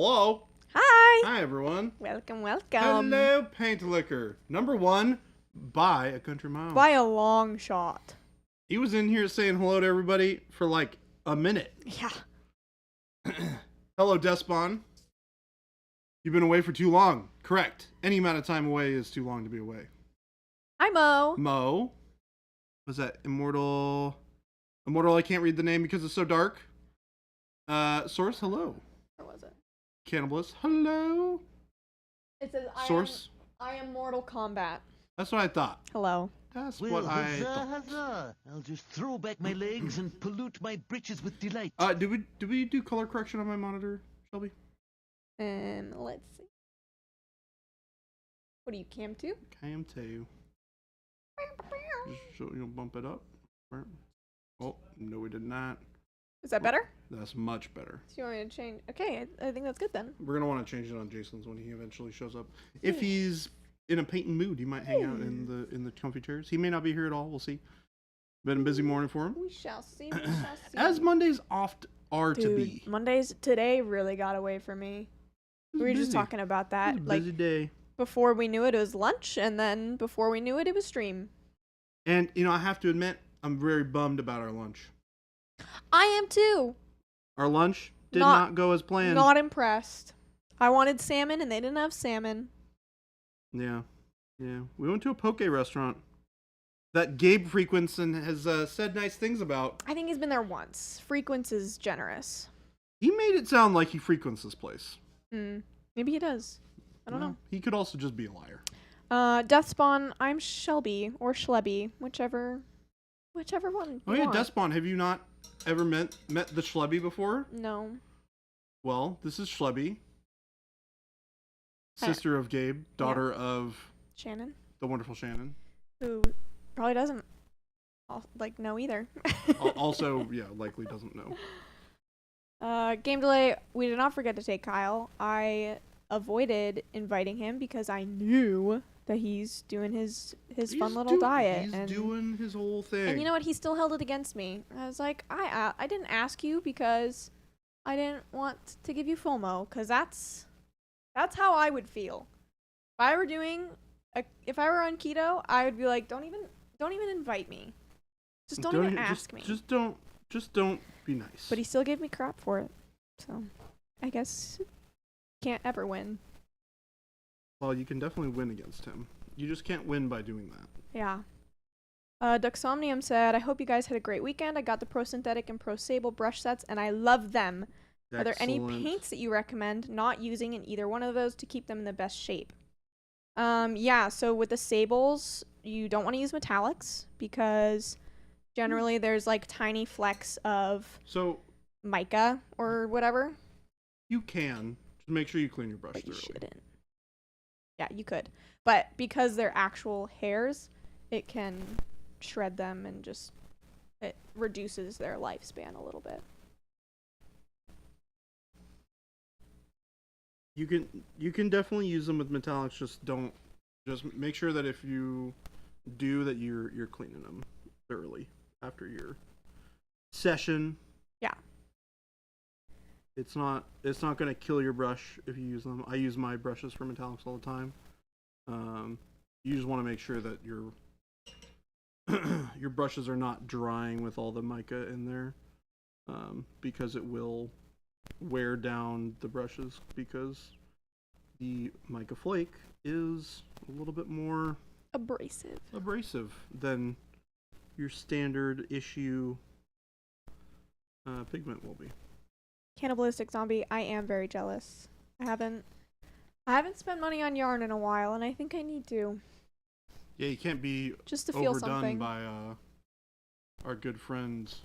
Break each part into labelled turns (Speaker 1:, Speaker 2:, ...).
Speaker 1: Hello.
Speaker 2: Hi.
Speaker 1: Hi, everyone.
Speaker 2: Welcome, welcome.
Speaker 1: Hello, Paint Liquor. Number one, by a country mile.
Speaker 2: By a long shot.
Speaker 1: He was in here saying hello to everybody for like a minute.
Speaker 2: Yeah.
Speaker 1: Hello, Despon. You've been away for too long. Correct. Any amount of time away is too long to be away.
Speaker 2: Hi, Mo.
Speaker 1: Mo. Was that Immortal? Immortal, I can't read the name because it's so dark. Source, hello.
Speaker 2: Where was it?
Speaker 1: Cannibalist, hello.
Speaker 2: It says,
Speaker 1: Source.
Speaker 2: I am Mortal Kombat.
Speaker 1: That's what I thought.
Speaker 2: Hello.
Speaker 1: That's
Speaker 3: Well,
Speaker 1: what I
Speaker 3: huzzah,
Speaker 1: thought.
Speaker 3: huzzah. I'll just throw back my legs and pollute my britches with delight.
Speaker 1: Did we do color correction on my monitor, Shelby?
Speaker 2: Let's see. What are you, Cam 2?
Speaker 1: Cam 2. Just so you'll bump it up. Oh, no, we did not.
Speaker 2: Is that better?
Speaker 1: That's much better.
Speaker 2: So you want me to change? Okay, I think that's good then.
Speaker 1: We're gonna want to change it on Jason's when he eventually shows up. If he's in a painting mood, he might hang out in the comfy chairs. He may not be here at all. We'll see. Been a busy morning for him.
Speaker 2: We shall see. We shall see.
Speaker 1: As Mondays oft are
Speaker 2: Dude,
Speaker 1: to be.
Speaker 2: Mondays today really got away from me. We were just talking about
Speaker 1: It
Speaker 2: that.
Speaker 1: was a
Speaker 2: Like,
Speaker 1: busy day.
Speaker 2: before we knew it, it was lunch, and then before we knew it, it was stream.
Speaker 1: And I have to admit, I'm very bummed about our lunch.
Speaker 2: I am too.
Speaker 1: Our lunch did
Speaker 2: Not-
Speaker 1: not go as planned.
Speaker 2: Not impressed. I wanted salmon, and they didn't have salmon.
Speaker 1: Yeah. We went to a poke restaurant that Gabe frequents and has said nice things about.
Speaker 2: I think he's been there once. Frequents is generous.
Speaker 1: He made it sound like he frequents this place.
Speaker 2: Maybe he does. I don't know.
Speaker 1: He could also just be a liar.
Speaker 2: Deathspawn, I'm Shelby or Schlebby, whichever one.
Speaker 1: Oh
Speaker 2: you
Speaker 1: yeah,
Speaker 2: want.
Speaker 1: Despon, have you not ever met the Schlebby before?
Speaker 2: No.
Speaker 1: Well, this is Schlebby, sister of Gabe, daughter of
Speaker 2: Shannon,
Speaker 1: the wonderful Shannon.
Speaker 2: who probably doesn't know either.
Speaker 1: Also, yeah, likely doesn't know.
Speaker 2: Game delay. We did not forget to take Kyle. I avoided inviting him because I knew that he's doing his fun little diet.
Speaker 1: He's
Speaker 2: and
Speaker 1: doing his whole thing.
Speaker 2: And you know what? He still held it against me. I was like, I didn't ask you because I didn't want to give you FOMO, because that's how I would feel. If I were on keto, I would be like, don't even invite me. Just don't even ask me.
Speaker 1: Just don't be nice.
Speaker 2: But he still gave me crap for it. So, I guess can't ever win.
Speaker 1: Well, you can definitely win against him. You just can't win by doing that.
Speaker 2: Yeah. Duxomnium said, I hope you guys had a great weekend. I got the Pro Synthetic and Pro Sable brush sets, and I love them. Are there any
Speaker 1: Excellent.
Speaker 2: paints that you recommend not using in either one of those to keep them in the best shape? Yeah, so with the Sables, you don't want to use metallics because generally there's like tiny flecks of mica or whatever.
Speaker 1: You can. Just make sure you clean your brush
Speaker 2: But you
Speaker 1: thoroughly.
Speaker 2: shouldn't. Yeah, you could. But because they're actual hairs, it can shred them and it reduces their lifespan a little bit.
Speaker 1: You can definitely use them with metallics. Just make sure that if you do that you're cleaning them thoroughly after your session.
Speaker 2: Yeah.
Speaker 1: It's not going to kill your brush if you use them. I use my brushes for metallics all the time. You just want to make sure that your brushes are not drying with all the mica in there, because it will wear down the brushes, because the mica flake is a little bit more abrasive than your standard issue pigment will be.
Speaker 2: Cannibalistic Zombie, I am very jealous. I haven't spent money on yarn in a while, and I think I need to.
Speaker 1: Yeah, you can't be
Speaker 2: Just to feel
Speaker 1: overdone
Speaker 2: something.
Speaker 1: by our good friends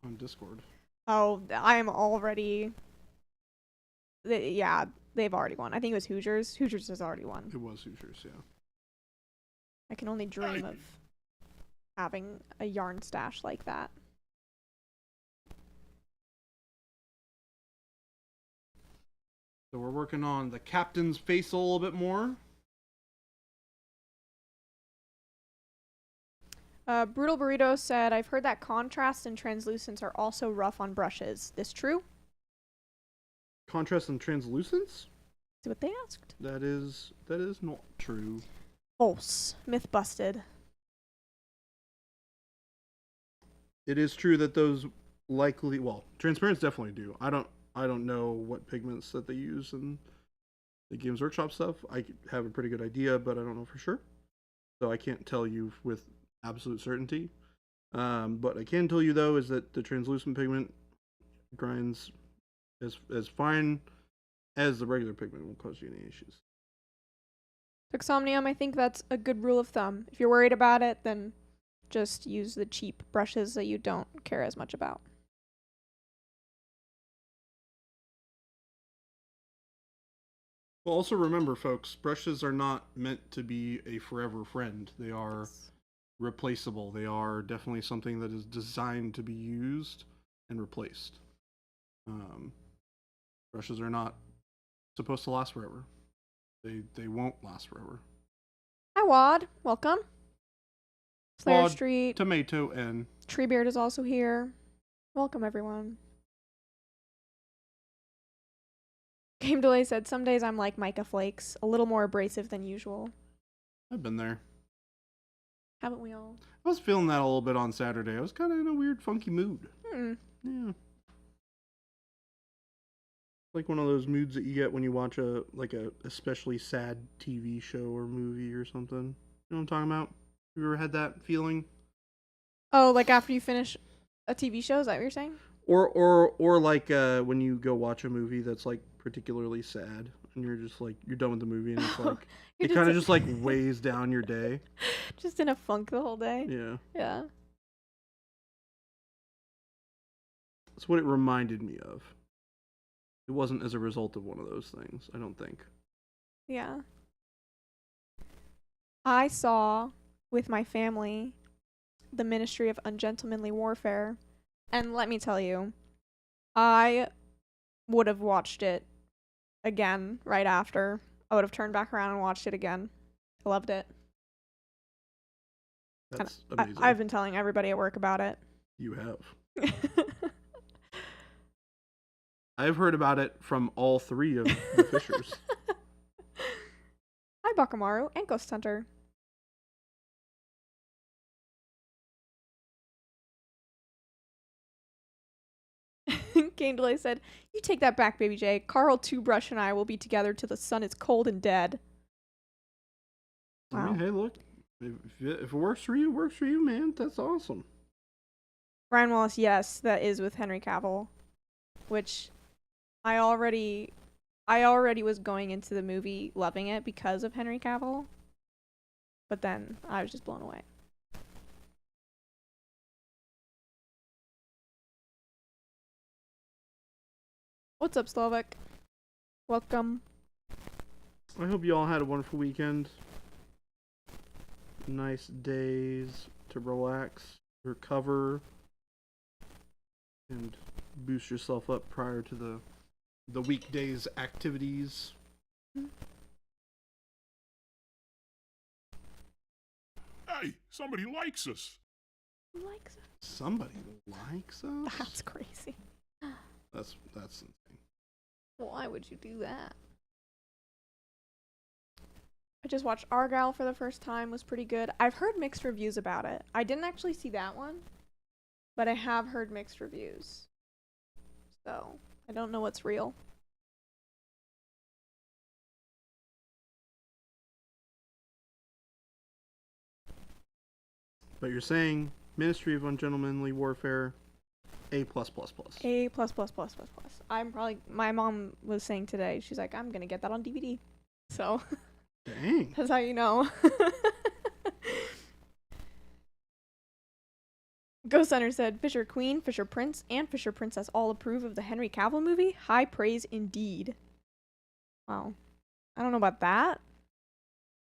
Speaker 1: on Discord.
Speaker 2: Oh, I am already... Yeah, they've already won. I think it was Hoosiers. Hoosiers has already won.
Speaker 1: It was Hoosiers, yeah.
Speaker 2: I can only dream of having a yarn stash like that.
Speaker 1: So we're working on the captain's face a little bit more.
Speaker 2: Brutal Burrito said, I've heard that contrast and translucence are also rough on brushes. This true?
Speaker 1: Contrast and translucence?
Speaker 2: See what they asked.
Speaker 1: That is not true.
Speaker 2: False. Myth busted.
Speaker 1: It is true that those likely, well, transparents definitely do. I don't know what pigments that they use in the Games Workshop stuff. I have a pretty good idea, but I don't know for sure. So I can't tell you with absolute certainty. But I can tell you though is that the translucent pigment grinds as fine as the regular pigment won't cause you any issues.
Speaker 2: Toxomnium, I think that's a good rule of thumb. If you're worried about it, then just use the cheap brushes that you don't care as much about.
Speaker 1: Well, also remember, folks, brushes are not meant to be a forever friend. They are replaceable. They are definitely something that is designed to be used and replaced. Brushes are not supposed to last forever. They won't last forever.
Speaker 2: Hi, Wad. Welcome. Slayer
Speaker 1: Wad,
Speaker 2: Street.
Speaker 1: Tomato and
Speaker 2: Treebeard is also here. Welcome, everyone. Game Delay said, some days I'm like Micah Flakes, a little more abrasive than usual.
Speaker 1: I've been there.
Speaker 2: Haven't we all?
Speaker 1: I was feeling that a little bit on Saturday. I was kind of in a weird, funky mood. Yeah. Like one of those moods that you get when you watch a especially sad TV show or movie or something. You know what I'm talking about? You ever had that feeling?
Speaker 2: Oh, like after you finish a TV show? Is that what you're saying?
Speaker 1: Or like when you go watch a movie that's like particularly sad and you're just like you're done with the movie and it's like it kind of just like weighs down your day.
Speaker 2: Just in a funk the whole day.
Speaker 1: Yeah.
Speaker 2: Yeah.
Speaker 1: That's what it reminded me of. It wasn't as a result of one of those things, I don't think.
Speaker 2: Yeah. I saw with my family the Ministry of Ungentlemanly Warfare, and let me tell you, I would have watched it again right after. I would have turned back around and watched it again. I loved it.
Speaker 1: That's amazing.
Speaker 2: I've been telling everybody at work about it.
Speaker 1: You have. I've heard about it from all three of the Fishers.
Speaker 2: Hi, Bakamaru and Ghost Hunter. Game Delay said, you take that back, Baby J. Carl Two Brush and I will be together till the sun is cold and dead.
Speaker 1: I
Speaker 2: Wow.
Speaker 1: mean, hey, look. If it works for you, it works for you, man. That's awesome.
Speaker 2: Brian Wallace, yes, that is with Henry Cavill. Which I already was going into the movie loving it because of Henry Cavill. But then I was just blown away. What's up, Slovak? Welcome.
Speaker 1: I hope you all had a wonderful weekend. Nice days to relax, recover, and boost yourself up prior to the weekdays activities.
Speaker 4: Hey, somebody likes us.
Speaker 2: Who likes it?
Speaker 1: Somebody likes us?
Speaker 2: That's crazy.
Speaker 1: That's insane.
Speaker 2: Why would you do that? I just watched Argyle for the first time. Was pretty good. I've heard mixed reviews about it. I didn't actually see that one, but I have heard mixed reviews. So, I don't know what's real.
Speaker 1: But you're saying Ministry of Ungentlemanly Warfare A+++.
Speaker 2: A++++++. I'm probably, my mom was saying today, she's like, I'm gonna get that on DVD. So,
Speaker 1: Dang.
Speaker 2: that's how you know. Ghost Hunter said, Fisher Queen, Fisher Prince, and Fisher Princess all approve of the Henry Cavill movie. High praise indeed. Wow. I don't know about that.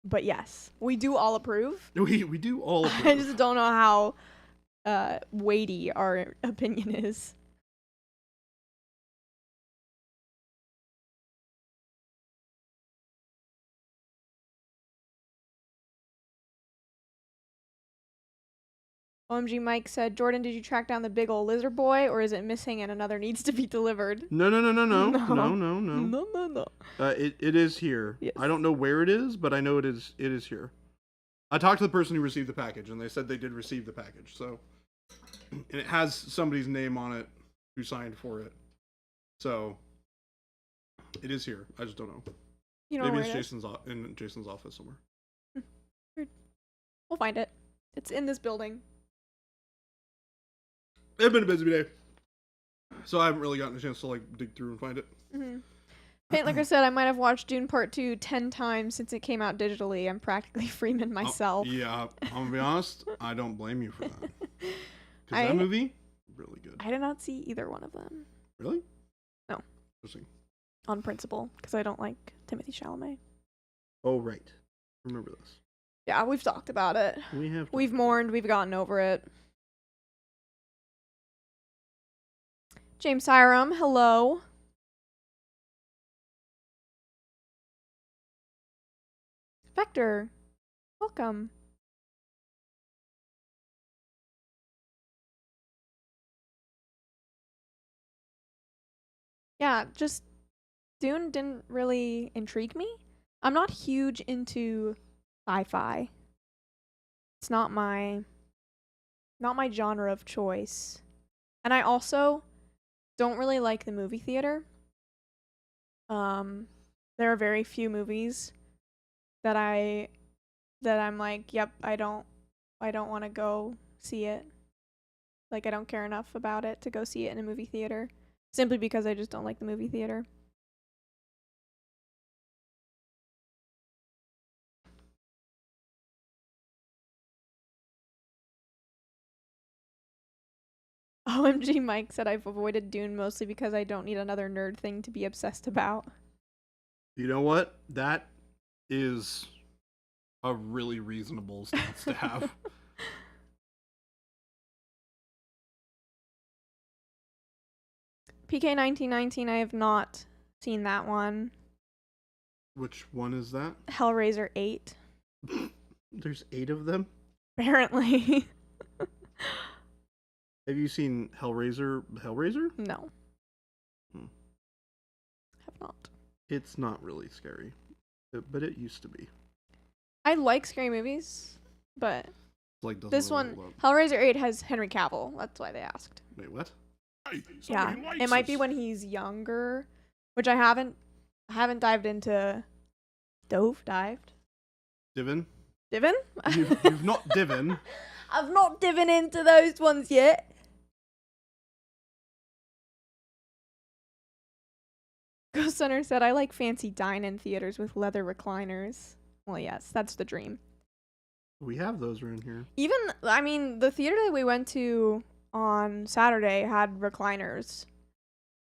Speaker 2: But yes, we do all approve.
Speaker 1: We do all of
Speaker 2: I just don't know how weighty our opinion is. OMG Mike said, Jordan, did you track down the big ol' lizard boy, or is it missing and another needs to be delivered?
Speaker 1: No.
Speaker 2: No.
Speaker 1: No. It is here.
Speaker 2: Yes.
Speaker 1: I don't know where it is, but I know it is here. I talked to the person who received the package, and they said they did receive the package. So, and it has somebody's name on it who signed for it. So, it is here. I just don't know.
Speaker 2: You know
Speaker 1: Maybe
Speaker 2: where
Speaker 1: it's
Speaker 2: it is?
Speaker 1: in Jason's office somewhere.
Speaker 2: We'll find it. It's in this building.
Speaker 1: It's been a busy day, so I haven't really gotten a chance to like dig through and find it.
Speaker 2: Mm-hmm. Paint Liquor said, I might have watched Dune Part 2 10 times since it came out digitally. I'm practically Freeman myself.
Speaker 1: Yeah, I'm gonna be honest. I don't blame you for that. Because
Speaker 2: I-
Speaker 1: that movie, really good.
Speaker 2: I did not see either one of them.
Speaker 1: Really?
Speaker 2: No.
Speaker 1: Interesting.
Speaker 2: On principle, because I don't like Timothy Chalamet.
Speaker 1: Oh right, remember this.
Speaker 2: Yeah, we've talked about it. We've mourned, we've gotten over it. James Hiram, hello. Vector, welcome. Yeah, just Dune didn't really intrigue me. I'm not huge into sci-fi. It's not my genre of choice. And I also don't really like the movie theater. There are very few movies that I'm like, yep, I don't want to go see it. Like, I don't care enough about it to go see it in a movie theater, simply because I just don't like the movie theater. OMG Mike said, I've avoided Dune mostly because I don't need another nerd thing to be obsessed about.
Speaker 1: You know what? That is a really reasonable stance to have.
Speaker 2: PK1919, I have not seen that one.
Speaker 1: Which one is that?
Speaker 2: Hellraiser 8.
Speaker 1: There's 8 of them.
Speaker 2: Apparently.
Speaker 1: Have you seen Hellraiser? Hellraiser?
Speaker 2: No.
Speaker 1: Hmm.
Speaker 2: Have not.
Speaker 1: It's not really scary, but it used to be.
Speaker 2: I like scary movies, but
Speaker 1: Like doesn't
Speaker 2: this
Speaker 1: really
Speaker 2: one,
Speaker 1: hold up.
Speaker 2: Hellraiser 8 has Henry Cavill. That's why they asked.
Speaker 1: Wait, what?
Speaker 4: Hey,
Speaker 2: Yeah,
Speaker 4: somebody likes
Speaker 2: it might be
Speaker 4: us.
Speaker 2: when he's younger, which I haven't dived into. Dived?
Speaker 1: Divin?
Speaker 2: Divin?
Speaker 1: You've not divin.
Speaker 2: I've not divin into those ones yet. Ghost Center said, I like fancy dine-in theaters with leather recliners. Well, yes, that's the dream.
Speaker 1: We have those around here.
Speaker 2: Even, I mean, the theater that we went to on Saturday had recliners.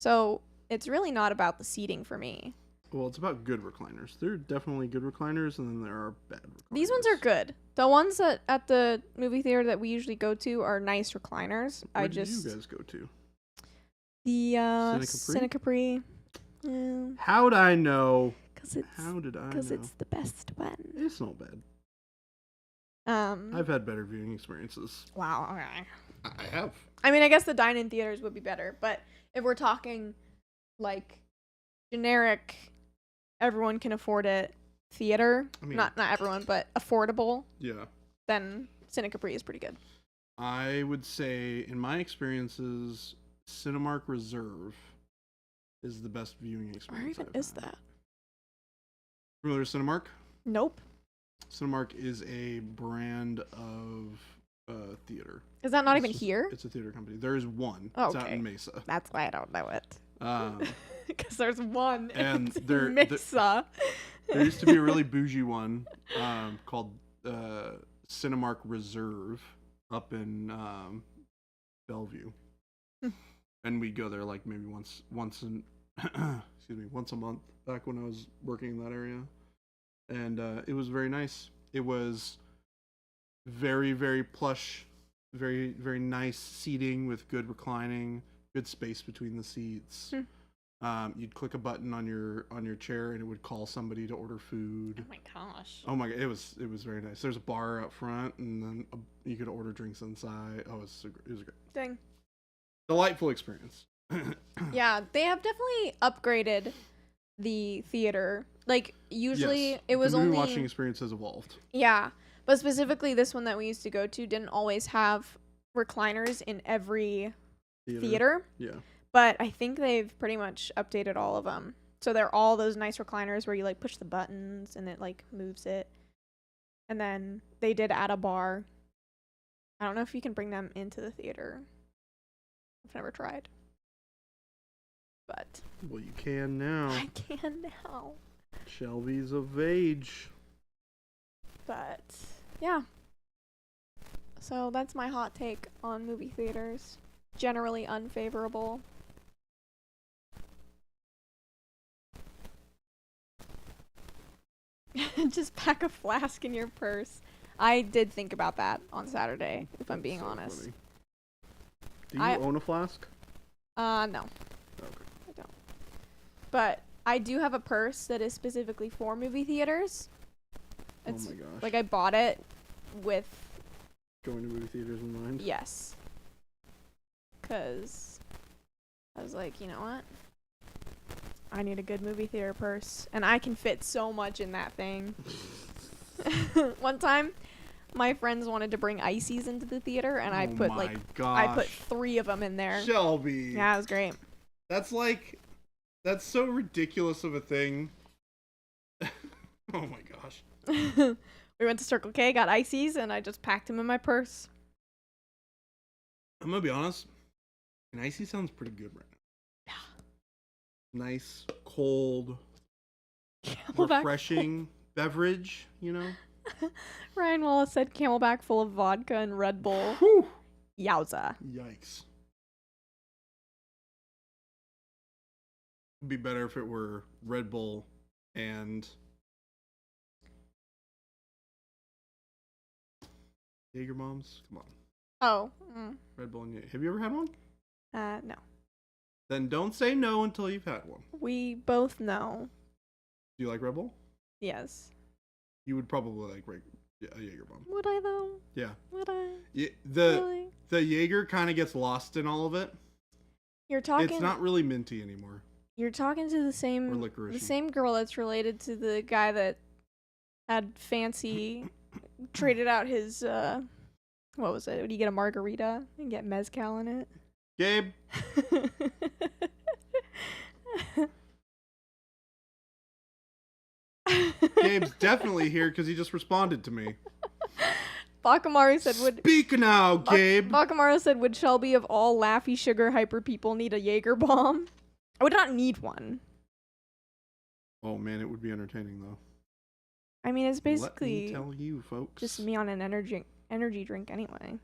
Speaker 2: So it's really not about the seating for me.
Speaker 1: Well, it's about good recliners. There are definitely good recliners, and then there are bad recliners.
Speaker 2: These ones are good. The ones that at the movie theater that we usually go to are nice recliners.
Speaker 1: Where did you guys go to?
Speaker 2: The
Speaker 1: Cine
Speaker 2: Capri. Yeah,
Speaker 1: How'd I know?
Speaker 2: How did I know? Because it's the best one.
Speaker 1: It's not bad. I've had better viewing experiences.
Speaker 2: Wow. Okay.
Speaker 1: I have.
Speaker 2: I mean, I guess the dine-in theaters would be better, but if we're talking like generic, everyone can afford it theater,
Speaker 1: I mean,
Speaker 2: not everyone, but affordable,
Speaker 1: yeah.
Speaker 2: then Cine Capri is pretty good.
Speaker 1: I would say, in my experiences, Cinemark Reserve is the best viewing experience.
Speaker 2: Where even
Speaker 1: I've
Speaker 2: is
Speaker 1: had.
Speaker 2: that?
Speaker 1: Familiar with Cinemark?
Speaker 2: Nope.
Speaker 1: Cinemark is a brand of theater.
Speaker 2: Is that not
Speaker 1: It's
Speaker 2: even
Speaker 1: just-
Speaker 2: here?
Speaker 1: It's a theater company. There is one.
Speaker 2: Oh,
Speaker 1: It's out
Speaker 2: okay.
Speaker 1: in Mesa.
Speaker 2: That's why I don't know it. Because there's one
Speaker 1: And
Speaker 2: in
Speaker 1: there-
Speaker 2: Mesa.
Speaker 1: There used to be a really bougie one called Cinemark Reserve up in Bellevue, and we go there like maybe once a month back when I was working in that area, and it was very nice. It was very, very plush, very, very nice seating with good reclining, good space between the seats. You'd click a button on your chair, and it would call somebody to order food.
Speaker 2: Oh my gosh.
Speaker 1: Oh my god, it was very nice. There's a bar up front, and then you could order drinks inside. Oh, it was a great,
Speaker 2: Dang.
Speaker 1: delightful experience.
Speaker 2: Yeah, they have definitely upgraded the theater. Like usually
Speaker 1: Yes,
Speaker 2: it was
Speaker 1: the movie
Speaker 2: only
Speaker 1: watching experience has evolved.
Speaker 2: yeah, but specifically this one that we used to go to didn't always have recliners in every theater.
Speaker 1: Yeah.
Speaker 2: But I think they've pretty much updated all of them. So they're all those nice recliners where you like push the buttons and it like moves it. And then they did add a bar. I don't know if you can bring them into the theater. I've never tried. But
Speaker 1: Well, you can now.
Speaker 2: I can now.
Speaker 1: Shelby's of age.
Speaker 2: But yeah. So that's my hot take on movie theaters. Generally unfavorable. Just pack a flask in your purse. I did think about that on Saturday, if I'm being
Speaker 1: So
Speaker 2: honest.
Speaker 1: funny. Do you
Speaker 2: I-
Speaker 1: own a flask?
Speaker 2: No,
Speaker 1: Okay.
Speaker 2: I don't. But I do have a purse that is specifically for movie theaters. It's
Speaker 1: Oh my gosh.
Speaker 2: like I bought it with
Speaker 1: Going to movie theaters in mind.
Speaker 2: yes. 'Cause I was like, you know what? I need a good movie theater purse, and I can fit so much in that thing. One time, my friends wanted to bring ices into the theater, and I
Speaker 1: Oh
Speaker 2: put
Speaker 1: my
Speaker 2: like
Speaker 1: gosh.
Speaker 2: I put 3 of them in there.
Speaker 1: Shelby.
Speaker 2: Yeah, it was great.
Speaker 1: That's so ridiculous of a thing. Oh my gosh.
Speaker 2: We went to Circle K, got ices, and I just packed them in my purse.
Speaker 1: I'm gonna be honest. An icy sounds pretty good right now.
Speaker 2: Yeah.
Speaker 1: Nice, cold,
Speaker 2: Camelback.
Speaker 1: refreshing beverage, you know?
Speaker 2: Ryan Wallace said Camelback full of vodka and Red Bull.
Speaker 1: Whew.
Speaker 2: Yowza.
Speaker 1: Yikes. It'd be better if it were Red Bull and Jaeger bombs. Come on.
Speaker 2: Oh.
Speaker 1: Red Bull and Jaeger. Have you ever had one?
Speaker 2: No.
Speaker 1: Then don't say no until you've had one.
Speaker 2: We both know.
Speaker 1: Do you like Red Bull?
Speaker 2: Yes.
Speaker 1: You would probably like a Jaeger bomb.
Speaker 2: Would I though?
Speaker 1: Yeah.
Speaker 2: Would I?
Speaker 1: The
Speaker 2: Really?
Speaker 1: Jaeger kind of gets lost in all of it.
Speaker 2: You're talking.
Speaker 1: It's not really minty anymore.
Speaker 2: You're talking to the
Speaker 1: Or
Speaker 2: same
Speaker 1: licorice.
Speaker 2: girl that's related to the guy that had fancy traded out his what was it? Would you get a margarita and get mezcal in it?
Speaker 1: Gabe, Gabe's definitely here because he just responded to me.
Speaker 2: Bakamaru said would
Speaker 1: Speak now, Gabe.
Speaker 2: Bakamaru said would Shelby of all laughy sugar hyper people need a Jaeger bomb? I would not need one.
Speaker 1: Oh man, it would be entertaining though.
Speaker 2: I mean, it's
Speaker 1: Let me
Speaker 2: basically
Speaker 1: tell you, folks.
Speaker 2: just me on an energy drink anyway.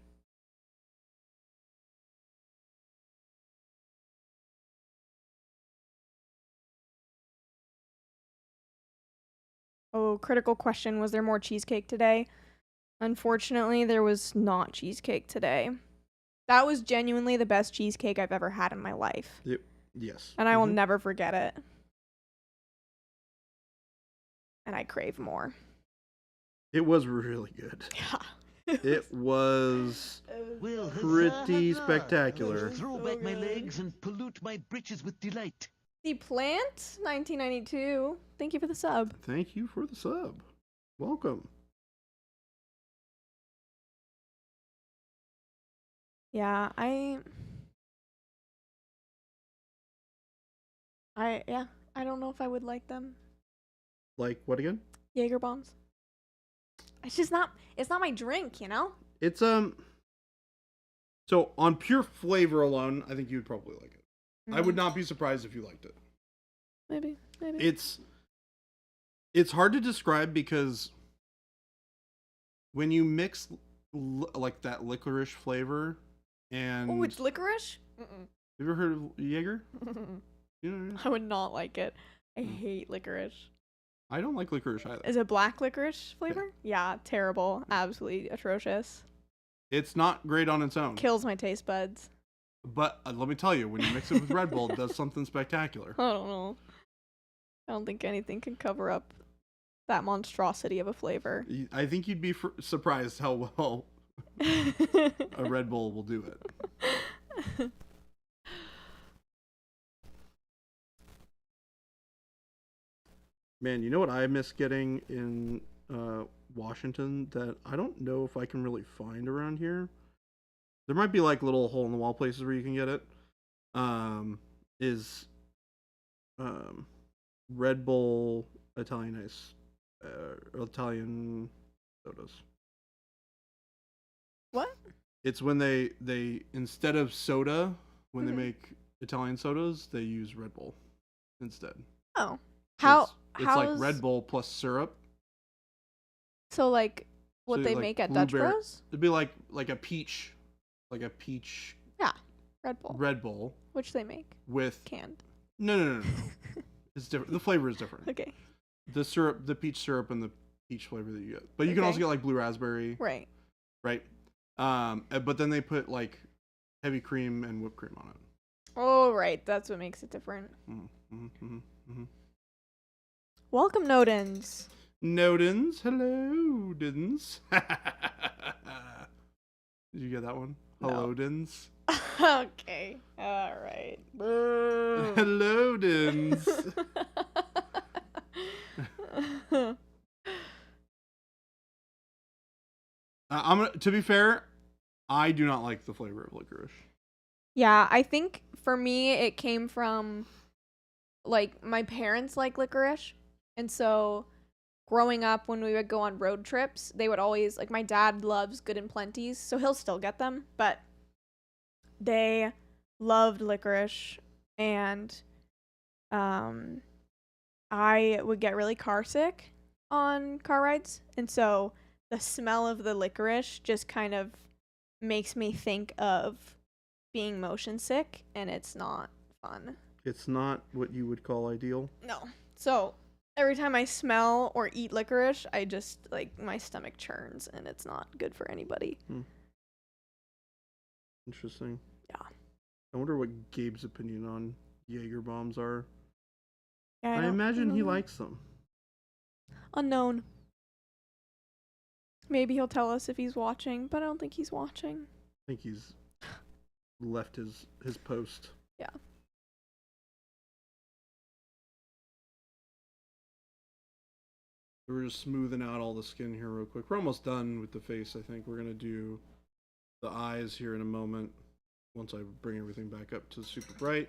Speaker 2: Oh, critical question. Was there more cheesecake today? Unfortunately, there was not cheesecake today. That was genuinely the best cheesecake I've ever had in my life.
Speaker 1: Yes.
Speaker 2: And I will
Speaker 1: Mhm.
Speaker 2: never forget it. And I crave more.
Speaker 1: It was really good.
Speaker 2: Yeah.
Speaker 1: It was
Speaker 3: Well,
Speaker 1: pretty
Speaker 3: huzzah,
Speaker 1: spectacular.
Speaker 3: I'll throw
Speaker 2: So
Speaker 3: back my
Speaker 2: good.
Speaker 3: legs and pollute my breeches with delight.
Speaker 2: The Plant, 1992. Thank you for the sub.
Speaker 1: Thank you for the sub. Welcome.
Speaker 2: Yeah, I don't know if I would like them.
Speaker 1: Like what again?
Speaker 2: Jaeger bombs. It's not my drink, you know?
Speaker 1: It's so on pure flavor alone, I think you would probably like it. I would not be surprised if you liked it.
Speaker 2: Maybe.
Speaker 1: It's hard to describe because when you mix like that licorice flavor and
Speaker 2: Oh, it's licorice?
Speaker 1: have you ever heard of Jaeger? You know,
Speaker 2: I would not like it. I hate licorice.
Speaker 1: I don't like licorice either.
Speaker 2: Is it black licorice flavor? Yeah, terrible. Absolutely atrocious.
Speaker 1: It's not great on its own.
Speaker 2: Kills my taste buds.
Speaker 1: But let me tell you, when you mix it with Red Bull, it does something spectacular.
Speaker 2: I don't know. I don't think anything can cover up that monstrosity of a flavor.
Speaker 1: I think you'd be surprised how well a Red Bull will do it. Man, you know what I miss getting in Washington that I don't know if I can really find around here? There might be like little hole in the wall places where you can get it. Is Red Bull Italian ice, Italian sodas.
Speaker 2: What?
Speaker 1: It's when they instead of soda, when
Speaker 2: Mhm.
Speaker 1: they make Italian sodas, they use Red Bull instead.
Speaker 2: Oh. How?
Speaker 1: It's
Speaker 2: how's,
Speaker 1: like Red Bull plus syrup.
Speaker 2: So like what
Speaker 1: So,
Speaker 2: they
Speaker 1: like,
Speaker 2: make at Dutch
Speaker 1: blueberry-
Speaker 2: Bros?
Speaker 1: It'd be like a peach
Speaker 2: Red Bull,
Speaker 1: Red Bull
Speaker 2: which they make
Speaker 1: with
Speaker 2: canned.
Speaker 1: no. It's different. The flavor is different.
Speaker 2: Okay.
Speaker 1: The syrup, the peach syrup, and the peach flavor that you get. But you can also
Speaker 2: Okay.
Speaker 1: get like blue raspberry,
Speaker 2: Right.
Speaker 1: right? But then they put like heavy cream and whipped cream on it.
Speaker 2: Oh, right. That's what makes it different.
Speaker 1: Mm-hmm.
Speaker 2: Welcome, Nodens.
Speaker 1: Nodens, hello, Dins. Did you get that one?
Speaker 2: No.
Speaker 1: Hello, Dins.
Speaker 2: Okay. All right. Boo.
Speaker 1: Hello, Dins. To be fair, I do not like the flavor of licorice.
Speaker 2: Yeah, I think for me it came from like my parents like licorice. And so growing up when we would go on road trips, they would always like my dad loves Good and Plenty's, so he'll still get them, but they loved licorice and I would get really car sick on car rides. And so the smell of the licorice just kind of makes me think of being motion sick, and it's not fun.
Speaker 1: It's not what you would call ideal.
Speaker 2: No. So every time I smell or eat licorice, I just like my stomach churns, and it's not good for anybody.
Speaker 1: Interesting.
Speaker 2: Yeah.
Speaker 1: I wonder what Gabe's opinion on Jaeger bombs are.
Speaker 2: Yeah,
Speaker 1: I
Speaker 2: don't
Speaker 1: imagine he
Speaker 2: know.
Speaker 1: likes them.
Speaker 2: Unknown. Maybe he'll tell us if he's watching, but I don't think he's watching.
Speaker 1: I think he's left his post.
Speaker 2: Yeah.
Speaker 1: We're just smoothing out all the skin here real quick. We're almost done with the face, I think. We're going to do the eyes here in a moment once I bring everything back up to super bright.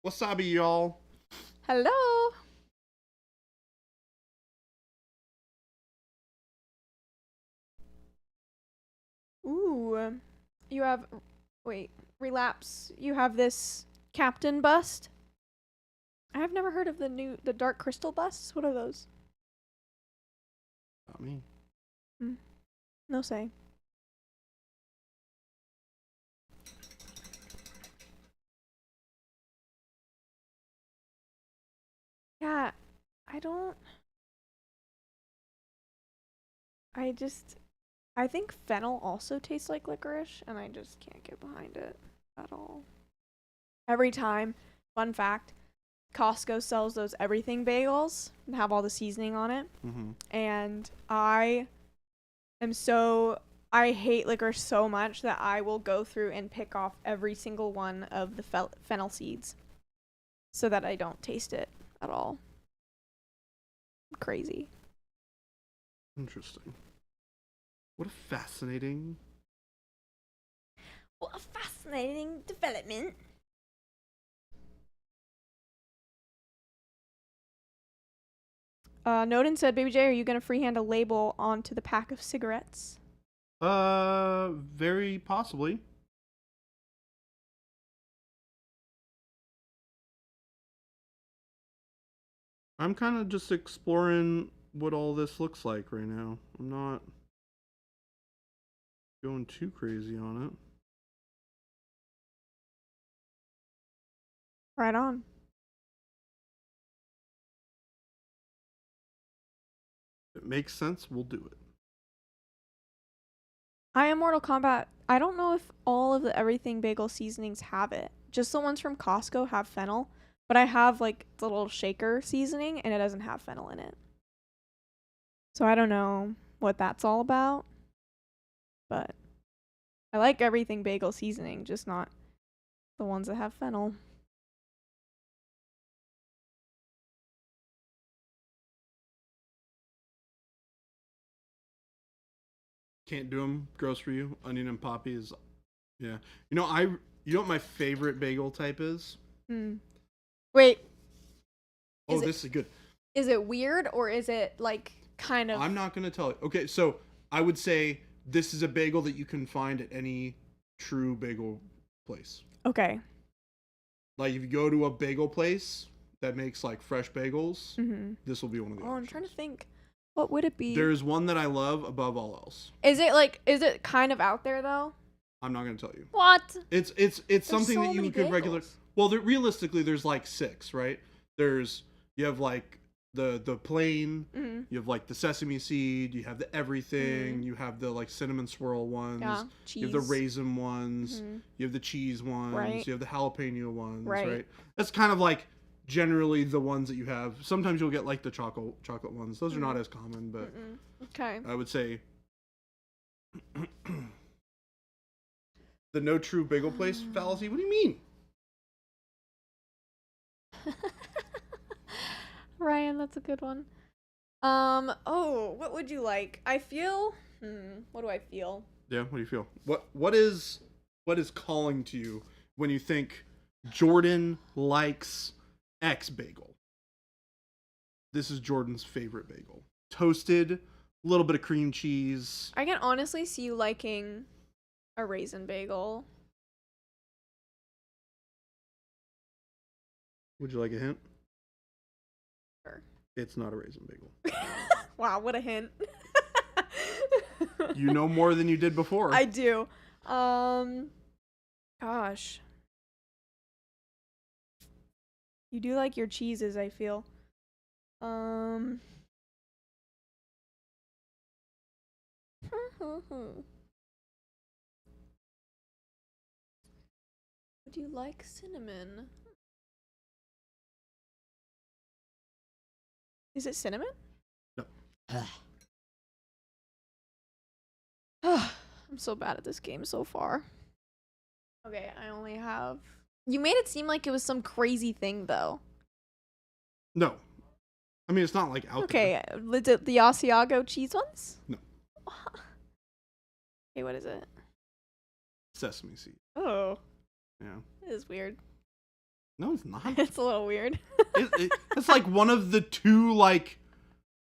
Speaker 1: Wasabi, y'all.
Speaker 2: Hello. Ooh. You have relapse. You have this captain bust. I have never heard of the dark crystal busts. What are those?
Speaker 1: Not me.
Speaker 2: No say. Yeah, I think fennel also tastes like licorice, and I just can't get behind it at all. Every time, fun fact, Costco sells those everything bagels and have all the seasoning on it.
Speaker 1: Mm-hmm.
Speaker 2: And I hate licorice so much that I will go through and pick off every single one of the fennel seeds so that I don't taste it at all. Crazy.
Speaker 1: Interesting. What a fascinating...
Speaker 2: What a fascinating development. Noden said, Baby J, are you going to freehand a label onto the pack of cigarettes?
Speaker 1: Very possibly. I'm kind of just exploring what all this looks like right now. I'm not going too crazy on it.
Speaker 2: Right on.
Speaker 1: If it makes sense, we'll do it.
Speaker 2: I am Mortal Kombat. I don't know if all of the everything bagel seasonings have it. Just the ones from Costco have fennel, but I have like the little shaker seasoning and it doesn't have fennel in it. So I don't know what that's all about. But I like everything bagel seasoning, just not the ones that have fennel.
Speaker 1: Can't do them. Gross for you. Onion and poppy is, yeah. You know what my favorite bagel type is?
Speaker 2: Wait,
Speaker 1: Oh,
Speaker 2: Is it-
Speaker 1: this is good.
Speaker 2: is it weird or is it like kind of
Speaker 1: I'm not gonna tell you. Okay, so I would say this is a bagel that you can find at any true bagel place.
Speaker 2: okay?
Speaker 1: Like if you go to a bagel place that makes like fresh bagels,
Speaker 2: Mhm.
Speaker 1: this will be one of the.
Speaker 2: Oh, I'm
Speaker 1: options.
Speaker 2: trying to think. What would it be?
Speaker 1: There's one that I love above all else.
Speaker 2: Is it kind of out there though?
Speaker 1: I'm not gonna tell you.
Speaker 2: What?
Speaker 1: It's something
Speaker 2: so
Speaker 1: that you
Speaker 2: many
Speaker 1: could regular.
Speaker 2: bagels.
Speaker 1: Well, realistically, there's like 6, right? You have like the plain.
Speaker 2: Mhm.
Speaker 1: You have like the sesame seed. You have the everything. You have the like cinnamon swirl ones.
Speaker 2: Yeah, cheese.
Speaker 1: You have the raisin ones.
Speaker 2: Mhm.
Speaker 1: You have the cheese ones.
Speaker 2: Right.
Speaker 1: You have the jalapeno ones.
Speaker 2: Right.
Speaker 1: Right. That's kind of like generally the ones that you have. Sometimes you'll get like the chocolate ones. Those are not as common, but
Speaker 2: Mm-mm. Okay.
Speaker 1: I would say the no true bagel place fallacy. What do you mean?
Speaker 2: Ryan, that's a good one. Oh, what would you like? I feel. What do I feel?
Speaker 1: Yeah. What do you feel? What is calling to you when you think Jordan likes X bagel? This is Jordan's favorite bagel. Toasted, a little bit of cream cheese.
Speaker 2: I can honestly see you liking a raisin bagel.
Speaker 1: Would you like a hint?
Speaker 2: Sure.
Speaker 1: It's not a raisin bagel.
Speaker 2: Wow, what a hint.
Speaker 1: You know more than you did before.
Speaker 2: I do. Gosh. You do like your cheeses, I feel. Would you like cinnamon? Is it cinnamon?
Speaker 1: No.
Speaker 2: I'm so bad at this game so far. Okay, I only have. You made it seem like it was some crazy thing, though.
Speaker 1: No. I mean, it's not like out there.
Speaker 2: Okay, is it the Asiago cheese ones?
Speaker 1: No.
Speaker 2: Okay, what is it?
Speaker 1: Sesame seed.
Speaker 2: Oh,
Speaker 1: Yeah.
Speaker 2: it is weird.
Speaker 1: No, it's not.
Speaker 2: It's a little weird.
Speaker 1: It's like one of the 2 like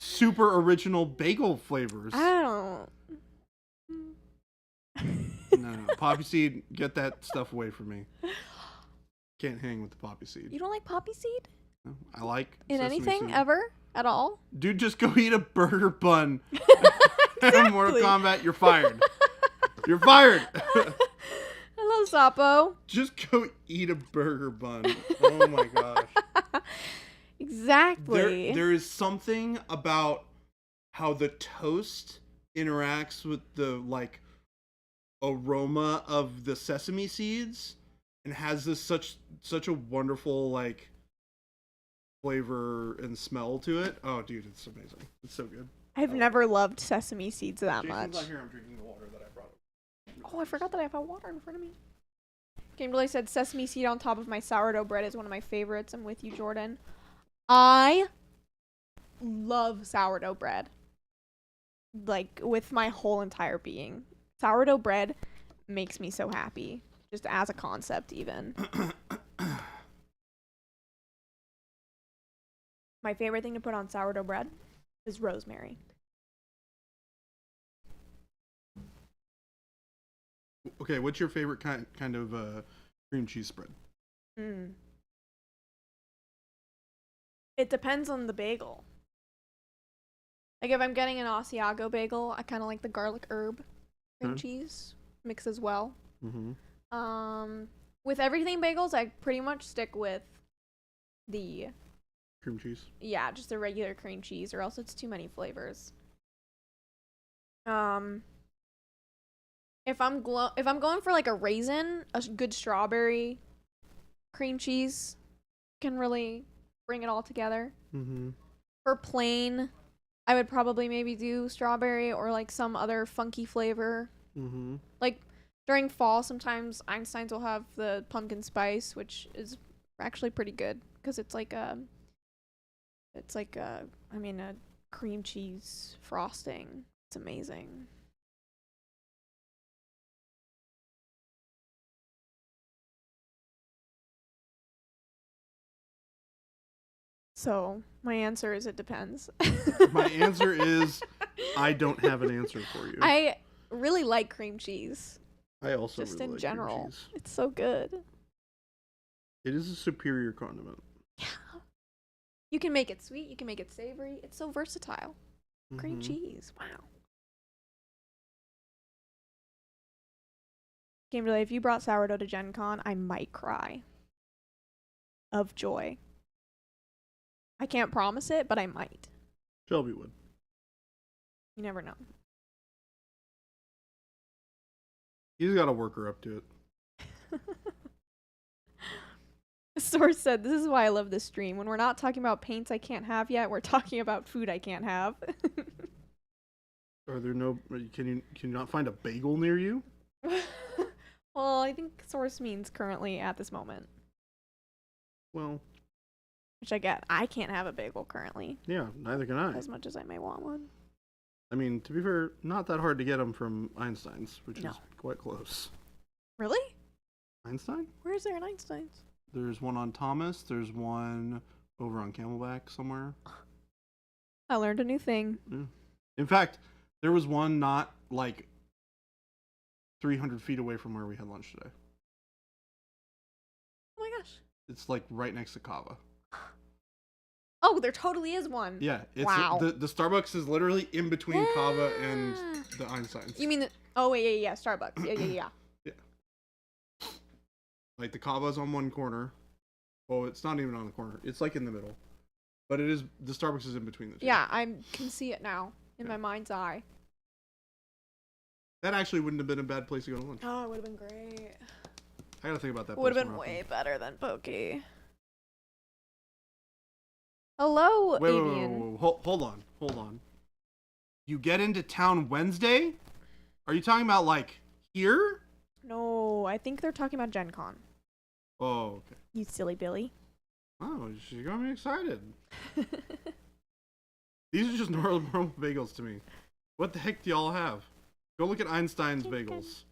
Speaker 1: super original bagel flavors.
Speaker 2: I don't.
Speaker 1: No. Poppy seed, get that stuff away from me. Can't hang with the poppy seed.
Speaker 2: You don't like poppy seed
Speaker 1: No, I like
Speaker 2: in
Speaker 1: sesame
Speaker 2: anything
Speaker 1: seed.
Speaker 2: ever at all?
Speaker 1: Dude, just go eat a burger bun. In Mortal
Speaker 2: Exactly.
Speaker 1: Kombat, you're fired. You're fired.
Speaker 2: Hello, Sapo.
Speaker 1: Just go eat a burger bun. Oh my gosh.
Speaker 2: Exactly.
Speaker 1: There is something about how the toast interacts with the like aroma of the sesame seeds and has this such a wonderful like flavor and smell to it. Oh dude, it's amazing. It's so good.
Speaker 2: I've never loved sesame seeds that
Speaker 1: Jason's
Speaker 2: much.
Speaker 1: not here, I'm drinking the water that I brought.
Speaker 2: Oh, I forgot that I have water in front of me. Kimberly said sesame seed on top of my sourdough bread is one of my favorites. I'm with you, Jordan. I love sourdough bread. Like, with my whole entire being. Sourdough bread makes me so happy. Just as a concept, even. My favorite thing to put on sourdough bread is rosemary.
Speaker 1: Okay, what's your favorite kind of cream cheese spread?
Speaker 2: It depends on the bagel. Like if I'm getting an Asiago bagel, I kind of like the garlic herb cream cheese mix as well.
Speaker 1: Mm-hmm.
Speaker 2: With everything bagels, I pretty much stick with the
Speaker 1: Cream cheese.
Speaker 2: just the regular cream cheese, or else it's too many flavors. If I'm going for like a raisin, a good strawberry cream cheese can really bring it all together.
Speaker 1: Mm-hmm.
Speaker 2: For plain, I would probably maybe do strawberry or like some other funky flavor.
Speaker 1: Mm-hmm.
Speaker 2: Like during fall, sometimes Einstein's will have the pumpkin spice, which is actually pretty good because it's like a cream cheese frosting. It's amazing. So my answer is it depends.
Speaker 1: My answer is I don't have an answer for you.
Speaker 2: I really like cream cheese.
Speaker 1: I also
Speaker 2: Just
Speaker 1: really
Speaker 2: in
Speaker 1: like
Speaker 2: general.
Speaker 1: cream cheese.
Speaker 2: It's so good.
Speaker 1: It is a superior condiment.
Speaker 2: Yeah. You can make it sweet, you can make it savory. It's so versatile. Cream
Speaker 1: Mhm.
Speaker 2: cheese. Wow. Kimberly, if you brought sourdough to Gen Con, I might cry. Of joy. I can't promise it, but I might.
Speaker 1: Shelby would.
Speaker 2: You never know.
Speaker 1: He's got to work her up to it.
Speaker 2: Source said, "This is why I love this stream. When we're not talking about paints I can't have yet, we're talking about food I can't have."
Speaker 1: Are there no? Can you not find a bagel near you?
Speaker 2: Well, I think Source means currently at this moment,
Speaker 1: Well,
Speaker 2: which I get. I can't have a bagel currently,
Speaker 1: yeah, neither can I.
Speaker 2: as much as I may want one.
Speaker 1: I mean, to be fair, not that hard to get them from Einstein's, which
Speaker 2: No.
Speaker 1: is quite close.
Speaker 2: Really?
Speaker 1: Einstein?
Speaker 2: Where is there an Einstein's?
Speaker 1: There's one on Thomas. There's one over on Camelback somewhere.
Speaker 2: I learned a new thing.
Speaker 1: In fact, there was one not like 300 feet away from where we had lunch today.
Speaker 2: Oh my gosh.
Speaker 1: It's like right next to Kava.
Speaker 2: Oh, there totally is one.
Speaker 1: Yeah, it's
Speaker 2: Wow.
Speaker 1: the Starbucks is literally in between Kava and
Speaker 2: Ah.
Speaker 1: the Einsteins.
Speaker 2: You mean the? Oh wait, yeah, Starbucks. Yeah.
Speaker 1: Like the Kava's on one corner. Oh, it's not even on the corner. It's like in the middle. But it is the Starbucks is in between the two.
Speaker 2: Yeah, I can see it now in my mind's eye.
Speaker 1: That actually wouldn't have been a bad place to go to lunch.
Speaker 2: Oh, it would have been great.
Speaker 1: I gotta think about that.
Speaker 2: Would
Speaker 1: place
Speaker 2: have been
Speaker 1: more often.
Speaker 2: way better than Pokey. Hello,
Speaker 1: Wait,
Speaker 2: Avian.
Speaker 1: hold on. You get into town Wednesday? Are you talking about like here?
Speaker 2: No, I think they're talking about Gen Con.
Speaker 1: Oh, okay.
Speaker 2: You silly Billy.
Speaker 1: Oh, she got me excited. These are just normal bagels to me. What the heck do y'all have? Go look at Einstein's bagels.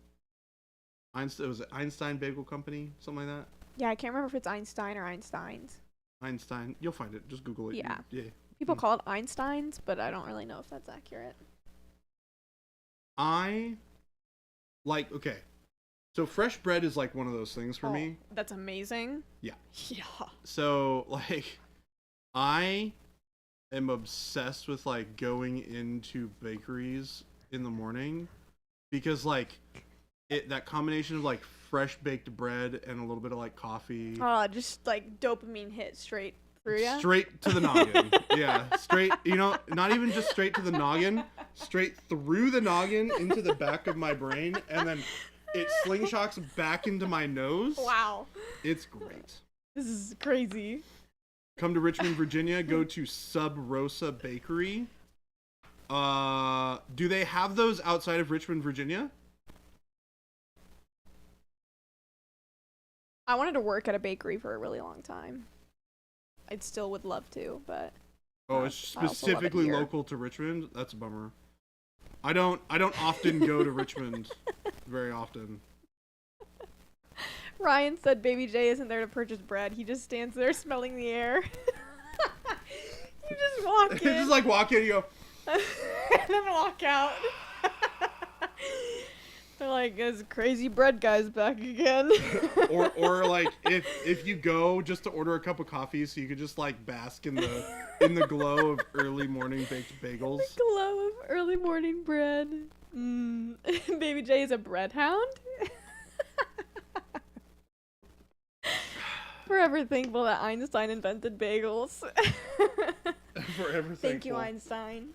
Speaker 1: Was it Einstein Bagel Company? Something like that?
Speaker 2: Yeah, I can't remember if it's Einstein or Einstein's.
Speaker 1: Einstein. You'll find it. Just Google it.
Speaker 2: Yeah.
Speaker 1: Yeah.
Speaker 2: People call it Einstein's, but I don't really know if that's accurate.
Speaker 1: Okay. So fresh bread is like one of those things for me.
Speaker 2: That's amazing.
Speaker 1: Yeah.
Speaker 2: Yeah.
Speaker 1: So like I am obsessed with like going into bakeries in the morning because like that combination of like fresh baked bread and a little bit of like coffee
Speaker 2: Just like dopamine hit straight through ya.
Speaker 1: straight to the noggin. Yeah, straight, not even just straight to the noggin, straight through the noggin into the back of my brain, and then it slingshots back into my nose.
Speaker 2: Wow.
Speaker 1: It's great.
Speaker 2: This is crazy.
Speaker 1: Come to Richmond, Virginia, go to Sub Rosa Bakery. Do they have those outside of Richmond, Virginia?
Speaker 2: I wanted to work at a bakery for a really long time. I still would love to, but
Speaker 1: Oh, it's
Speaker 2: I also love it
Speaker 1: specifically
Speaker 2: here.
Speaker 1: local to Richmond? That's a bummer. I don't often go to Richmond very often.
Speaker 2: Ryan said Baby J isn't there to purchase bread. He just stands there smelling the air. You just walk in.
Speaker 1: Just like walk in and you go,
Speaker 2: and then walk out. They're like, this crazy bread guy's back again.
Speaker 1: or like if you go just to order a cup of coffee so you could just like bask in the glow of early morning baked bagels.
Speaker 2: The glow of early morning bread. Baby J is a bread hound. Forever thankful that Einstein invented bagels.
Speaker 1: Forever
Speaker 2: Thank you,
Speaker 1: thankful.
Speaker 2: Einstein.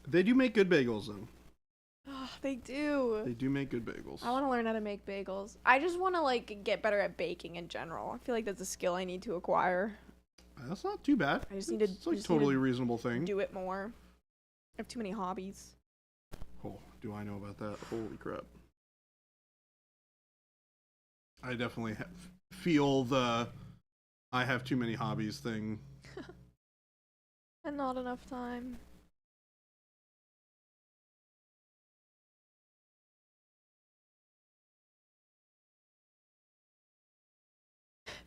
Speaker 1: They do make good bagels, though.
Speaker 2: Oh, they do.
Speaker 1: They do make good bagels.
Speaker 2: I want to learn how to make bagels. I just want to like get better at baking in general. I feel like that's a skill I need to acquire.
Speaker 1: That's not too bad.
Speaker 2: I just need to.
Speaker 1: It's like
Speaker 2: just
Speaker 1: totally
Speaker 2: need to
Speaker 1: reasonable thing.
Speaker 2: do it more. I have too many hobbies.
Speaker 1: Oh, do I know about that? Holy crap. I definitely feel the I have too many hobbies thing.
Speaker 2: And not enough time.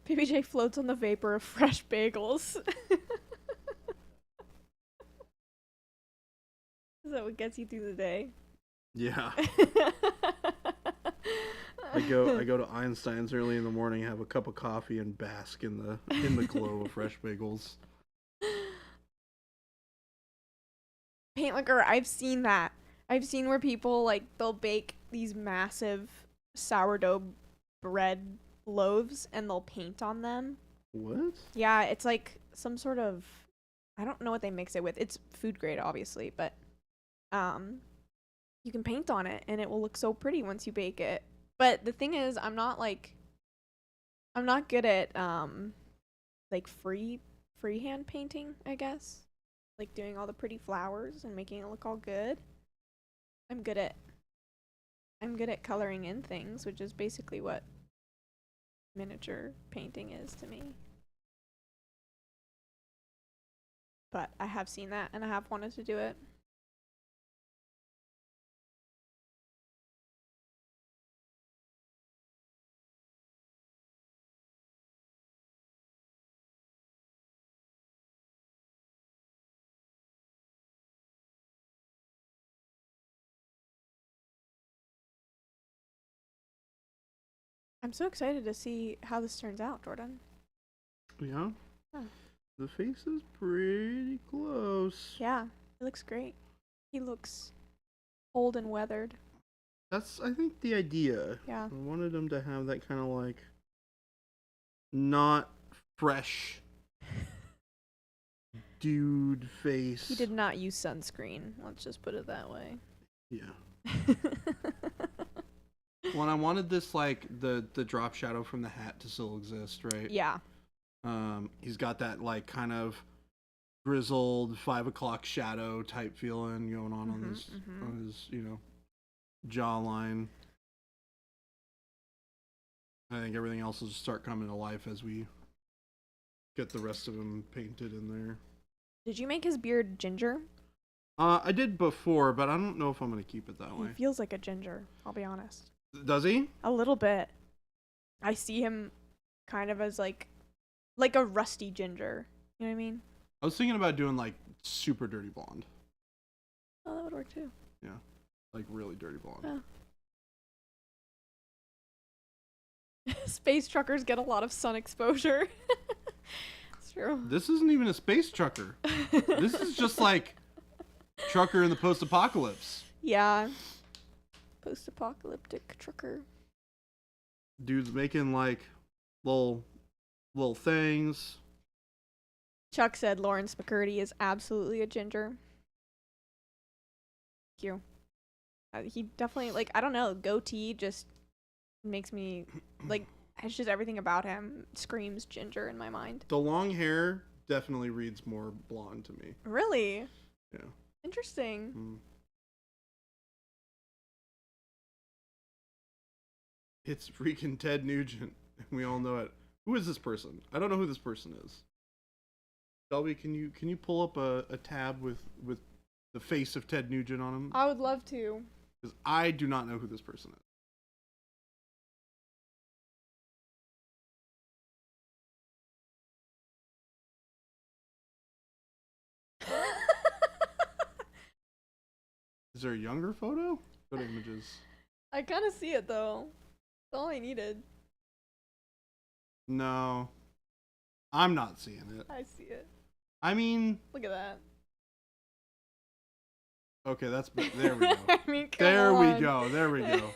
Speaker 2: PBJ floats on the vapor of fresh bagels. Is that what gets you through the day?
Speaker 1: Yeah. I go to Einstein's early in the morning, have a cup of coffee, and bask in the glow of fresh bagels.
Speaker 2: Paint liquor, I've seen that. I've seen where people like they'll bake these massive sourdough bread loaves and they'll paint on them.
Speaker 1: What?
Speaker 2: Yeah, it's like some sort of I don't know what they mix it with. It's food grade obviously, but you can paint on it and it will look so pretty once you bake it. But the thing is, I'm not good at like freehand painting, I guess. Like doing all the pretty flowers and making it look all good. I'm good at coloring in things, which is basically what miniature painting is to me. But I have seen that and I have wanted to do it. I'm so excited to see how this turns out, Jordan.
Speaker 1: Yeah.
Speaker 2: Huh.
Speaker 1: The face is pretty close.
Speaker 2: Yeah, it looks great. He looks old and weathered.
Speaker 1: That's, I think, the idea.
Speaker 2: Yeah.
Speaker 1: I wanted him to have that kind of like not fresh dude face.
Speaker 2: He did not use sunscreen. Let's just put it that way.
Speaker 1: Yeah. Well, and I wanted this like the drop shadow from the hat to still exist, right?
Speaker 2: Yeah.
Speaker 1: He's got that like kind of grizzled 5 o'clock shadow type feeling going on on his jawline. I think everything else will just start coming to life as we get the rest of him painted in there.
Speaker 2: Did you make his beard ginger?
Speaker 1: I did before, but I don't know if I'm gonna keep it that way.
Speaker 2: He feels like a ginger, I'll be honest.
Speaker 1: Does he?
Speaker 2: A little bit. I see him kind of as like a rusty ginger. You know what I mean?
Speaker 1: I was thinking about doing like super dirty blonde.
Speaker 2: Oh, that would work too.
Speaker 1: Yeah. Like really dirty blonde.
Speaker 2: Yeah. Space truckers get a lot of sun exposure. It's true.
Speaker 1: This isn't even a space trucker. This is just like trucker in the post-apocalypse.
Speaker 2: Yeah. Post-apocalyptic trucker.
Speaker 1: Dude's making like little things.
Speaker 2: Chuck said Lawrence McCurdy is absolutely a ginger. Thank you. He definitely, like, I don't know, goatee just makes me, like, it's just everything about him screams ginger in my mind.
Speaker 1: The long hair definitely reads more blonde to me.
Speaker 2: Really?
Speaker 1: Yeah.
Speaker 2: Interesting.
Speaker 1: Mm. It's freaking Ted Nugent. We all know it. Who is this person? I don't know who this person is. Shelby, can you pull up a tab with the face of Ted Nugent on him?
Speaker 2: I would love to.
Speaker 1: Because I do not know who this person is. Is there a younger photo? Go to images.
Speaker 2: I kind of see it, though. That's all I needed.
Speaker 1: No. I'm not seeing it.
Speaker 2: I see it.
Speaker 1: I mean...
Speaker 2: Look at that.
Speaker 1: Okay, there we go.
Speaker 2: I mean, come
Speaker 1: There
Speaker 2: on.
Speaker 1: we go. There we go.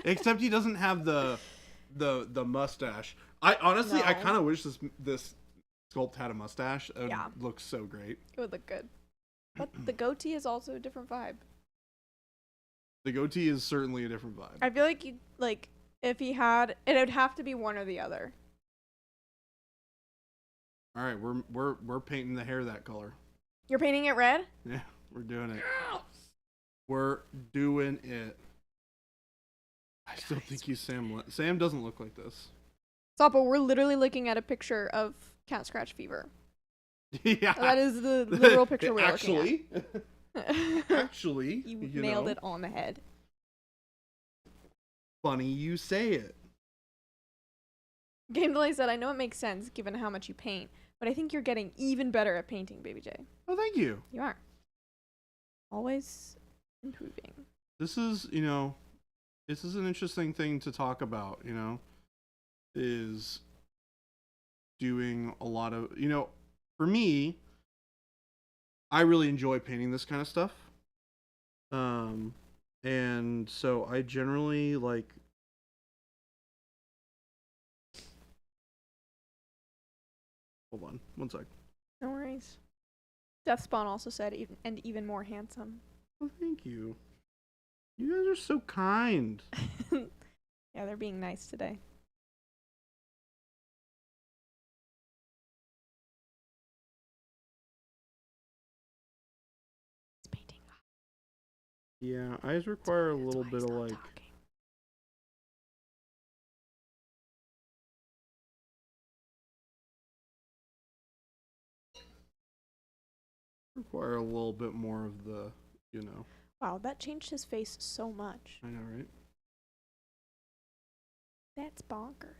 Speaker 1: Except he doesn't have the mustache. I honestly, I
Speaker 2: No.
Speaker 1: kind of wish this sculpt had a mustache. It would
Speaker 2: Yeah.
Speaker 1: look so great.
Speaker 2: It would look good. But the goatee is also a different vibe.
Speaker 1: The goatee is certainly a different vibe.
Speaker 2: I feel like you like if he had it would have to be one or the other.
Speaker 1: All right, we're painting the hair that color.
Speaker 2: You're painting it red?
Speaker 1: Yeah, we're doing it. We're doing it. I still think you Sam doesn't look like this.
Speaker 2: Stop, but we're literally looking at a picture of cat scratch fever.
Speaker 1: Yeah.
Speaker 2: That is the literal picture we're looking at.
Speaker 1: Actually,
Speaker 2: you nailed it on the head.
Speaker 1: Funny you say it.
Speaker 2: Game Delay said, I know it makes sense given how much you paint, but I think you're getting even better at painting, Baby J.
Speaker 1: Oh, thank you.
Speaker 2: You are. Always improving.
Speaker 1: This is, this is an interesting thing to talk about, is doing a lot of, for me, I really enjoy painting this kind of stuff. And so I generally like, hold on, one sec.
Speaker 2: No worries. Deathspawn also said, and even more handsome.
Speaker 1: Oh, thank you. You guys are so kind.
Speaker 2: Yeah, they're being nice today. It's painting.
Speaker 1: Yeah, eyes require a little bit of like, require a little bit more of the,
Speaker 2: Wow, that changed his face so much.
Speaker 1: I know, right?
Speaker 2: That's bonkers.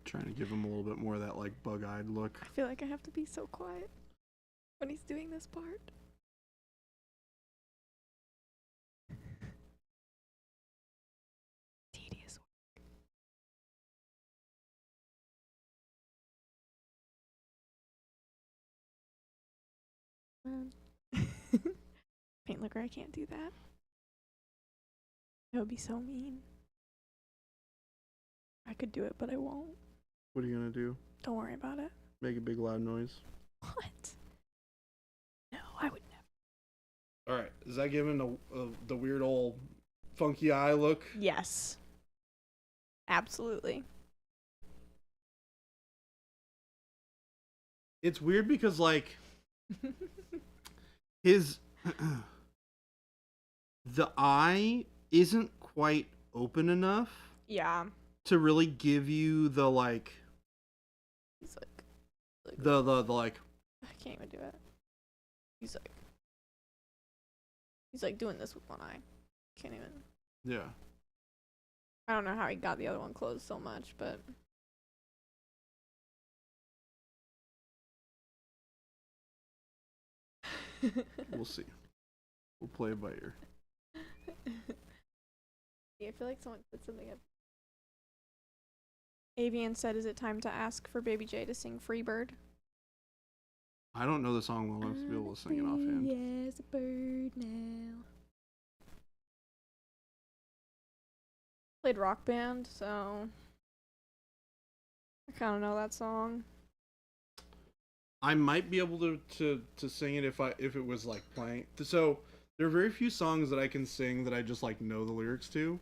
Speaker 1: Trying to give him a little bit more of that like bug-eyed look.
Speaker 2: I feel like I have to be so quiet when he's doing this part. Tedious work. Paint liquor, I can't do that. That would be so mean. I could do it, but I won't.
Speaker 1: What are you gonna do?
Speaker 2: Don't worry about it.
Speaker 1: Make a big loud noise?
Speaker 2: What? No, I would never.
Speaker 1: All right, is that giving the weird old funky eye look?
Speaker 2: Yes. Absolutely.
Speaker 1: It's weird because like his the eye isn't quite open enough
Speaker 2: Yeah.
Speaker 1: to really give you the like
Speaker 2: He's like
Speaker 1: the like
Speaker 2: I can't even do it. He's like doing this with one eye. Can't even.
Speaker 1: yeah.
Speaker 2: I don't know how he got the other one closed so much, but
Speaker 1: We'll see. We'll play it by ear.
Speaker 2: yeah, I feel like someone put something up. Avian said, "Is it time to ask for Baby J to sing Freebird?"
Speaker 1: I don't know the song well enough to be able to sing it offhand.
Speaker 2: Yes, a bird now. Played Rock Band, so I kind of know that song.
Speaker 1: I might be able to sing it if it was like playing. So there are very few songs that I can sing that I just like know the lyrics to.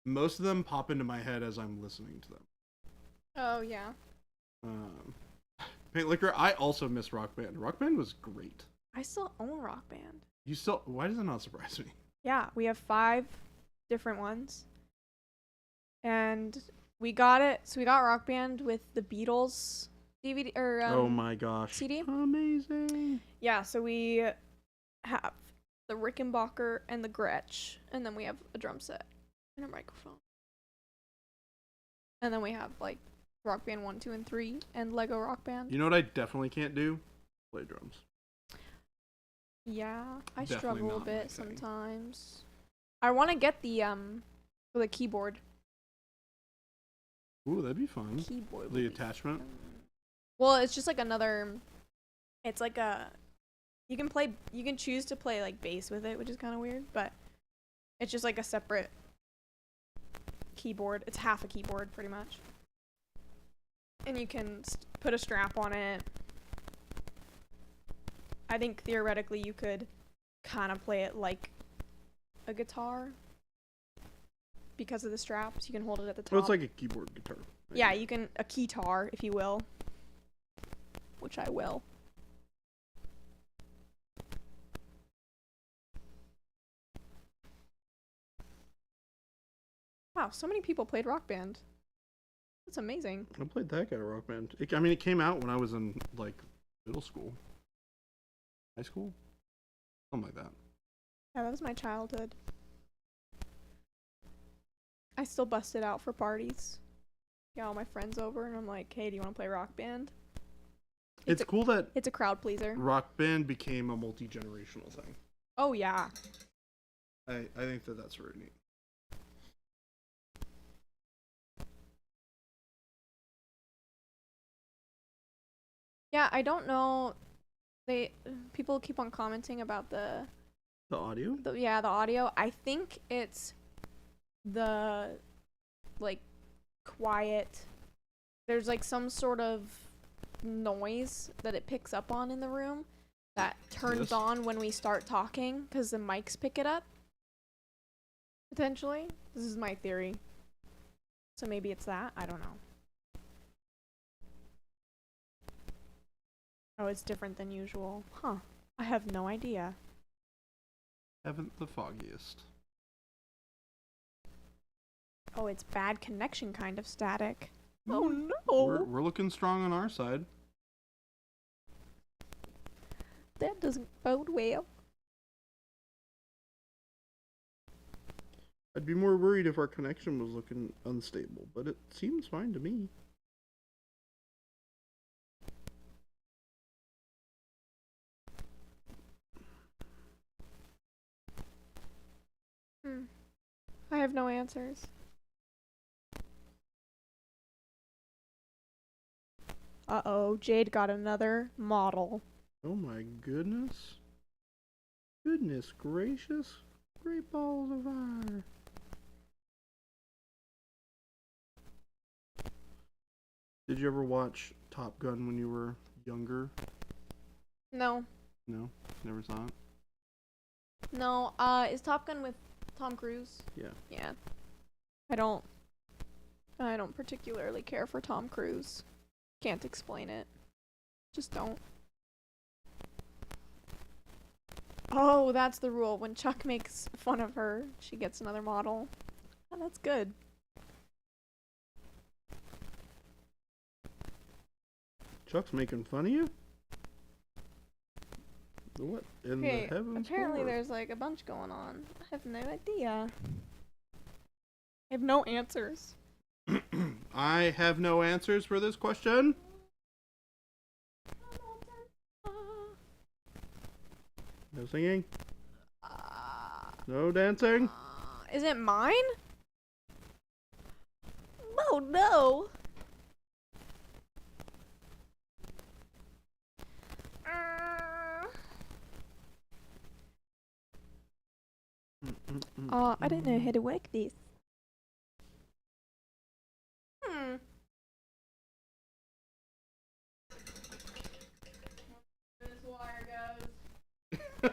Speaker 1: Most of them pop into my head as I'm listening to them.
Speaker 2: Oh yeah.
Speaker 1: Paint Liquor. I also miss Rock Band. Rock Band was great.
Speaker 2: I still own Rock Band.
Speaker 1: You still? Why does it not surprise me?
Speaker 2: Yeah, we have 5 different ones. And we got it. So we got Rock Band with the Beatles DVD or
Speaker 1: Oh my gosh.
Speaker 2: CD.
Speaker 1: Amazing.
Speaker 2: Yeah, so we have the Rickenbacker and the Gretsch, and then we have a drum set and a microphone. And then we have like Rock Band 1, 2, and 3 and Lego Rock Band.
Speaker 1: You know what I definitely can't do? Play drums.
Speaker 2: Yeah, I
Speaker 1: Definitely
Speaker 2: struggle a
Speaker 1: not my
Speaker 2: bit
Speaker 1: thing.
Speaker 2: sometimes. I want to get the for the keyboard.
Speaker 1: Ooh, that'd be fun.
Speaker 2: Keyboard. would
Speaker 1: The
Speaker 2: be
Speaker 1: attachment.
Speaker 2: fun. Well, it's just like another. It's like a. You can play. You can choose to play like bass with it, which is kind of weird, but it's just like a separate keyboard. It's half a keyboard, pretty much. And you can put a strap on it. I think theoretically you could kind of play it like a guitar because of the straps. You can hold it at the top.
Speaker 1: Well, it's like a keyboard guitar.
Speaker 2: Yeah, you can a keytar, if you will, which I will. Wow, so many people played Rock Band. That's amazing.
Speaker 1: I played that guy Rock Band. I mean, it came out when I was in like middle school, high school, something like that.
Speaker 2: Yeah, that was my childhood. I still bust it out for parties. Get all my friends over, and I'm like, "Hey, do you want to play Rock Band?"
Speaker 1: It's cool that
Speaker 2: It's a crowd pleaser.
Speaker 1: Rock Band became a multi-generational thing.
Speaker 2: Oh yeah.
Speaker 1: I think that that's really neat.
Speaker 2: Yeah, I don't know. People keep on commenting about the
Speaker 1: The audio?
Speaker 2: the audio. I think it's the like quiet. There's like some sort of noise that it picks up on in the room that turns
Speaker 1: Yes.
Speaker 2: on when we start talking because the mics pick it up. Potentially. This is my theory. So maybe it's that. I don't know. Oh, it's different than usual. Huh. I have no idea.
Speaker 1: Haven't the foggiest.
Speaker 2: Oh, it's bad connection kind of static. Oh no!
Speaker 1: We're looking strong on our side.
Speaker 2: That doesn't bode well.
Speaker 1: I'd be more worried if our connection was looking unstable, but it seems fine to me.
Speaker 2: I have no answers. Uh-oh, Jade got another model.
Speaker 1: Oh my goodness. Goodness gracious. Great balls of fire. Did you ever watch Top Gun when you were younger?
Speaker 2: No.
Speaker 1: No? Never saw it?
Speaker 2: No, is Top Gun with Tom Cruise?
Speaker 1: Yeah.
Speaker 2: Yeah. I don't particularly care for Tom Cruise. Can't explain it. Just don't. Oh, that's the rule. When Chuck makes fun of her, she gets another model. Oh, that's good.
Speaker 1: Chuck's making fun of you? What in
Speaker 2: Okay,
Speaker 1: the heavens?
Speaker 2: apparently
Speaker 1: for?
Speaker 2: there's like a bunch going on. I have no idea. I have no answers.
Speaker 1: I have no answers for this question. No singing? No dancing?
Speaker 2: Is it mine? Oh no. I don't know how to work this. This wire goes.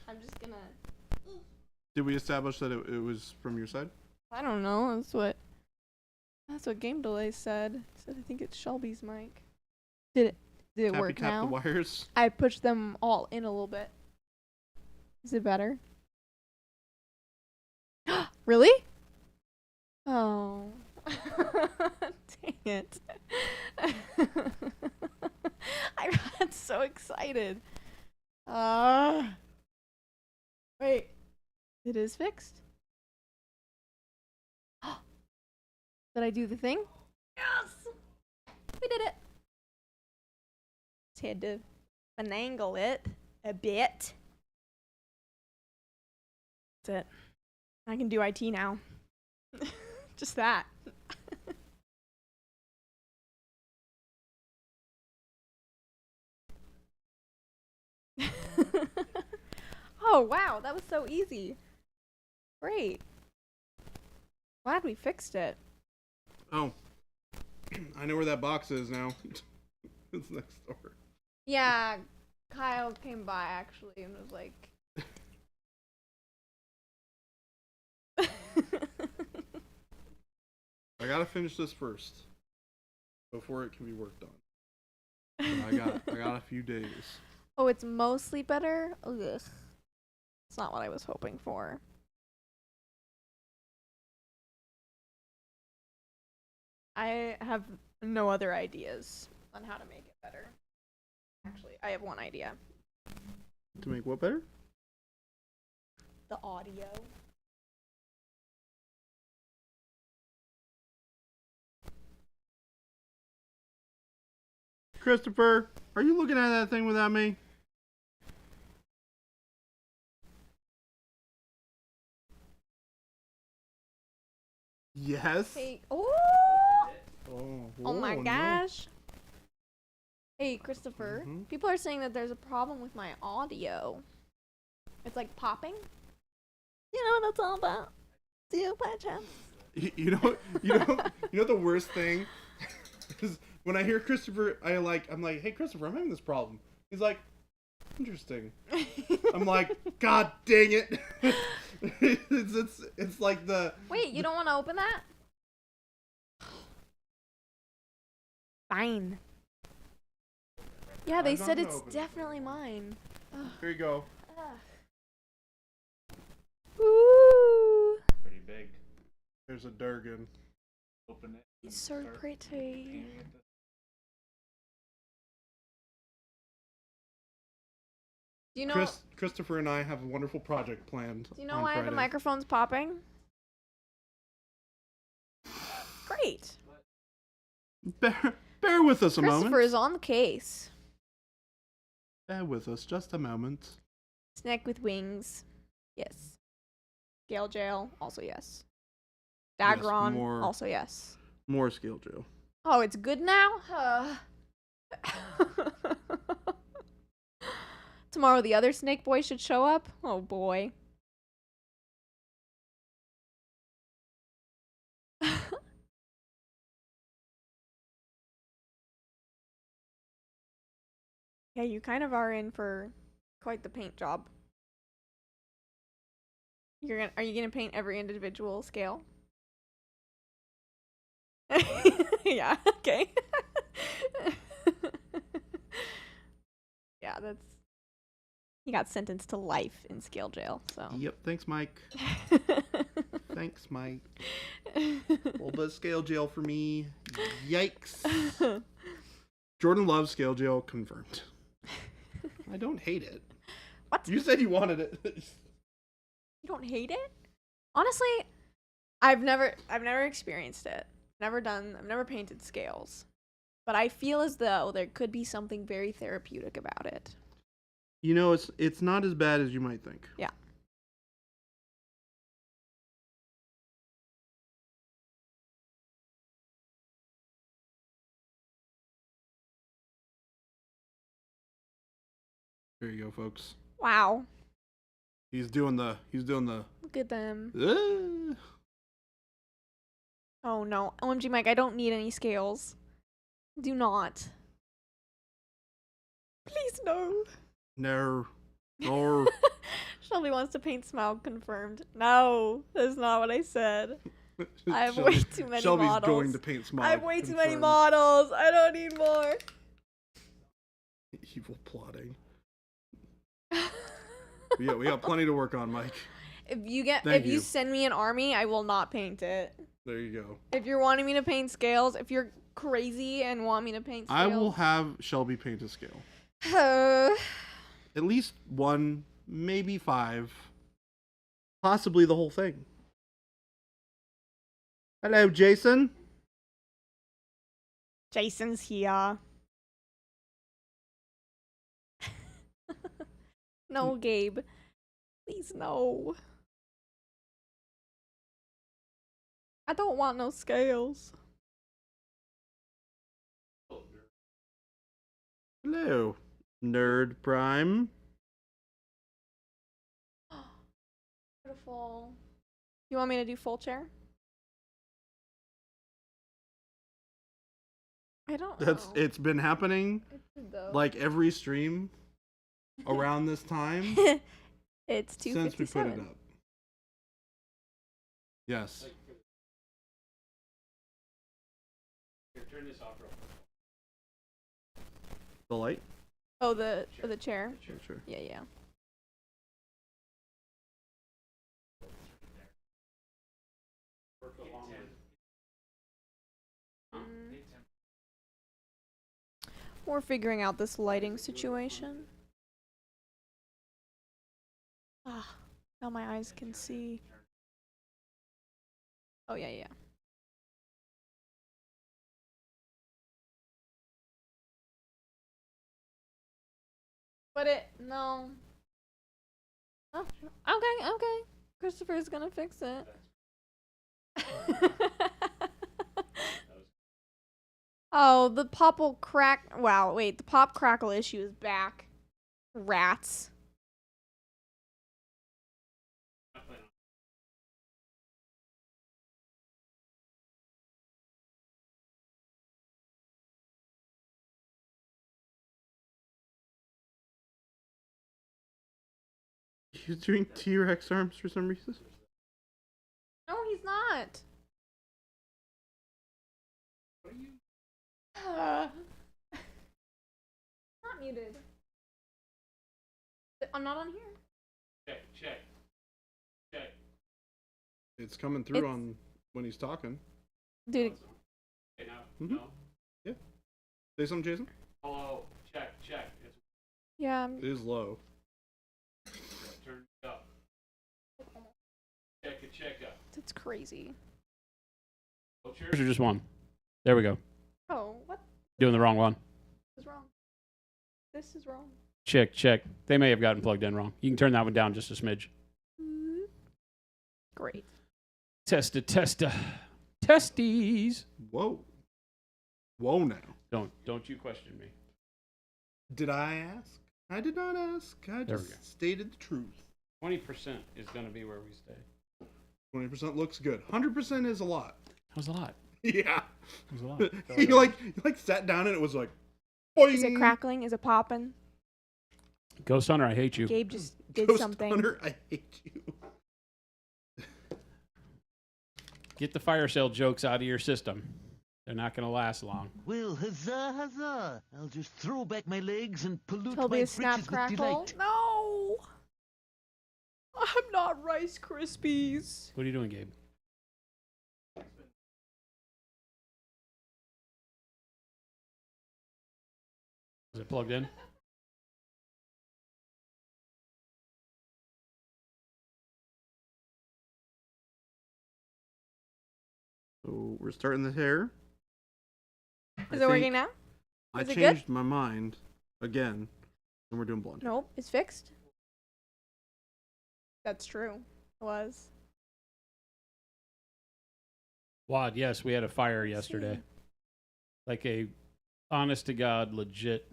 Speaker 2: I'm just gonna.
Speaker 1: Did we establish that it was from your side?
Speaker 2: I don't know. That's what Game Delay said. He said I think it's Shelby's mic. Did it
Speaker 1: Tappy
Speaker 2: work
Speaker 1: tap
Speaker 2: now?
Speaker 1: the wires.
Speaker 2: I pushed them all in a little bit. Is it better? Really? Oh. Dang it. I got so excited. Wait. It is fixed? Did I do the thing? Yes! We did it. Just had to finagle it a bit. That's it. I can do IT now. Just that. Oh, wow, that was so easy. Great. Glad we fixed it.
Speaker 1: Oh, I know where that box is now. It's next door.
Speaker 2: Yeah, Kyle came by actually and was like,
Speaker 1: I gotta finish this first before it can be worked on. But I got a few days.
Speaker 2: oh, it's mostly better? Ugh. It's not what I was hoping for. I have no other ideas on how to make it better. Actually, I have one idea.
Speaker 1: To make what better?
Speaker 2: The audio.
Speaker 1: Christopher, are you looking at that thing without me? Yes.
Speaker 2: Hey, oh! Oh my
Speaker 1: no.
Speaker 2: gosh. Hey, Christopher.
Speaker 1: Mhm.
Speaker 2: People are saying that there's a problem with my audio. It's like popping. You know what that's all about? Do you by chance?
Speaker 1: You know, you know the worst thing is when I hear Christopher, I'm like, hey Christopher, I'm having this problem. He's like, interesting. I'm like, God dang it! it's like the
Speaker 2: Wait, you don't want to open that? Fine. Yeah, they
Speaker 1: I'm not
Speaker 2: said
Speaker 1: gonna
Speaker 2: it's
Speaker 1: open it.
Speaker 2: definitely mine. Ugh.
Speaker 1: here you go.
Speaker 2: Ooh,
Speaker 5: Pretty big.
Speaker 1: There's a Durgan.
Speaker 5: Open it.
Speaker 2: it's so pretty. Do you know?
Speaker 1: Christopher and I have a wonderful project planned.
Speaker 2: Do you know
Speaker 1: on
Speaker 2: why
Speaker 1: Friday.
Speaker 2: the microphone's popping? Great.
Speaker 1: Bear with us a
Speaker 2: Christopher
Speaker 1: moment.
Speaker 2: is on the case.
Speaker 1: Bear with us just a moment.
Speaker 2: Snack with wings. Yes. Gale Jail. Also yes.
Speaker 1: Yes,
Speaker 2: Dagron.
Speaker 1: more-
Speaker 2: Also yes.
Speaker 1: More scale Joe.
Speaker 2: Oh, it's good now? Tomorrow the other snake boy should show up? Oh boy. Yeah, you kind of are in for quite the paint job. Are you gonna paint every individual scale? Yeah, okay. Yeah, he got sentenced to life in scale jail, so.
Speaker 1: Yep, thanks Mike. Thanks Mike. Well, but scale jail for me. Yikes. Jordan loves scale jail confirmed. I don't hate it.
Speaker 2: What?
Speaker 1: You said you wanted it.
Speaker 2: You don't hate it? Honestly, I've never experienced it. I've never painted scales. But I feel as though there could be something very therapeutic about it.
Speaker 1: You know, it's not as bad as you might think.
Speaker 2: Yeah.
Speaker 1: There you go, folks.
Speaker 2: Wow.
Speaker 1: He's doing the
Speaker 2: Look at them.
Speaker 1: uh,
Speaker 2: Oh no. OMG Mike, I don't need any scales. Do not. Please no.
Speaker 1: no. Or
Speaker 2: Shelby wants to paint Smaug confirmed. No, that's not what I said. I have way too many
Speaker 1: Shelby's
Speaker 2: models.
Speaker 1: going to paint Smog.
Speaker 2: I have way too many
Speaker 1: confirmed.
Speaker 2: models. I don't need more.
Speaker 1: Evil plotting. We got plenty to work on, Mike.
Speaker 2: If
Speaker 1: Thank
Speaker 2: you
Speaker 1: you.
Speaker 2: send me an army, I will not paint it.
Speaker 1: There you go.
Speaker 2: If you're wanting me to paint scales, if you're crazy and want me to paint scales,
Speaker 1: I will have Shelby paint a scale.
Speaker 2: have.
Speaker 1: At least one, maybe 5. Possibly the whole thing. Hello, Jason.
Speaker 2: Jason's here. No, Gabe. Please no. I don't want no scales.
Speaker 1: Hello, Nerd Prime.
Speaker 2: Beautiful. You want me to do full chair? I don't know.
Speaker 1: It's been happening
Speaker 2: It's good though.
Speaker 1: like every stream around this time
Speaker 2: It's
Speaker 1: since we put it
Speaker 2: 2:57.
Speaker 1: up. Yes.
Speaker 5: Turn this off real quick.
Speaker 1: The light?
Speaker 2: Oh, the chair.
Speaker 1: Sure.
Speaker 2: Yeah, yeah.
Speaker 5: Work along with.
Speaker 2: Mm. We're figuring out this lighting situation. Ah, now my eyes can see. Oh yeah, yeah. But no. Oh, okay. Christopher's gonna fix it. Oh, the pop will crack. Wow, wait, the pop crackle issue is back. Rats.
Speaker 1: He's doing T-Rex arms for some reason.
Speaker 2: No, he's not.
Speaker 5: What are you?
Speaker 2: Not muted. I'm not on here.
Speaker 5: Check.
Speaker 1: It's coming through
Speaker 2: It's-
Speaker 1: on when he's talking.
Speaker 2: Dude,
Speaker 5: Okay, now.
Speaker 1: Mhm.
Speaker 5: No.
Speaker 1: Say something, Jason.
Speaker 5: Hello. Check. It's
Speaker 2: yeah.
Speaker 1: It is low.
Speaker 5: turned up. Check up.
Speaker 2: It's crazy.
Speaker 5: Both chairs or just one? There we go.
Speaker 2: Oh, what
Speaker 5: Doing the wrong one.
Speaker 2: is wrong? This is wrong.
Speaker 5: Check. They may have gotten plugged in wrong. You can turn that one down just a smidge.
Speaker 2: Great.
Speaker 5: Testa. Testes.
Speaker 1: Whoa now.
Speaker 5: Don't you question me.
Speaker 1: Did I ask? I did not ask. I
Speaker 5: There we
Speaker 1: just stated the truth.
Speaker 5: 20% is going to be where we stay.
Speaker 1: 20% looks good. 100% is a lot.
Speaker 5: That was a lot.
Speaker 1: Yeah.
Speaker 5: That was a lot.
Speaker 1: you like sat down and it was like, boing.
Speaker 2: Is it crackling? Is it popping?
Speaker 5: Ghost Hunter, I hate you.
Speaker 2: Gabe just did
Speaker 1: Ghost
Speaker 2: something.
Speaker 1: Hunter, I hate you.
Speaker 5: Get the fire sale jokes out of your system. They're not going to last long.
Speaker 3: Well, huzzah. I'll just throw back my legs and pollute
Speaker 2: There'll
Speaker 3: my
Speaker 2: be a
Speaker 3: britches
Speaker 2: snap
Speaker 3: with
Speaker 2: crackle.
Speaker 3: delight.
Speaker 2: No! I'm not Rice Krispies.
Speaker 5: What are you doing, Gabe? Is it plugged in?
Speaker 1: So we're starting the hair.
Speaker 2: Is it working now?
Speaker 1: I
Speaker 2: Is it
Speaker 1: changed my mind again, and we're doing blonde.
Speaker 2: Nope. It's fixed. That's true. It was.
Speaker 5: Wad, yes, we had a fire yesterday.
Speaker 2: See.
Speaker 5: Like a honest to God, legit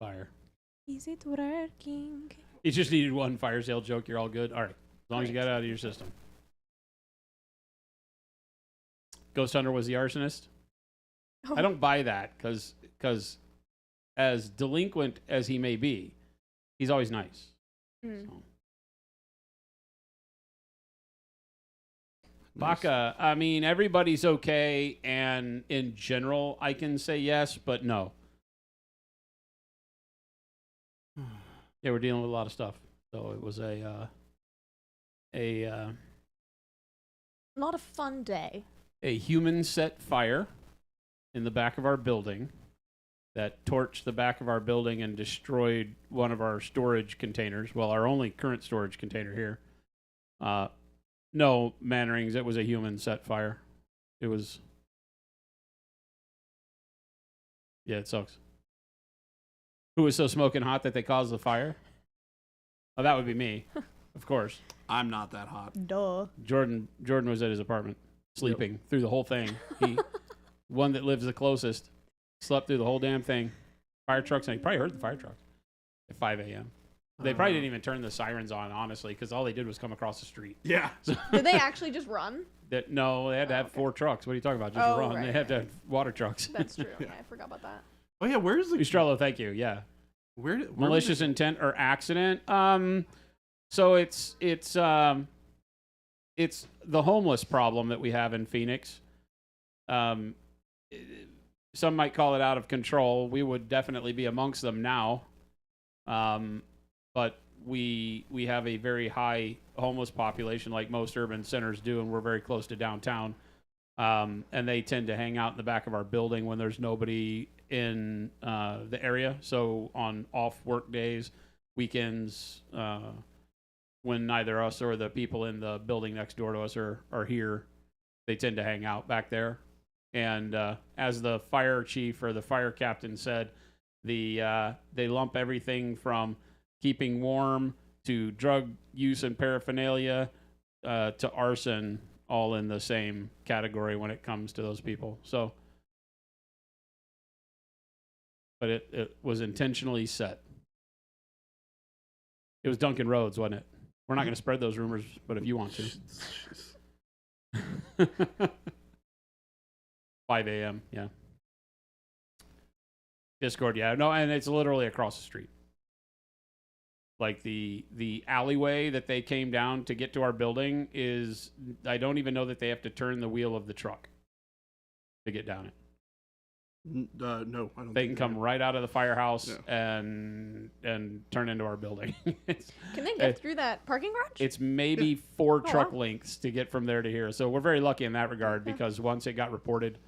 Speaker 5: fire.
Speaker 2: Is it working?
Speaker 5: You just needed one fire sale joke. You're all good. All right. As long as you got it out of your system. Ghost Hunter was the arsonist.
Speaker 2: Oh.
Speaker 5: I don't buy that because as delinquent as he may be, he's always nice.
Speaker 2: Mm.
Speaker 5: So.
Speaker 1: Nice.
Speaker 5: Baka, I mean, everybody's okay, and in general, I can say yes, but no. Yeah, we're dealing with a lot of stuff. So it was
Speaker 2: Not a fun day.
Speaker 5: a human set fire in the back of our building that torched the back of our building and destroyed one of our storage containers. Well, our only current storage container here. No, Mannerings, it was a human set fire. It was. Yeah, it sucks. Who was so smoking hot that they caused the fire? Oh, that would be me. of course.
Speaker 1: I'm not that hot.
Speaker 2: Duh.
Speaker 5: Jordan was at his apartment sleeping through the whole thing. He one that lives the closest slept through the whole damn thing. Fire trucks, and he probably heard the fire trucks at 5 a.m. They probably didn't even turn the sirens on, honestly, because all they did was come across the street.
Speaker 1: Yeah.
Speaker 2: Did they actually just run?
Speaker 5: No, they had to have 4 trucks. What are you talking about? Just run.
Speaker 2: Right,
Speaker 5: They had to
Speaker 2: right.
Speaker 5: have water trucks.
Speaker 2: That's true. Yeah, I forgot about that.
Speaker 1: Oh yeah, where's the
Speaker 5: Estrello, thank you. Yeah.
Speaker 1: where
Speaker 5: Malicious intent or accident. So it's the homeless problem that we have in Phoenix. Some might call it out of control. We would definitely be amongst them now. But we have a very high homeless population, like most urban centers do, and we're very close to downtown. And they tend to hang out in the back of our building when there's nobody in the area. So on off work days, weekends, when neither us or the people in the building next door to us are here, they tend to hang out back there. And as the fire chief or the fire captain said, they lump everything from keeping warm to drug use and paraphernalia to arson all in the same category when it comes to those people. So, but it was intentionally set. It was Duncan Rhodes, wasn't it? We're not going to spread those rumors, but if you want to. 5 a.m., yeah. Discord, yeah. No, and it's literally across the street. Like the alleyway that they came down to get to our building is, I don't even know that they have to turn the wheel of the truck to get down it.
Speaker 1: No, I don't.
Speaker 5: They
Speaker 1: think
Speaker 5: can come right out of the firehouse
Speaker 1: Yeah.
Speaker 5: and turn into our building.
Speaker 2: Can they get through that parking garage?
Speaker 5: It's maybe 4
Speaker 2: Oh,
Speaker 5: truck
Speaker 2: wow.
Speaker 5: lengths to get from there to here. So we're very lucky in that regard because once it got reported,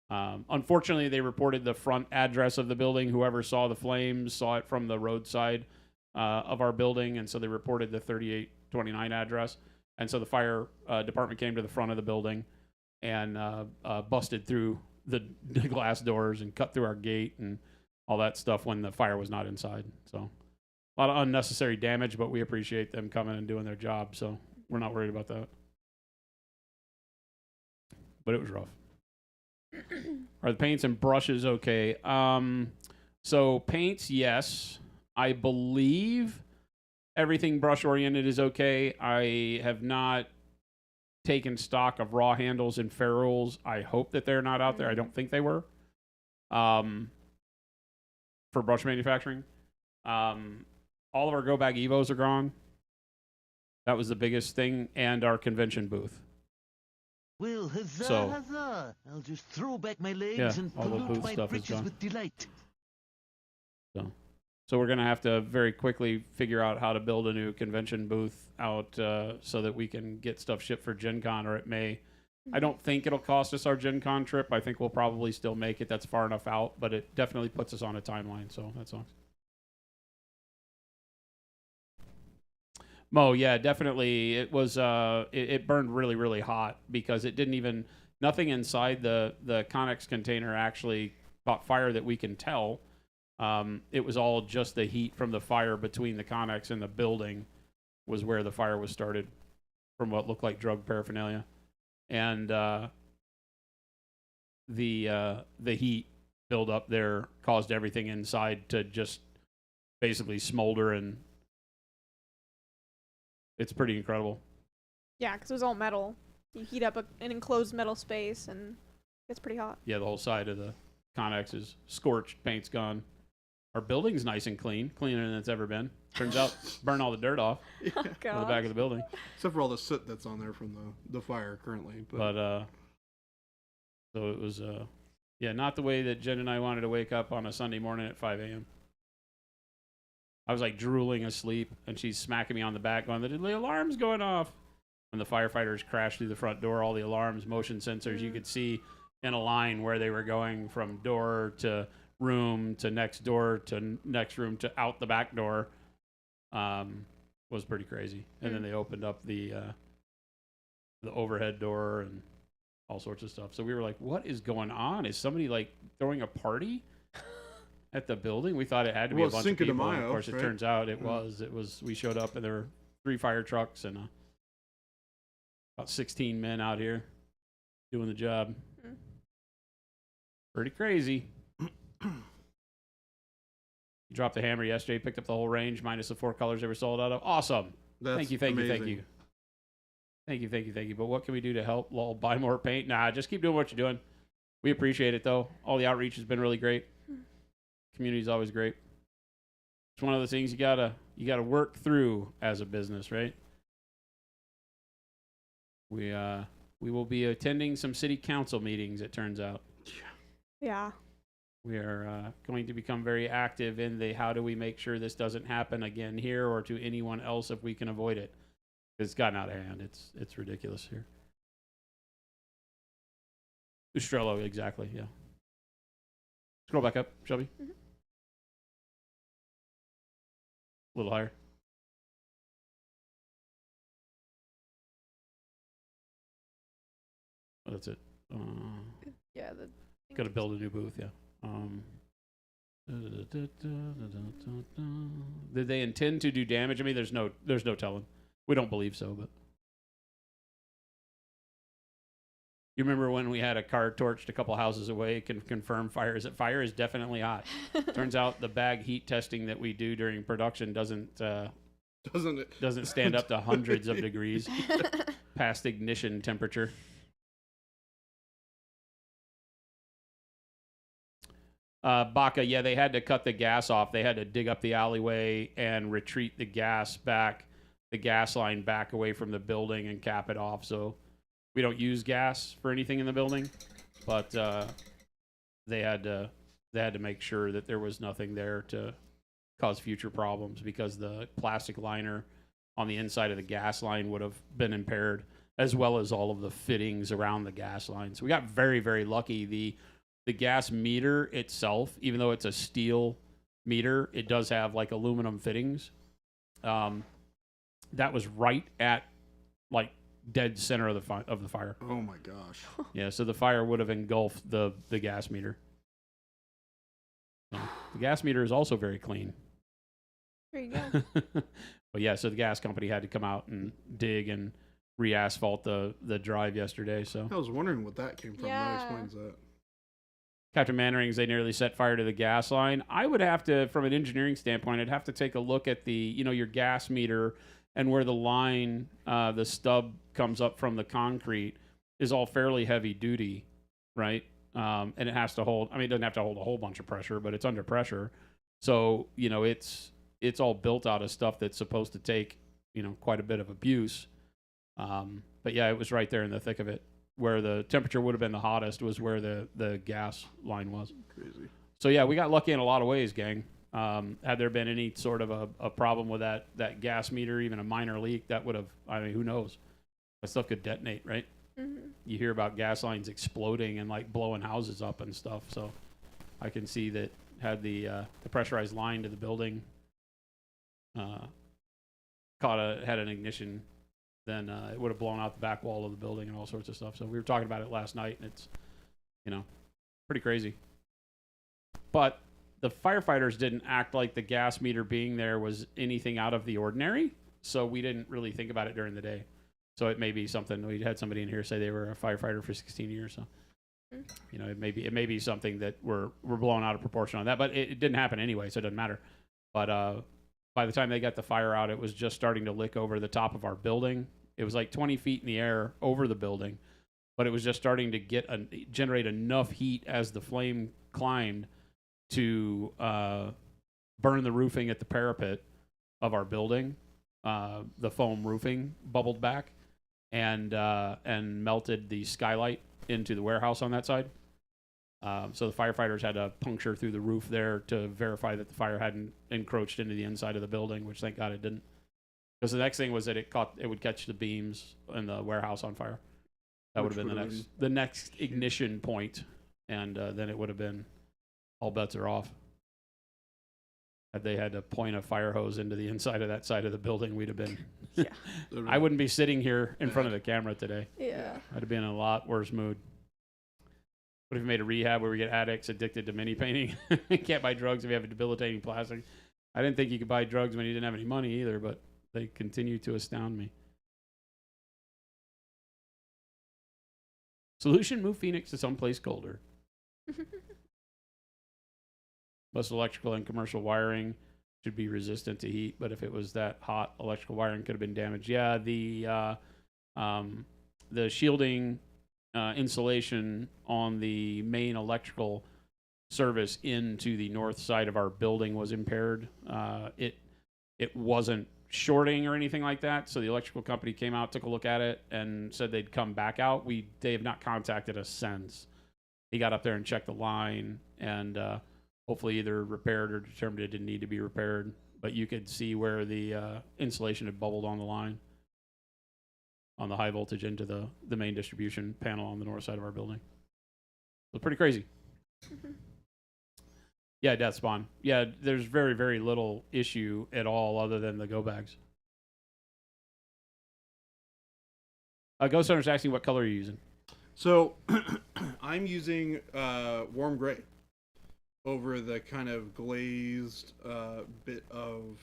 Speaker 5: unfortunately, they reported the front address of the building. Whoever saw the flames saw it from the roadside of our building, and so they reported the 3829 address. And so the fire department came to the front of the building and busted through the glass doors and cut through our gate and all that stuff when the fire was not inside. So a lot of unnecessary damage, but we appreciate them coming and doing their job, so we're not worried about that. But it was rough. Are the paints and brushes okay? So paints, yes. I believe everything brush oriented is okay. I have not taken stock of raw handles and ferrules. I hope that they're not out there. I don't think they were. For brush manufacturing. All of our Go Bag Evos are gone. That was the biggest thing, and our convention booth.
Speaker 3: Well, huzzah,
Speaker 5: So-
Speaker 3: huzzah. I'll just throw back my legs
Speaker 5: Yeah,
Speaker 3: and
Speaker 5: all the
Speaker 3: pollute
Speaker 5: booth
Speaker 3: my
Speaker 5: stuff is
Speaker 3: britches
Speaker 5: gone.
Speaker 3: with delight.
Speaker 5: So we're going to have to very quickly figure out how to build a new convention booth out so that we can get stuff shipped for Gen Con, or it may. I don't think it'll cost us our Gen Con trip. I think we'll probably still make it. That's far enough out, but it definitely puts us on a timeline, so that sucks. Mo, yeah, definitely. It was it burned really, really hot because it didn't even, nothing inside the Connex container actually caught fire that we can tell. It was all just the heat from the fire between the Connex and the building was where the fire was started from what looked like drug paraphernalia. And the heat build up there caused everything inside to just basically smolder, and it's pretty incredible.
Speaker 2: Yeah, because it was all metal. You heat up an enclosed metal space, and it's pretty hot.
Speaker 5: Yeah, the whole side of the Connex is scorched, paint's gone. Our building's nice and clean, cleaner than it's ever been. Turns out, burn all the dirt off
Speaker 2: Oh,
Speaker 5: on the
Speaker 2: God.
Speaker 5: back of the building.
Speaker 1: Except for all the soot that's on there from the fire currently.
Speaker 5: But so it was yeah, not the way that Jen and I wanted to wake up on a Sunday morning at 5 a.m. I was like drooling asleep, and she's smacking me on the back going, the alarm's going off. When the firefighters crashed through the front door, all the alarms, motion sensors, you could see in a line where they were going from door to room to next door to next room to out the back door. Was pretty crazy. And then they opened up the overhead door and all sorts of stuff. So we were like, what is going on? Is somebody like throwing a party at the building? We thought it had to be
Speaker 1: Well,
Speaker 5: a bunch
Speaker 1: Cinco
Speaker 5: of
Speaker 1: de
Speaker 5: people. And
Speaker 1: Mayo,
Speaker 5: of course, it
Speaker 1: right?
Speaker 5: turns out it was. We showed up and there were 3 fire trucks and about 16 men out here doing the job.
Speaker 2: Hmm.
Speaker 5: Pretty crazy. You dropped the hammer yesterday, picked up the whole range minus the 4 colors they were sold out of. Awesome.
Speaker 1: That's
Speaker 5: Thank you, thank you, thank
Speaker 1: amazing.
Speaker 5: you. Thank you, thank you, thank you. But what can we do to help Lol buy more paint? Nah, just keep doing what you're doing. We appreciate it, though. All the outreach has been really great. Community's always great. It's one of the things you gotta work through as a business, right? We will be attending some city council meetings, it turns out.
Speaker 2: Yeah.
Speaker 5: We are going to become very active in the how do we make sure this doesn't happen again here or to anyone else if we can avoid it. It's gotten out of hand. It's ridiculous here. Ustrello, exactly, yeah. Scroll back up, Shelby.
Speaker 2: Mhm.
Speaker 5: A little higher. Oh, that's it.
Speaker 2: Yeah.
Speaker 5: Got to build a new booth, yeah. Did they intend to do damage? I mean, there's no telling. We don't believe so, but you remember when we had a car torched a couple houses away? Can confirm fire is definitely hot. Turns out the bag heat testing that we do during production doesn't stand up to hundreds of degrees past ignition temperature. Baca, yeah, they had to cut the gas off. They had to dig up the alleyway and retreat the gas line back away from the building and cap it off. So we don't use gas for anything in the building, but they had to make sure that there was nothing there to cause future problems because the plastic liner on the inside of the gas line would have been impaired, as well as all of the fittings around the gas line. So we got very, very lucky. The gas meter itself, even though it's a steel meter, it does have like aluminum fittings. That was right at like dead center of the fire.
Speaker 1: Oh my gosh.
Speaker 5: Yeah, so the fire would have engulfed the gas meter. So the gas meter is also very clean.
Speaker 2: There you go.
Speaker 5: But yeah, so the gas company had to come out and dig and re-asphalt the drive yesterday. So
Speaker 1: I was wondering what that came from.
Speaker 2: Yeah.
Speaker 1: That explains that.
Speaker 5: Captain Mannerings, they nearly set fire to the gas line. I would have to, from an engineering standpoint, I'd have to take a look at your gas meter and where the line, the stub comes up from the concrete is all fairly heavy duty, right? And it has to hold, it doesn't have to hold a whole bunch of pressure, but it's under pressure. So, it's all built out of stuff that's supposed to take, quite a bit of abuse. But yeah, it was right there in the thick of it. Where the temperature would have been the hottest was where the gas line was.
Speaker 1: Crazy.
Speaker 5: So yeah, we got lucky in a lot of ways, gang. Had there been any sort of a problem with that gas meter, even a minor leak, that would have, who knows? That stuff could detonate, right?
Speaker 2: Mm-hmm.
Speaker 5: You hear about gas lines exploding and like blowing houses up and stuff. So I can see that had the pressurized line to the building had an ignition, then it would have blown out the back wall of the building and all sorts of stuff. So we were talking about it last night, and it's, pretty crazy. But the firefighters didn't act like the gas meter being there was anything out of the ordinary, so we didn't really think about it during the day. So it may be something. We had somebody in here say they were a firefighter for 16 years, so it may be something that we're blowing out of proportion on that. But it didn't happen anyway, so it doesn't matter. But by the time they got the fire out, it was just starting to lick over the top of our building. It was like 20 feet in the air over the building, but it was just starting to generate enough heat as the flame climbed to burn the roofing at the parapet of our building. The foam roofing bubbled back and melted the skylight into the warehouse on that side. So the firefighters had to puncture through the roof there to verify that the fire hadn't encroached into the inside of the building, which thank God it didn't. Because the next thing was that it would catch the beams in the warehouse on fire. That would have been the next ignition point, and then it would have been all bets are off. Had they had to point a fire hose into the inside of that side of the building, we'd have been.
Speaker 2: Yeah.
Speaker 5: I wouldn't be sitting here in front of the camera today.
Speaker 2: Yeah.
Speaker 5: I'd have been in a lot worse mood. What if we made a rehab where we get addicts addicted to mini painting? You can't buy drugs if you have a debilitating plastic. I didn't think you could buy drugs when you didn't have any money either, but They continue to astound me. Solution: move Phoenix to someplace colder. Most electrical and commercial wiring should be resistant to heat, but if it was that hot, electrical wiring could have been damaged. Yeah, the shielding insulation on the main electrical service into the north side of our building was impaired. It wasn't shorting or anything like that, so the electrical company came out, took a look at it, and said they'd come back out. They have not contacted us since. He got up there and checked the line, and hopefully either repaired or determined it didn't need to be repaired. But you could see where the insulation had bubbled on the line, on the high voltage into the main distribution panel on the north side of our building. It was pretty crazy. Yeah, death spawn. Yeah, there's very, very little issue at all other than the go bags. Ghost Hunter's asking what color are you using?
Speaker 1: So I'm using warm gray over the kind of glazed bit of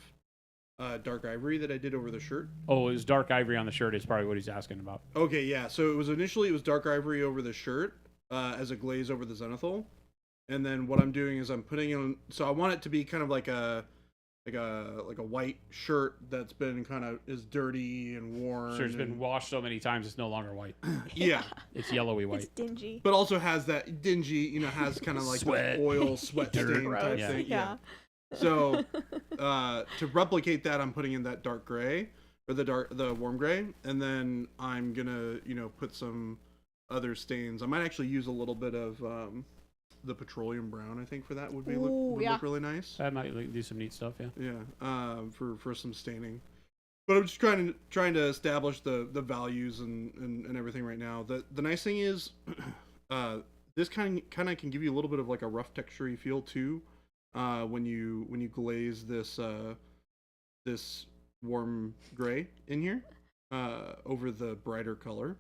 Speaker 1: dark ivory that I did over the shirt.
Speaker 5: Oh, it was dark ivory on the shirt is probably what he's asking about.
Speaker 1: Okay, yeah. So it was dark ivory over the shirt as a glaze over the zenithal. And then what I'm doing is I'm putting in, so I want it to be kind of like a white shirt that's been kind of is dirty and worn.
Speaker 5: Sure, it's been washed so many times it's no longer white.
Speaker 1: Yeah.
Speaker 5: It's yellowy white.
Speaker 2: It's dingy.
Speaker 1: But also has that dingy, has kind of like
Speaker 5: Sweat.
Speaker 1: the oil sweat
Speaker 5: Dirt.
Speaker 1: stain type
Speaker 5: Yeah.
Speaker 1: thing.
Speaker 2: Yeah.
Speaker 1: So to replicate that, I'm putting in that dark gray or the warm gray, and then I'm gonna put some other stains. I might actually use a little bit of the petroleum brown. I think for that would look really nice.
Speaker 5: That might do some neat stuff, yeah.
Speaker 1: Yeah, for some staining. But I'm just trying to establish the values and everything right now. The nice thing is, this kind of can give you a little bit of like a rough texture-y feel too, when you glaze this this warm gray in here over the brighter color.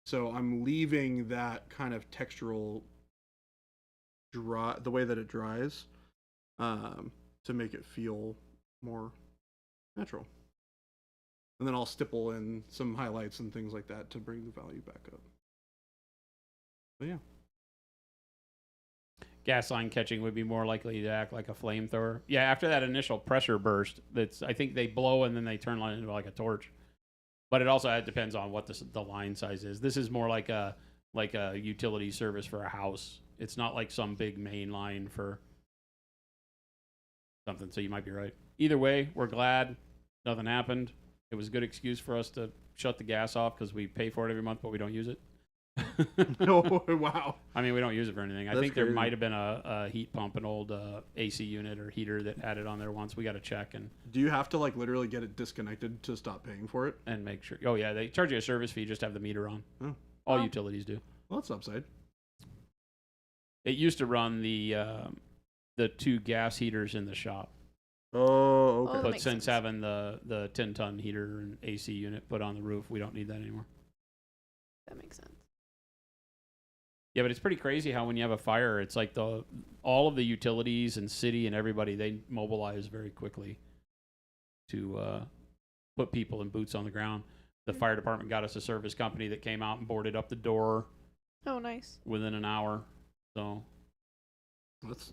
Speaker 1: So I'm leaving that kind of textural the way that it dries, to make it feel more natural. And then I'll stipple in some highlights and things like that to bring the value back up. But yeah.
Speaker 5: Gas line catching would be more likely to act like a flamethrower. Yeah, after that initial pressure burst, I think they blow and then they turn it into like a torch. But it also depends on what the line size is. This is more like a utility service for a house. It's not like some big main line for something. So you might be right. Either way, we're glad nothing happened. It was a good excuse for us to shut the gas off because we pay for it every month, but we don't use it.
Speaker 1: Oh, wow.
Speaker 5: I mean, we don't use it for anything. I
Speaker 1: That's
Speaker 5: think there
Speaker 1: crazy.
Speaker 5: might have been a heat pump, an old AC unit or heater that had it on there once. We got to check and
Speaker 1: Do you have to like literally get it disconnected to stop paying for it?
Speaker 5: make sure. Oh yeah, they charge you a service fee just to have the meter on.
Speaker 1: Oh.
Speaker 5: All
Speaker 2: Oh.
Speaker 5: utilities do.
Speaker 1: Well, that's upside.
Speaker 5: It used to run the 2 gas heaters in the shop,
Speaker 1: Oh,
Speaker 2: Oh, that
Speaker 5: but
Speaker 2: makes
Speaker 5: since
Speaker 2: sense.
Speaker 5: having the 10-ton heater and AC unit put on the roof, we don't need that anymore.
Speaker 2: That makes sense.
Speaker 5: Yeah, but it's pretty crazy how when you have a fire, it's like all of the utilities and city and everybody, they mobilize very quickly to put people in boots on the ground. The fire department got us a service company that came out and boarded up the door
Speaker 2: Oh, nice.
Speaker 5: within an hour. So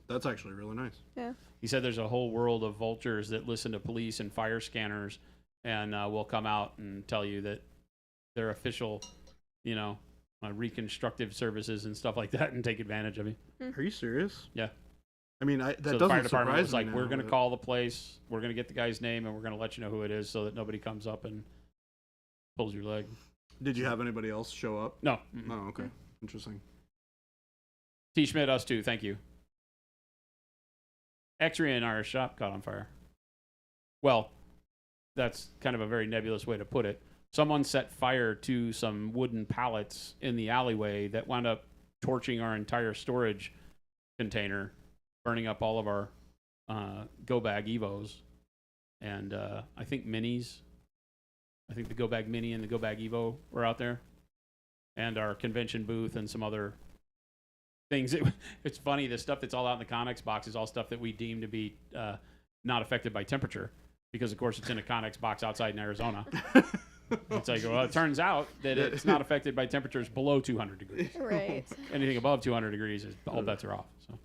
Speaker 1: that's actually really nice.
Speaker 2: Yeah.
Speaker 5: he said there's a whole world of vultures that listen to police and fire scanners and will come out and tell you that they're official, reconstructive services and stuff like that and take advantage of you.
Speaker 1: Are you serious?
Speaker 5: Yeah.
Speaker 1: I mean, that
Speaker 5: So the
Speaker 1: doesn't
Speaker 5: fire department
Speaker 1: surprise
Speaker 5: was
Speaker 1: me
Speaker 5: like,
Speaker 1: now,
Speaker 5: we're going to
Speaker 1: but-
Speaker 5: call the place, we're going to get the guy's name, and we're going to let you know who it is so that nobody comes up and pulls your leg.
Speaker 1: Did you have anybody else show up?
Speaker 5: No. Mm-mm.
Speaker 1: Oh, okay. Interesting.
Speaker 5: T. Schmidt, us too. Thank you. X-ray in our shop caught on fire. Well, that's kind of a very nebulous way to put it. Someone set fire to some wooden pallets in the alleyway that wound up torching our entire storage container, burning up all of our Go Bag Evos and I think minis. I think the Go Bag Mini and the Go Bag Evo were out there, and our convention booth and some other things. It's funny, the stuff that's all out in the comics box is all stuff that we deem to be not affected by temperature. because of course it's in a Connex box outside in Arizona. It's like, well, it turns out that it's not affected by temperatures below 200 degrees.
Speaker 2: Right.
Speaker 5: Anything above 200 degrees, is all bets are off. So,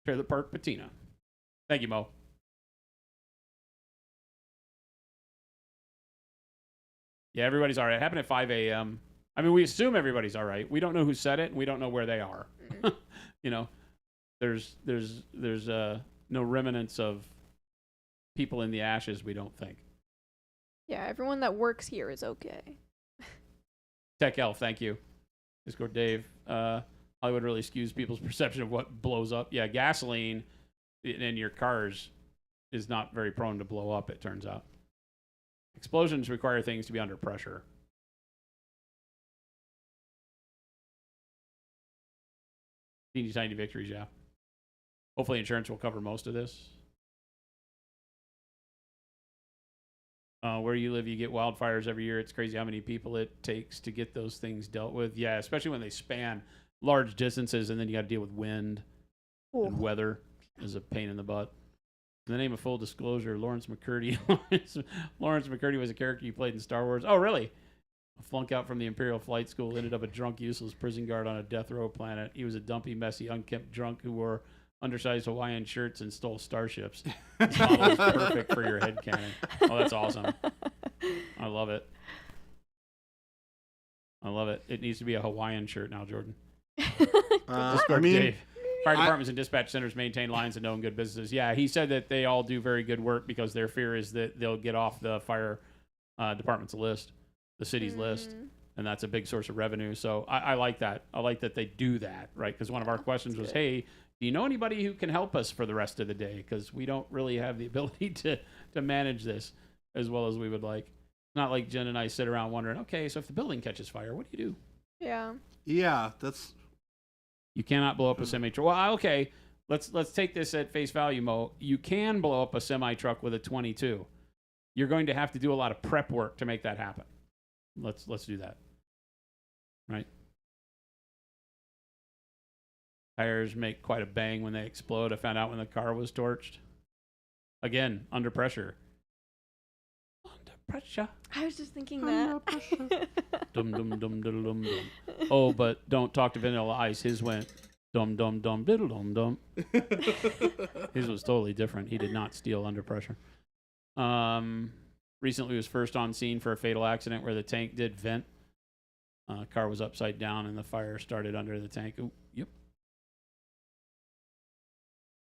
Speaker 5: Trailer Park Patina. Thank you, Mo. Yeah, everybody's all right. It happened at 5 a.m. I mean, we assume everybody's all right. We don't know who said it, and we don't know where they are. You know, there's no remnants of people in the ashes, we don't think.
Speaker 2: Yeah, everyone that works here is okay.
Speaker 5: Tech Elf, thank you. Discord Dave. Hollywood really skews people's perception of what blows up. Yeah, gasoline in your cars is not very prone to blow up, it turns out. Explosions require things to be under pressure. Teeny tiny victories, yeah. Hopefully insurance will cover most of this. Where you live, you get wildfires every year. It's crazy how many people it takes to get those things dealt with. Yeah, especially when they span large distances, and then you got to deal with wind and weather is a pain in the butt. In the name of full disclosure, Lawrence McCurdy. Lawrence McCurdy was a character you played in Star Wars. Oh, really? A flunk out from the Imperial Flight School, ended up a drunk, useless prison guard on a death row planet. He was a dumpy, messy, unkempt drunk who wore undersized Hawaiian shirts and stole starships. This model is perfect for your headcanon. Oh, that's awesome. I love it. I love it. It needs to be a Hawaiian shirt now, Jordan.
Speaker 1: I mean,
Speaker 5: Dave. Fire departments and dispatch centers maintain lines of known good businesses. Yeah, he said that they all do very good work because their fear is that they'll get off the fire department's list, the city's list, and that's a big source of revenue. So I like that. I like that they do that, right? Because one of our questions was, hey, do you know anybody who can help us for the rest of the day? Because we don't really have the ability to manage this as well as we would like. It's not like Jen and I sit around wondering, okay, so if the building catches fire, what do you do?
Speaker 2: Yeah.
Speaker 1: yeah, that's
Speaker 5: You cannot blow up a semi truck. Well, okay, let's take this at face value, Mo. You can blow up a semi truck with a 22. You're going to have to do a lot of prep work to make that happen. Let's do that. Right? Tires make quite a bang when they explode. I found out when the car was torched. Again, under pressure. Under pressure.
Speaker 2: I was just thinking that.
Speaker 5: Dum dum dum diddle dum dum. Oh, but don't talk to Vanilla Ice. His went dum dum dum diddle dum dum. His was totally different. He did not steal under pressure. Recently was first on scene for a fatal accident where the tank did vent. Car was upside down and the fire started under the tank. Ooh, yep.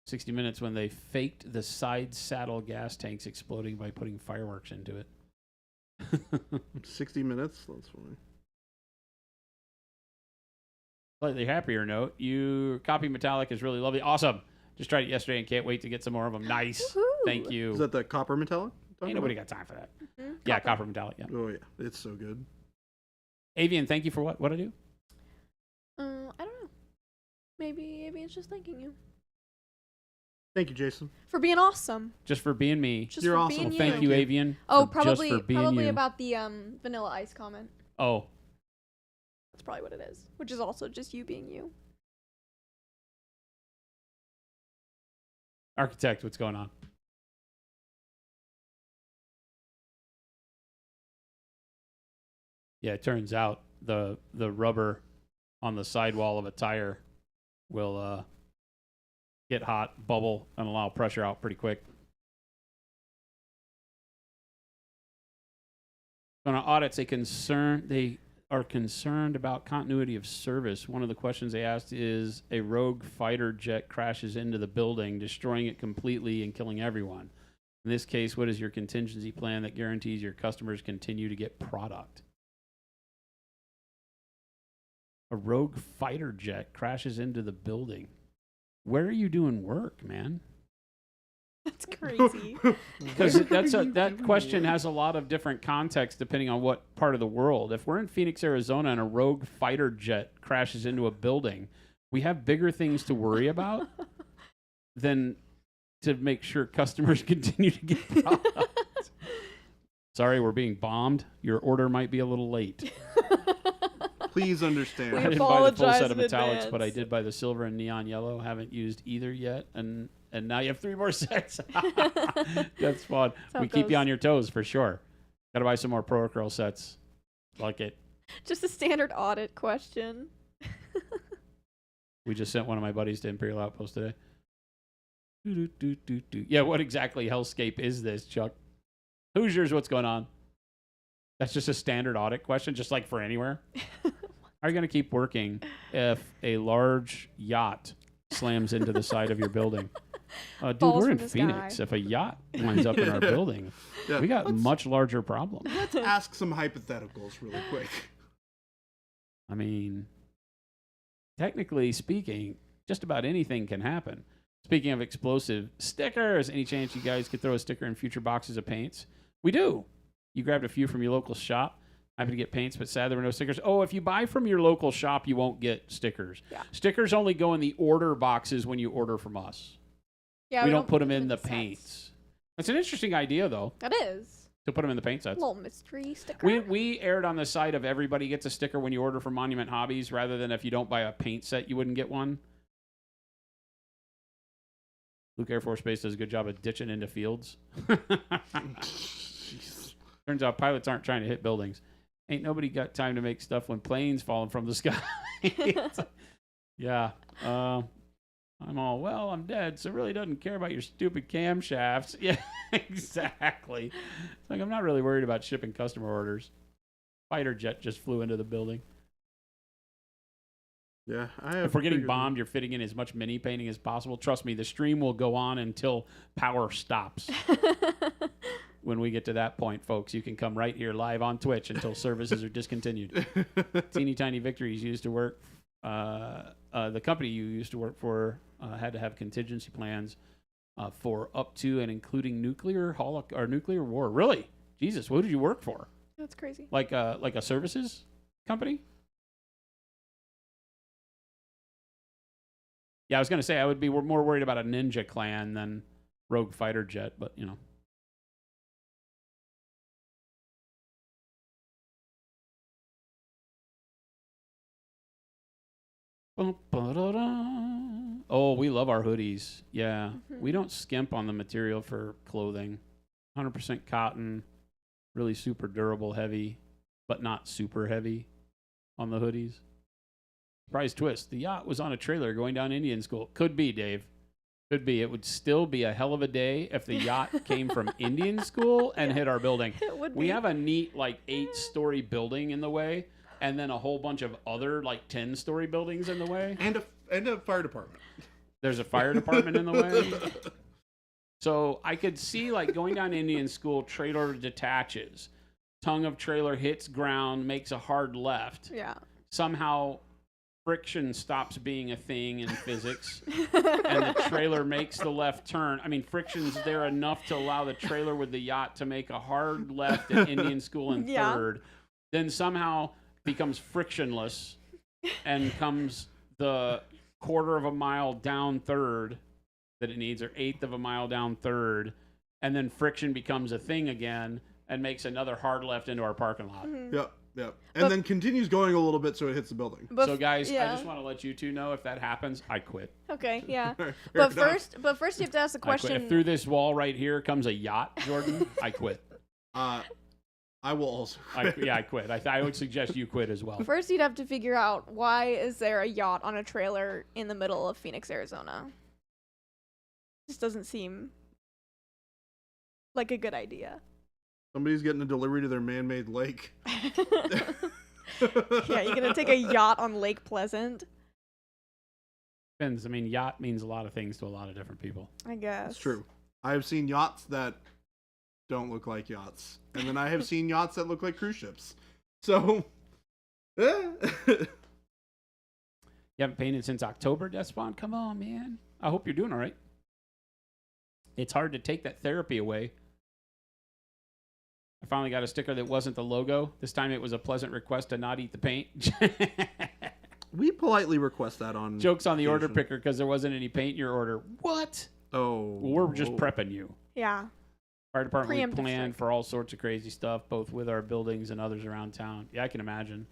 Speaker 5: 60 Minutes when they faked the side saddle gas tanks exploding by putting fireworks into it.
Speaker 1: 60 minutes. That's funny.
Speaker 5: Slightly happier note, your copy metallic is really lovely. Awesome. Just tried it yesterday and can't wait to get some more of them. Nice.
Speaker 2: Woohoo.
Speaker 5: Thank you.
Speaker 1: Is that the copper metallic?
Speaker 5: Ain't nobody got time for that.
Speaker 2: Mhm.
Speaker 5: Yeah, copper metallic. Yeah.
Speaker 1: Oh yeah, it's so good.
Speaker 5: Avian, thank you for what? What I do?
Speaker 2: I don't know. Maybe it's just thanking you
Speaker 1: Thank you, Jason.
Speaker 2: for being awesome.
Speaker 5: Just for being me.
Speaker 2: Just
Speaker 1: You're
Speaker 2: for
Speaker 1: awesome.
Speaker 2: being
Speaker 5: Well,
Speaker 2: you.
Speaker 5: thank you, Avian.
Speaker 2: Oh,
Speaker 5: for-
Speaker 2: probably
Speaker 5: just for being
Speaker 2: probably
Speaker 5: you.
Speaker 2: about the Vanilla Ice comment.
Speaker 5: Oh,
Speaker 2: That's probably what it is. Which is also just you being you.
Speaker 5: Architect, what's going on? Yeah, it turns out the rubber on the sidewall of a tire will get hot, bubble, and allow pressure out pretty quick. On audits, they are concerned about continuity of service. One of the questions they asked is a rogue fighter jet crashes into the building, destroying it completely and killing everyone. In this case, what is your contingency plan that guarantees your customers continue to get product? A rogue fighter jet crashes into the building. Where are you doing work, man?
Speaker 2: That's crazy.
Speaker 5: Because that question has a lot of different context depending on what part of the world. If we're in Phoenix, Arizona, and a rogue fighter jet crashes into a building, we have bigger things to worry about than to make sure customers continue to get product. Sorry, we're being bombed. Your order might be a little late.
Speaker 1: Please understand.
Speaker 5: I
Speaker 2: We
Speaker 5: didn't buy the full
Speaker 2: apologize
Speaker 5: set of
Speaker 2: in
Speaker 5: metallics, but I
Speaker 2: advance.
Speaker 5: did buy the silver and neon yellow. Haven't used either yet, and and now you have 3 more sets. That's fun.
Speaker 2: how
Speaker 5: We
Speaker 2: it
Speaker 5: keep you
Speaker 2: goes.
Speaker 5: on your toes for sure. Gotta buy some more Pro Curl sets. Like it.
Speaker 2: Just a standard audit question.
Speaker 5: We just sent one of my buddies to Imperial Outpost today. Yeah, what exactly hellscape is this, Chuck? Hoosiers, what's going on? That's just a standard audit question, just like for anywhere. Are you going to keep working if a large yacht slams into the side of your building? Dude,
Speaker 2: Falls
Speaker 5: we're in
Speaker 2: from the
Speaker 5: Phoenix.
Speaker 2: sky.
Speaker 5: If a yacht winds up in our building,
Speaker 1: Yeah,
Speaker 5: we got
Speaker 1: let's-
Speaker 5: much larger problems.
Speaker 1: Let's ask some hypotheticals really quick.
Speaker 5: I mean, technically speaking, just about anything can happen. Speaking of explosive stickers, any chance you guys could throw a sticker in future boxes of paints? We do. You grabbed a few from your local shop. Happy to get paints, but sad there were no stickers. Oh, if you buy from your local shop, you won't get stickers.
Speaker 2: Yeah.
Speaker 5: Stickers only go in the order boxes when you order from us.
Speaker 2: Yeah,
Speaker 5: we don't put them in the
Speaker 2: sets.
Speaker 5: paints. That's an interesting idea, though,
Speaker 2: That is.
Speaker 5: to put them in the paint
Speaker 2: A
Speaker 5: sets.
Speaker 2: little mystery sticker.
Speaker 5: We aired on the side of everybody gets a sticker when you order from Monument Hobbies, rather than if you don't buy a paint set, you wouldn't get one. Luke Air Force Base does a good job of ditching into fields.
Speaker 1: Jeez.
Speaker 5: Turns out pilots aren't trying to hit buildings. Ain't nobody got time to make stuff when planes falling from the sky. Yeah. I'm all, well, I'm dead, so it really doesn't care about your stupid camshafts. Yeah, exactly. It's like, I'm not really worried about shipping customer orders. Fighter jet just flew into the building.
Speaker 1: Yeah, I have.
Speaker 5: If we're getting
Speaker 1: figured-
Speaker 5: bombed, you're fitting in as much mini painting as possible. Trust me, the stream will go on until power stops. When we get to that point, folks, you can come right here live on Twitch until services are discontinued. Teeny tiny victories used to work. The company you used to work for had to have contingency plans for up to and including nuclear war. Really? Jesus, what did you work for?
Speaker 2: That's crazy.
Speaker 5: Like a services company? Yeah, I was gonna say I would be more worried about a ninja clan than rogue fighter jet, but you know. Oh, we love our hoodies. Yeah. We don't skimp on the material for clothing. 100% cotton, really super durable, heavy, but not super heavy on the hoodies. Surprise twist. The yacht was on a trailer going down Indian School. Could be, Dave. Could be. It would still be a hell of a day if the yacht came from Indian School and hit our building.
Speaker 2: It would
Speaker 5: We
Speaker 2: be.
Speaker 5: have a neat, like, 8-story building in the way, and then a whole bunch of other, like, 10-story buildings in the way.
Speaker 1: and a fire department.
Speaker 5: There's a fire department in the way. So I could see, like, going down Indian School, trailer detaches. Tongue of trailer hits ground, makes a hard left.
Speaker 2: Yeah.
Speaker 5: Somehow friction stops being a thing in physics, and the trailer makes the left turn. I mean, friction's there enough to allow the trailer with the yacht to make a hard left at Indian School in
Speaker 2: Yeah.
Speaker 5: third. Then somehow becomes frictionless and comes the quarter of a mile down third that it needs, or eighth of a mile down third, and then friction becomes a thing again and makes another hard left into our parking lot.
Speaker 1: Yep. And
Speaker 2: But-
Speaker 1: then continues going a little bit so it hits the building.
Speaker 2: But
Speaker 5: So guys,
Speaker 2: yeah.
Speaker 5: I just want to let you two know, if that happens, I quit.
Speaker 2: Okay, yeah.
Speaker 1: Fair
Speaker 2: But
Speaker 1: enough.
Speaker 2: first you have to ask the
Speaker 5: I quit.
Speaker 2: question.
Speaker 5: If through this wall right here comes a yacht, Jordan, I quit.
Speaker 1: I will also.
Speaker 5: I quit. I would suggest you quit as well.
Speaker 2: First, you'd have to figure out why is there a yacht on a trailer in the middle of Phoenix, Arizona. This doesn't seem like a good idea.
Speaker 1: Somebody's getting a delivery to their man-made lake.
Speaker 2: Yeah, you're gonna take a yacht on Lake Pleasant,
Speaker 5: Depends. I mean, yacht means a lot of things to a lot of different people.
Speaker 2: I guess.
Speaker 1: That's true. I have seen yachts that don't look like yachts, and then I have seen yachts that look like cruise ships. So,
Speaker 5: You haven't painted since October, Despawn? Come on, man. I hope you're doing all right. It's hard to take that therapy away. I finally got a sticker that wasn't the logo. This time it was a pleasant request to not eat the paint.
Speaker 1: we politely request that on
Speaker 5: Jokes on the order
Speaker 1: occasion.
Speaker 5: picker because there wasn't any paint in your order. What?
Speaker 1: Oh,
Speaker 5: Well, we're just
Speaker 1: whoa.
Speaker 5: prepping you.
Speaker 2: Yeah.
Speaker 5: Fire department, we
Speaker 2: Preemptive
Speaker 5: planned
Speaker 2: strike.
Speaker 5: for all sorts of crazy stuff, both with our buildings and others around town. Yeah, I can imagine.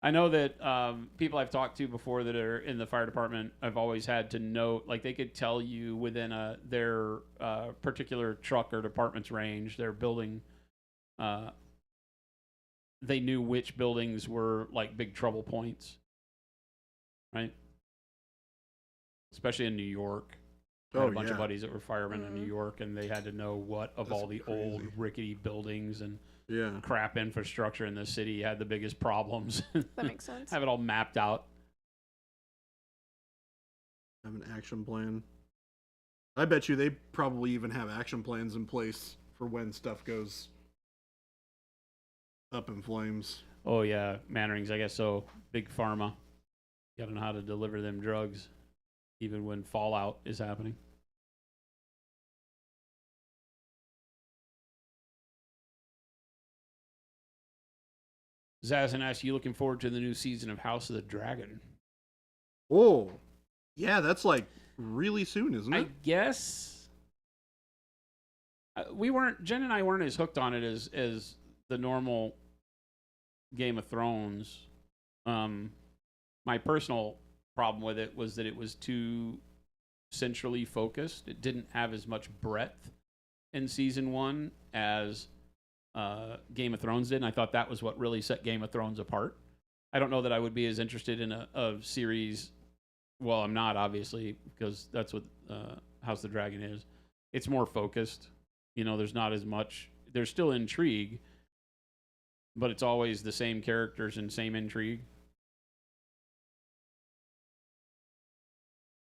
Speaker 5: I know that people I've talked to before that are in the fire department, I've always had to note, like they could tell you within their particular truck or department's range, their building, they knew which buildings were like big trouble points, right? Especially in New York. I had a bunch of buddies that were firemen in New York, and they had to know what of
Speaker 1: That's
Speaker 5: all the old rickety buildings and crap infrastructure in the city had the biggest problems.
Speaker 2: That makes sense.
Speaker 5: Have it all mapped out.
Speaker 1: Have an action plan. I bet you they probably even have action plans in place for when stuff goes up in flames.
Speaker 5: Oh yeah, Mannerings, I guess so. Big pharma. Gotta know how to deliver them drugs, even when fallout is happening. Zazan asks, you looking forward to the new season of House of the Dragon?
Speaker 1: Oh, yeah, that's like really soon, isn't it?
Speaker 5: I guess. Jen and I weren't as hooked on it as the normal Game of Thrones. My personal problem with it was that it was too centrally focused. It didn't have as much breadth in season 1 as Game of Thrones did, and I thought that was what really set Game of Thrones apart. I don't know that I would be as interested in a series. Well, I'm not, obviously, because that's what House of the Dragon is. It's more focused. You know, there's not as much. There's still intrigue, but it's always the same characters and same intrigue.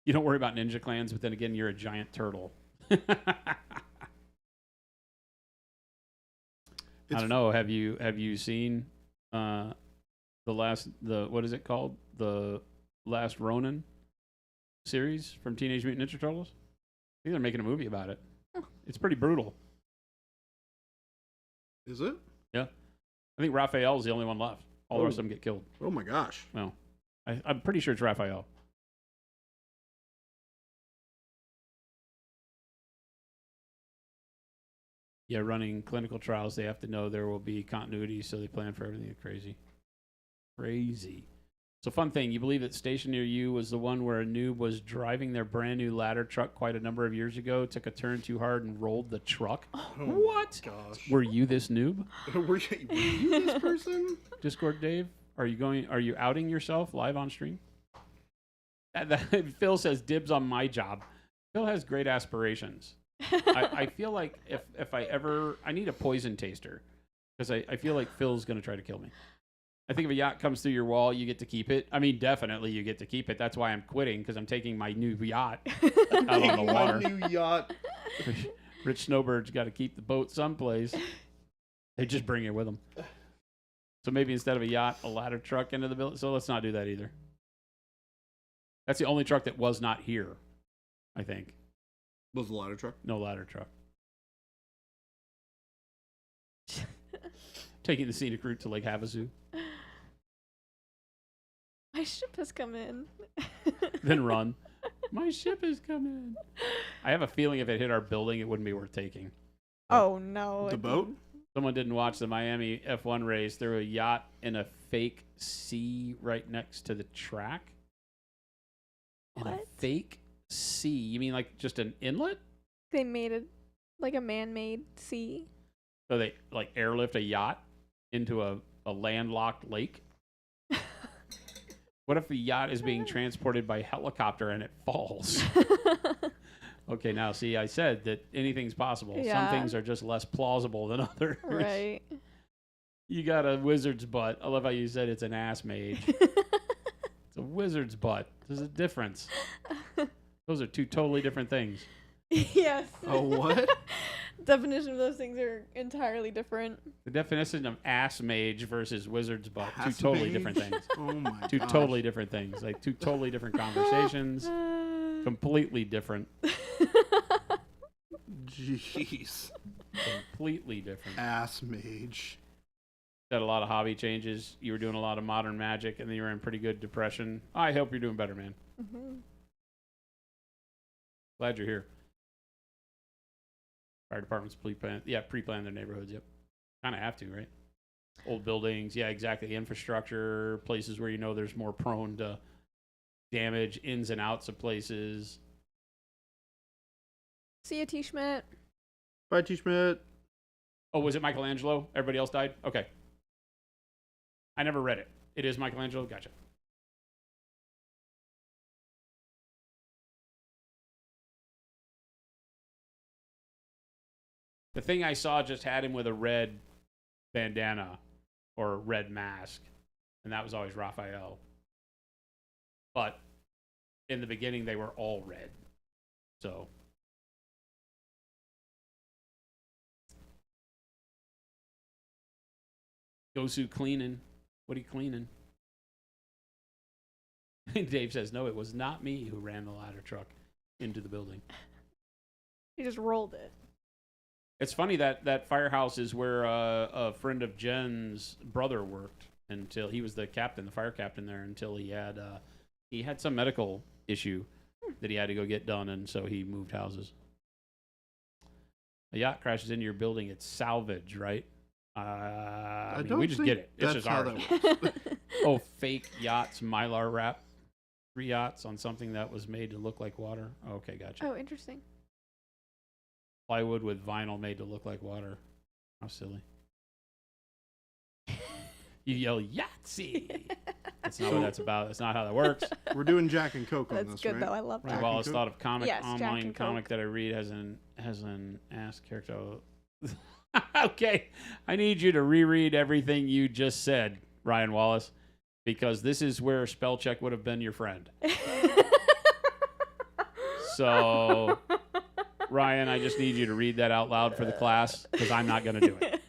Speaker 5: You don't worry about ninja clans, but then again, you're a giant turtle. I don't know. Have you seen what is it called? The Last Ronin series from Teenage Mutant Ninja Turtles? I think they're making a movie about it. It's pretty brutal.
Speaker 1: Is it?
Speaker 5: Yeah. I think Raphael's the only one left. All the rest of them get killed.
Speaker 1: Oh my gosh.
Speaker 5: Well, I'm pretty sure it's Raphael. Yeah, running clinical trials, they have to know there will be continuity, so they plan for everything. Crazy. So fun thing, you believe that station near you was the one where a noob was driving their brand new ladder truck quite a number of years ago, took a turn too hard and rolled the truck?
Speaker 1: Oh
Speaker 5: What?
Speaker 1: Gosh.
Speaker 5: Were you this noob?
Speaker 1: were you this person?
Speaker 5: Discord Dave, are you outing yourself live on stream? Phil says dibs on my job. Phil has great aspirations. I feel like if I need a poison taster, because I feel like Phil's going to try to kill me. I think if a yacht comes through your wall, you get to keep it. I mean, definitely you get to keep it. That's why I'm quitting, because I'm taking my new yacht out on the water.
Speaker 1: My new yacht.
Speaker 5: Rich Snowbird's got to keep the boat someplace. They just bring it with them. So maybe instead of a yacht, a ladder truck into the building. So let's not do that either. That's the only truck that was not here, I think.
Speaker 1: Was the ladder truck?
Speaker 5: No ladder truck. Taking the scenic route to Lake Havasu.
Speaker 2: My ship has come in.
Speaker 5: Then run. My ship has come in. I have a feeling if it hit our building, it wouldn't be worth taking.
Speaker 2: Oh, no.
Speaker 1: The boat?
Speaker 5: Someone didn't watch the Miami F1 race. There was a yacht in a fake sea right next to the track. In a fake sea? You mean like just an inlet?
Speaker 2: They made it like a man-made sea.
Speaker 5: So they like airlift a yacht into a landlocked lake? What if the yacht is being transported by helicopter and it falls? Okay, now see, I said that anything's possible.
Speaker 2: Yeah.
Speaker 5: Some things are just less plausible than others.
Speaker 2: Right.
Speaker 5: You got a wizard's butt. I love how you said it's an ass mage. It's a wizard's butt. There's a difference. Those are two totally different things.
Speaker 2: Yes.
Speaker 1: Oh, what?
Speaker 2: Definition of those things are entirely different.
Speaker 5: The definition of ass mage versus wizard's butt.
Speaker 1: Ass
Speaker 5: Two totally
Speaker 1: mage?
Speaker 5: different things.
Speaker 1: Oh my
Speaker 5: Two
Speaker 1: gosh.
Speaker 5: totally different things. Like two totally different conversations. Completely different.
Speaker 1: Jeez.
Speaker 5: Completely different.
Speaker 1: Ass mage.
Speaker 5: Had a lot of hobby changes. You were doing a lot of modern magic, and then you were in pretty good depression. I hope you're doing better, man.
Speaker 2: Mm-hmm.
Speaker 5: Glad you're here. Fire departments pre-plan their neighborhoods. Yep, kind of have to, right? Old buildings, yeah, exactly. Infrastructure, places where you know there's more prone to damage, ins and outs of places.
Speaker 2: See ya, T. Schmidt.
Speaker 1: Bye, T. Schmidt.
Speaker 5: Oh, was it Michelangelo? Everybody else died? Okay. I never read it. It is Michelangelo? Gotcha. The thing I saw just had him with a red bandana or red mask, and that was always Raphael. But in the beginning, they were all red. So. Gosu cleaning. What are you cleaning? Dave says, no, it was not me who ran the ladder truck into the building.
Speaker 2: He just rolled it.
Speaker 5: It's funny that firehouse is where a friend of Jen's brother worked until he was the captain, the fire captain there, until he had some medical issue that he had to go get done, and so he moved houses. A yacht crashes into your building. It's salvage, right? I mean, we just get it. It's just ours. Oh, fake yachts, Mylar wrap. 3 yachts on something that was made to look like water. Okay, gotcha.
Speaker 2: Oh, interesting.
Speaker 5: Plywood with vinyl made to look like water. How silly. You yell Yahtzee. That's not what that's about. That's not how that works.
Speaker 1: We're doing Jack and Coke on
Speaker 2: That's
Speaker 1: this,
Speaker 2: good
Speaker 1: right?
Speaker 2: though. I love
Speaker 5: Ryan
Speaker 2: that.
Speaker 5: Wallace thought of comic
Speaker 2: Yes, Jack
Speaker 5: online
Speaker 2: and
Speaker 5: comic
Speaker 2: Coke.
Speaker 5: that I read has an ass character. Okay, I need you to reread everything you just said, Ryan Wallace, because this is where spell check would have been your friend. So, Ryan, I just need you to read that out loud for the class because I'm not going to do it.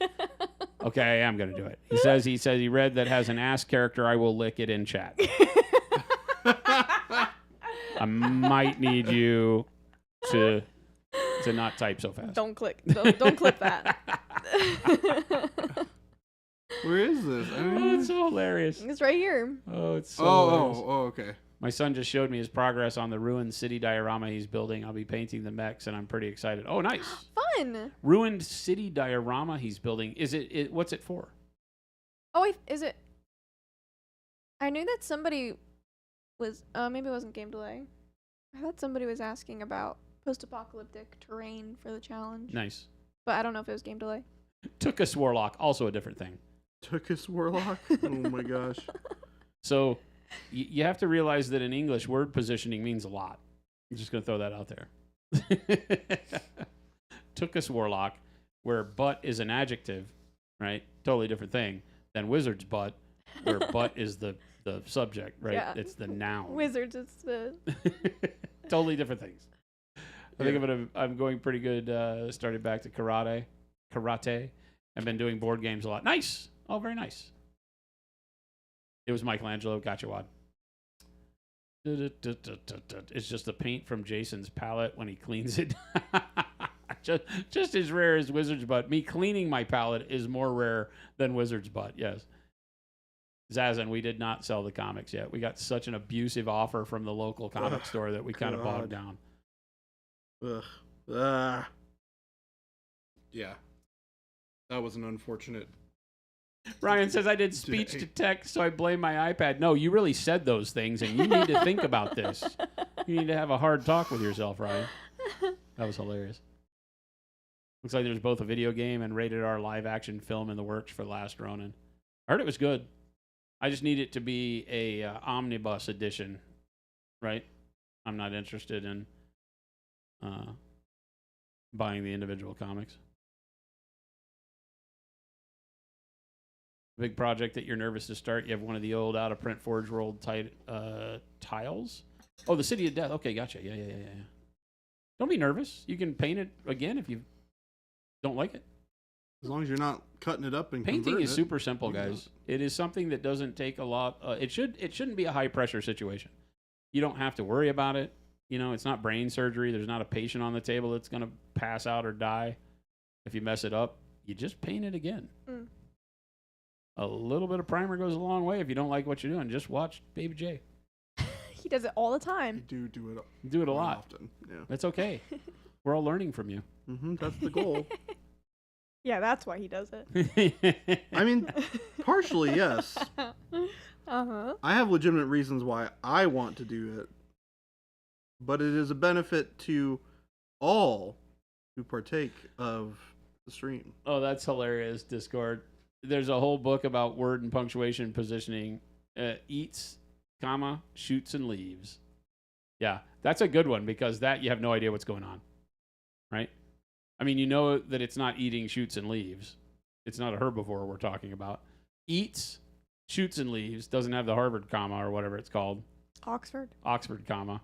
Speaker 5: Okay, I am going to do it. He says he read that has an ass character. I will lick it in chat. I might need you to not type so fast.
Speaker 2: Don't click. Don't click that.
Speaker 1: Where is this?
Speaker 5: Oh, it's so hilarious.
Speaker 2: It's right here.
Speaker 5: Oh, it's so hilarious.
Speaker 1: Okay.
Speaker 5: My son just showed me his progress on the ruined city diorama he's building. I'll be painting the mechs, and I'm pretty excited. Oh, nice.
Speaker 2: Fun.
Speaker 5: Ruined city diorama he's building. Is it what's it for?
Speaker 2: Oh, wait, is it? I knew that somebody was. Maybe it wasn't Game Delay. I thought somebody was asking about post-apocalyptic terrain for the challenge.
Speaker 5: Nice.
Speaker 2: But I don't know if it was Game Delay.
Speaker 5: Took us Warlock, also a different thing.
Speaker 1: Took his warlock? Oh my gosh.
Speaker 5: So you have to realize that in English, word positioning means a lot. I'm just going to throw that out there. Took us Warlock, where butt is an adjective, right? Totally different thing than Wizard's butt, where butt is the subject, right?
Speaker 2: Yeah.
Speaker 5: It's the noun.
Speaker 2: Wizards, it's the.
Speaker 5: Totally different things. I think I'm going pretty good. Started back to karate. I've been doing board games a lot. Nice. Oh, very nice. It was Michelangelo. Gotcha, Wad. It's just the paint from Jason's palette when he cleans it. just as rare as Wizard's butt. Me cleaning my palette is more rare than Wizard's butt. Yes. Zazan, we did not sell the comics yet. We got such an abusive offer from the local comic store that we kind of bogged down.
Speaker 1: Ugh. Yeah. That was an unfortunate.
Speaker 5: Ryan says I did speech to text, so I blame my iPad. No, you really said those things, and you need to think about this. You need to have a hard talk with yourself, Ryan. That was hilarious. Looks like there's both a video game and rated R live action film in the works for Last Ronin. I heard it was good. I just need it to be a omnibus edition, right? I'm not interested in buying the individual comics. Big project that you're nervous to start. You have one of the old out-of-print Forge World tiles. Oh, the City of Death. Okay, gotcha. Yeah. Don't be nervous. You can paint it again if you don't like it.
Speaker 1: As long as you're not cutting it up and
Speaker 5: Painting
Speaker 1: converting
Speaker 5: is
Speaker 1: it.
Speaker 5: super simple, guys. It is something that doesn't take a lot. It shouldn't be a high-pressure situation. You don't have to worry about it. You know, it's not brain surgery. There's not a patient on the table that's going to pass out or die if you mess it up. You just paint it again.
Speaker 2: Mm.
Speaker 5: A little bit of primer goes a long way if you don't like what you're doing. Just watch Baby J.
Speaker 2: He does it all the time.
Speaker 1: You do it.
Speaker 5: Do it a
Speaker 1: quite
Speaker 5: lot.
Speaker 1: often. Yeah.
Speaker 5: It's okay. We're all learning from you.
Speaker 1: That's the goal.
Speaker 2: Yeah, that's why he does it.
Speaker 1: I mean, partially, yes.
Speaker 2: Uh-huh.
Speaker 1: I have legitimate reasons why I want to do it, but it is a benefit to all who partake of the stream.
Speaker 5: Oh, that's hilarious, Discord. There's a whole book about word and punctuation positioning. Eats, comma, shoots and leaves. Yeah, that's a good one because that you have no idea what's going on, right? I mean, you know that it's not eating, shoots and leaves. It's not a herbivore we're talking about. Eats, shoots and leaves, doesn't have the Harvard comma or whatever it's called.
Speaker 2: Oxford.
Speaker 5: Oxford comma.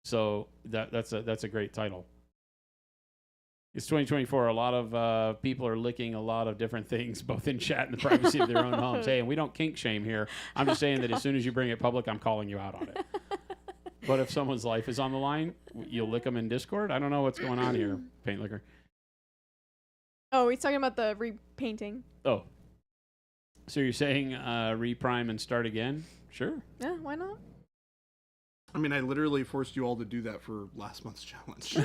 Speaker 5: So that's a great title. It's 2024. A lot of people are licking a lot of different things, both in chat and the privacy of their own homes. Hey, and we don't kink shame here. I'm just saying that as soon as you bring it public, I'm calling you out on it. But if someone's life is on the line, you'll lick them in Discord? I don't know what's going on here, Paint Licker.
Speaker 2: Oh, he's talking about the repainting.
Speaker 5: Oh. So you're saying reprime and start again? Sure.
Speaker 2: Yeah, why not?
Speaker 1: I mean, I literally forced you all to do that for last month's challenge.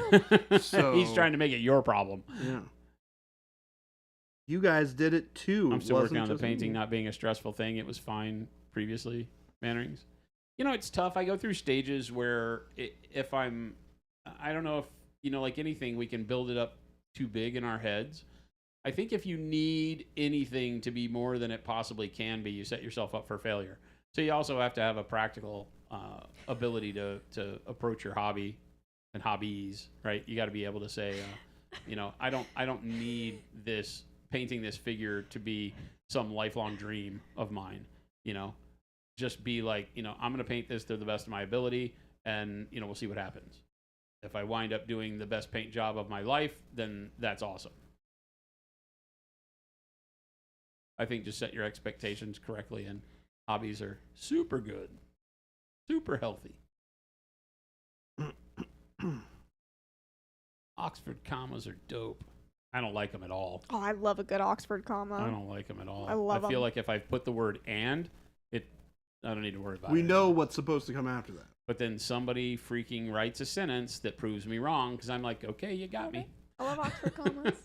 Speaker 1: So
Speaker 5: He's trying to make it your problem.
Speaker 1: Yeah. You guys did it too.
Speaker 5: I'm
Speaker 1: It
Speaker 5: still working
Speaker 1: wasn't
Speaker 5: on the
Speaker 1: just
Speaker 5: painting
Speaker 1: me.
Speaker 5: not being a stressful thing. It was fine previously, Mannerings. You know, it's tough. I go through stages where if I don't know if, you know, like anything, we can build it up too big in our heads. I think if you need anything to be more than it possibly can be, you set yourself up for failure. So you also have to have a practical ability to approach your hobby and hobbies, right? You got to be able to say, you know, I don't need this painting this figure to be some lifelong dream of mine. You know, just be like, you know, I'm going to paint this to the best of my ability, and you know, we'll see what happens. If I wind up doing the best paint job of my life, then that's awesome. I think just set your expectations correctly, and hobbies are super good, super healthy. Oxford commas are dope. I don't like them at all.
Speaker 2: Oh, I love a good Oxford comma.
Speaker 5: I don't like them at all.
Speaker 2: I love
Speaker 5: I feel
Speaker 2: 'em.
Speaker 5: like if I put the word "and," I don't need to worry about it.
Speaker 1: We know what's supposed to come after that.
Speaker 5: But then somebody freaking writes a sentence that proves me wrong because I'm like, okay, you got me.
Speaker 2: I love Oxford commas.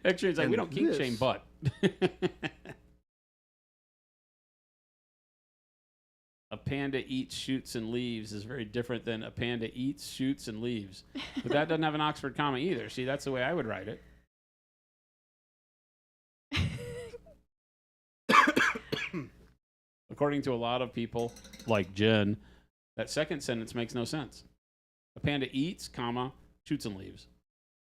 Speaker 5: Actually, it's like, we
Speaker 1: And
Speaker 5: don't kink
Speaker 1: this-
Speaker 5: shame, but. A panda eats, shoots, and leaves is very different than a panda eats, shoots, and leaves. But that doesn't have an Oxford comma either. See, that's the way I would write it. According to a lot of people, like Jen, that second sentence makes no sense. A panda eats, comma, shoots and leaves.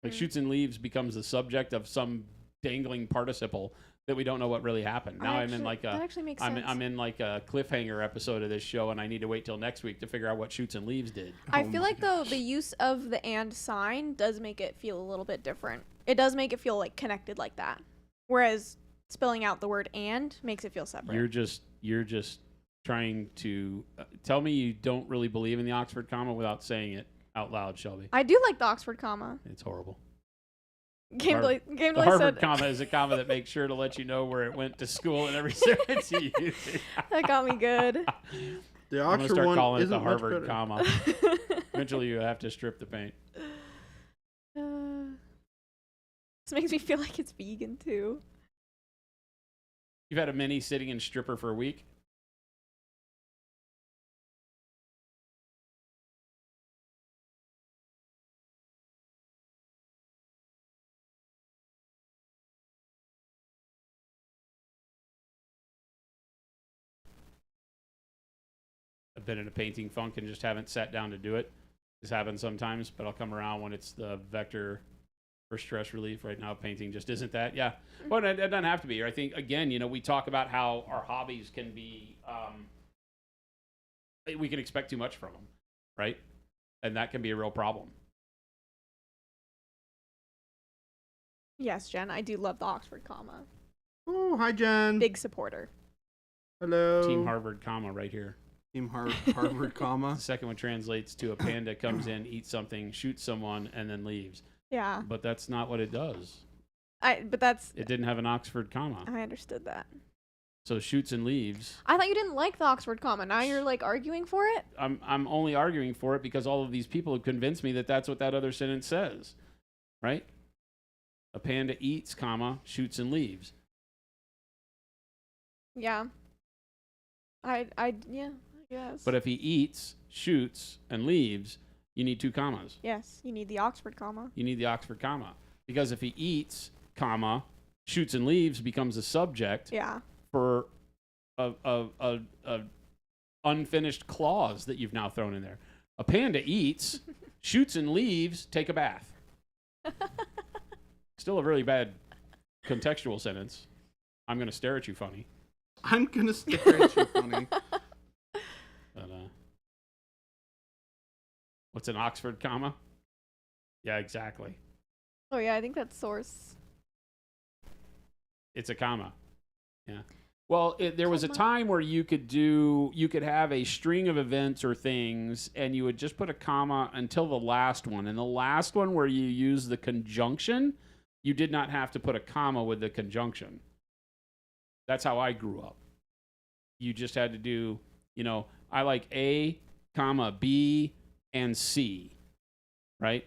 Speaker 5: Like shoots and leaves becomes the subject of some dangling participle that we don't know what really happened. Now I'm in like
Speaker 2: that
Speaker 5: a
Speaker 2: actually makes sense.
Speaker 5: I'm in like a cliffhanger episode of this show, and I need to wait till next week to figure out what shoots and leaves did.
Speaker 2: I
Speaker 1: Oh
Speaker 2: feel
Speaker 1: my
Speaker 2: like though the use of the and sign does make it feel a little bit different. It does make it feel like connected like that. Whereas spelling out the word and makes it feel separate.
Speaker 5: You're just trying to tell me you don't really believe in the Oxford comma without saying it out loud, Shelby.
Speaker 2: I do like the Oxford comma.
Speaker 5: It's horrible.
Speaker 2: Gamely
Speaker 5: The Harvard
Speaker 2: said
Speaker 5: comma is a comma that makes sure to let you know where it went to school and every sentence you use.
Speaker 2: that got me good.
Speaker 1: The
Speaker 5: I'm gonna
Speaker 1: Oxford
Speaker 5: start
Speaker 1: one
Speaker 5: calling it
Speaker 1: isn't
Speaker 5: the
Speaker 1: much
Speaker 5: Harvard
Speaker 1: better.
Speaker 5: comma. Eventually, you have to strip the paint.
Speaker 2: This makes me feel like it's vegan too.
Speaker 5: You've had a mini sitting in stripper for a week. I've been in a painting funk and just haven't sat down to do it. This happens sometimes, but I'll come around when it's the vector for stress relief. Right now, painting just isn't that. Yeah, but it doesn't have to be. I think, again, you know, we talk about how our hobbies can be, we can expect too much from them, right? And that can be a real problem.
Speaker 2: Yes, Jen, I do love the Oxford comma.
Speaker 1: Oh, hi, Jen.
Speaker 2: Big supporter.
Speaker 1: Hello.
Speaker 5: Team Harvard comma right here.
Speaker 1: Team Harvard, comma.
Speaker 5: The second one translates to a panda comes in, eats something, shoots someone, and then leaves.
Speaker 2: Yeah.
Speaker 5: But that's not what it does.
Speaker 2: But that's
Speaker 5: It didn't have an Oxford comma.
Speaker 2: I understood that.
Speaker 5: So shoots and leaves.
Speaker 2: I thought you didn't like the Oxford comma. Now you're like arguing for it?
Speaker 5: I'm only arguing for it because all of these people have convinced me that that's what that other sentence says, right? A panda eats, comma, shoots and leaves.
Speaker 2: Yeah. Yeah, I guess.
Speaker 5: But if he eats, shoots, and leaves, you need 2 commas.
Speaker 2: yes, you need the Oxford comma.
Speaker 5: You need the Oxford comma. Because if he eats, comma, shoots and leaves becomes a subject
Speaker 2: Yeah.
Speaker 5: for a unfinished clause that you've now thrown in there. A panda eats, shoots and leaves, take a bath. Still a really bad contextual sentence. I'm going to stare at you funny.
Speaker 1: I'm gonna stare at you funny.
Speaker 5: But, what's an Oxford comma? Yeah, exactly.
Speaker 2: Oh yeah, I think that's source.
Speaker 5: It's a comma. Yeah. Well, there was a
Speaker 2: Comma.
Speaker 5: time where you could have a string of events or things, and you would just put a comma until the last one. And the last one where you use the conjunction, you did not have to put a comma with the conjunction. That's how I grew up. You just had to do, I like A, comma, B, and C, right?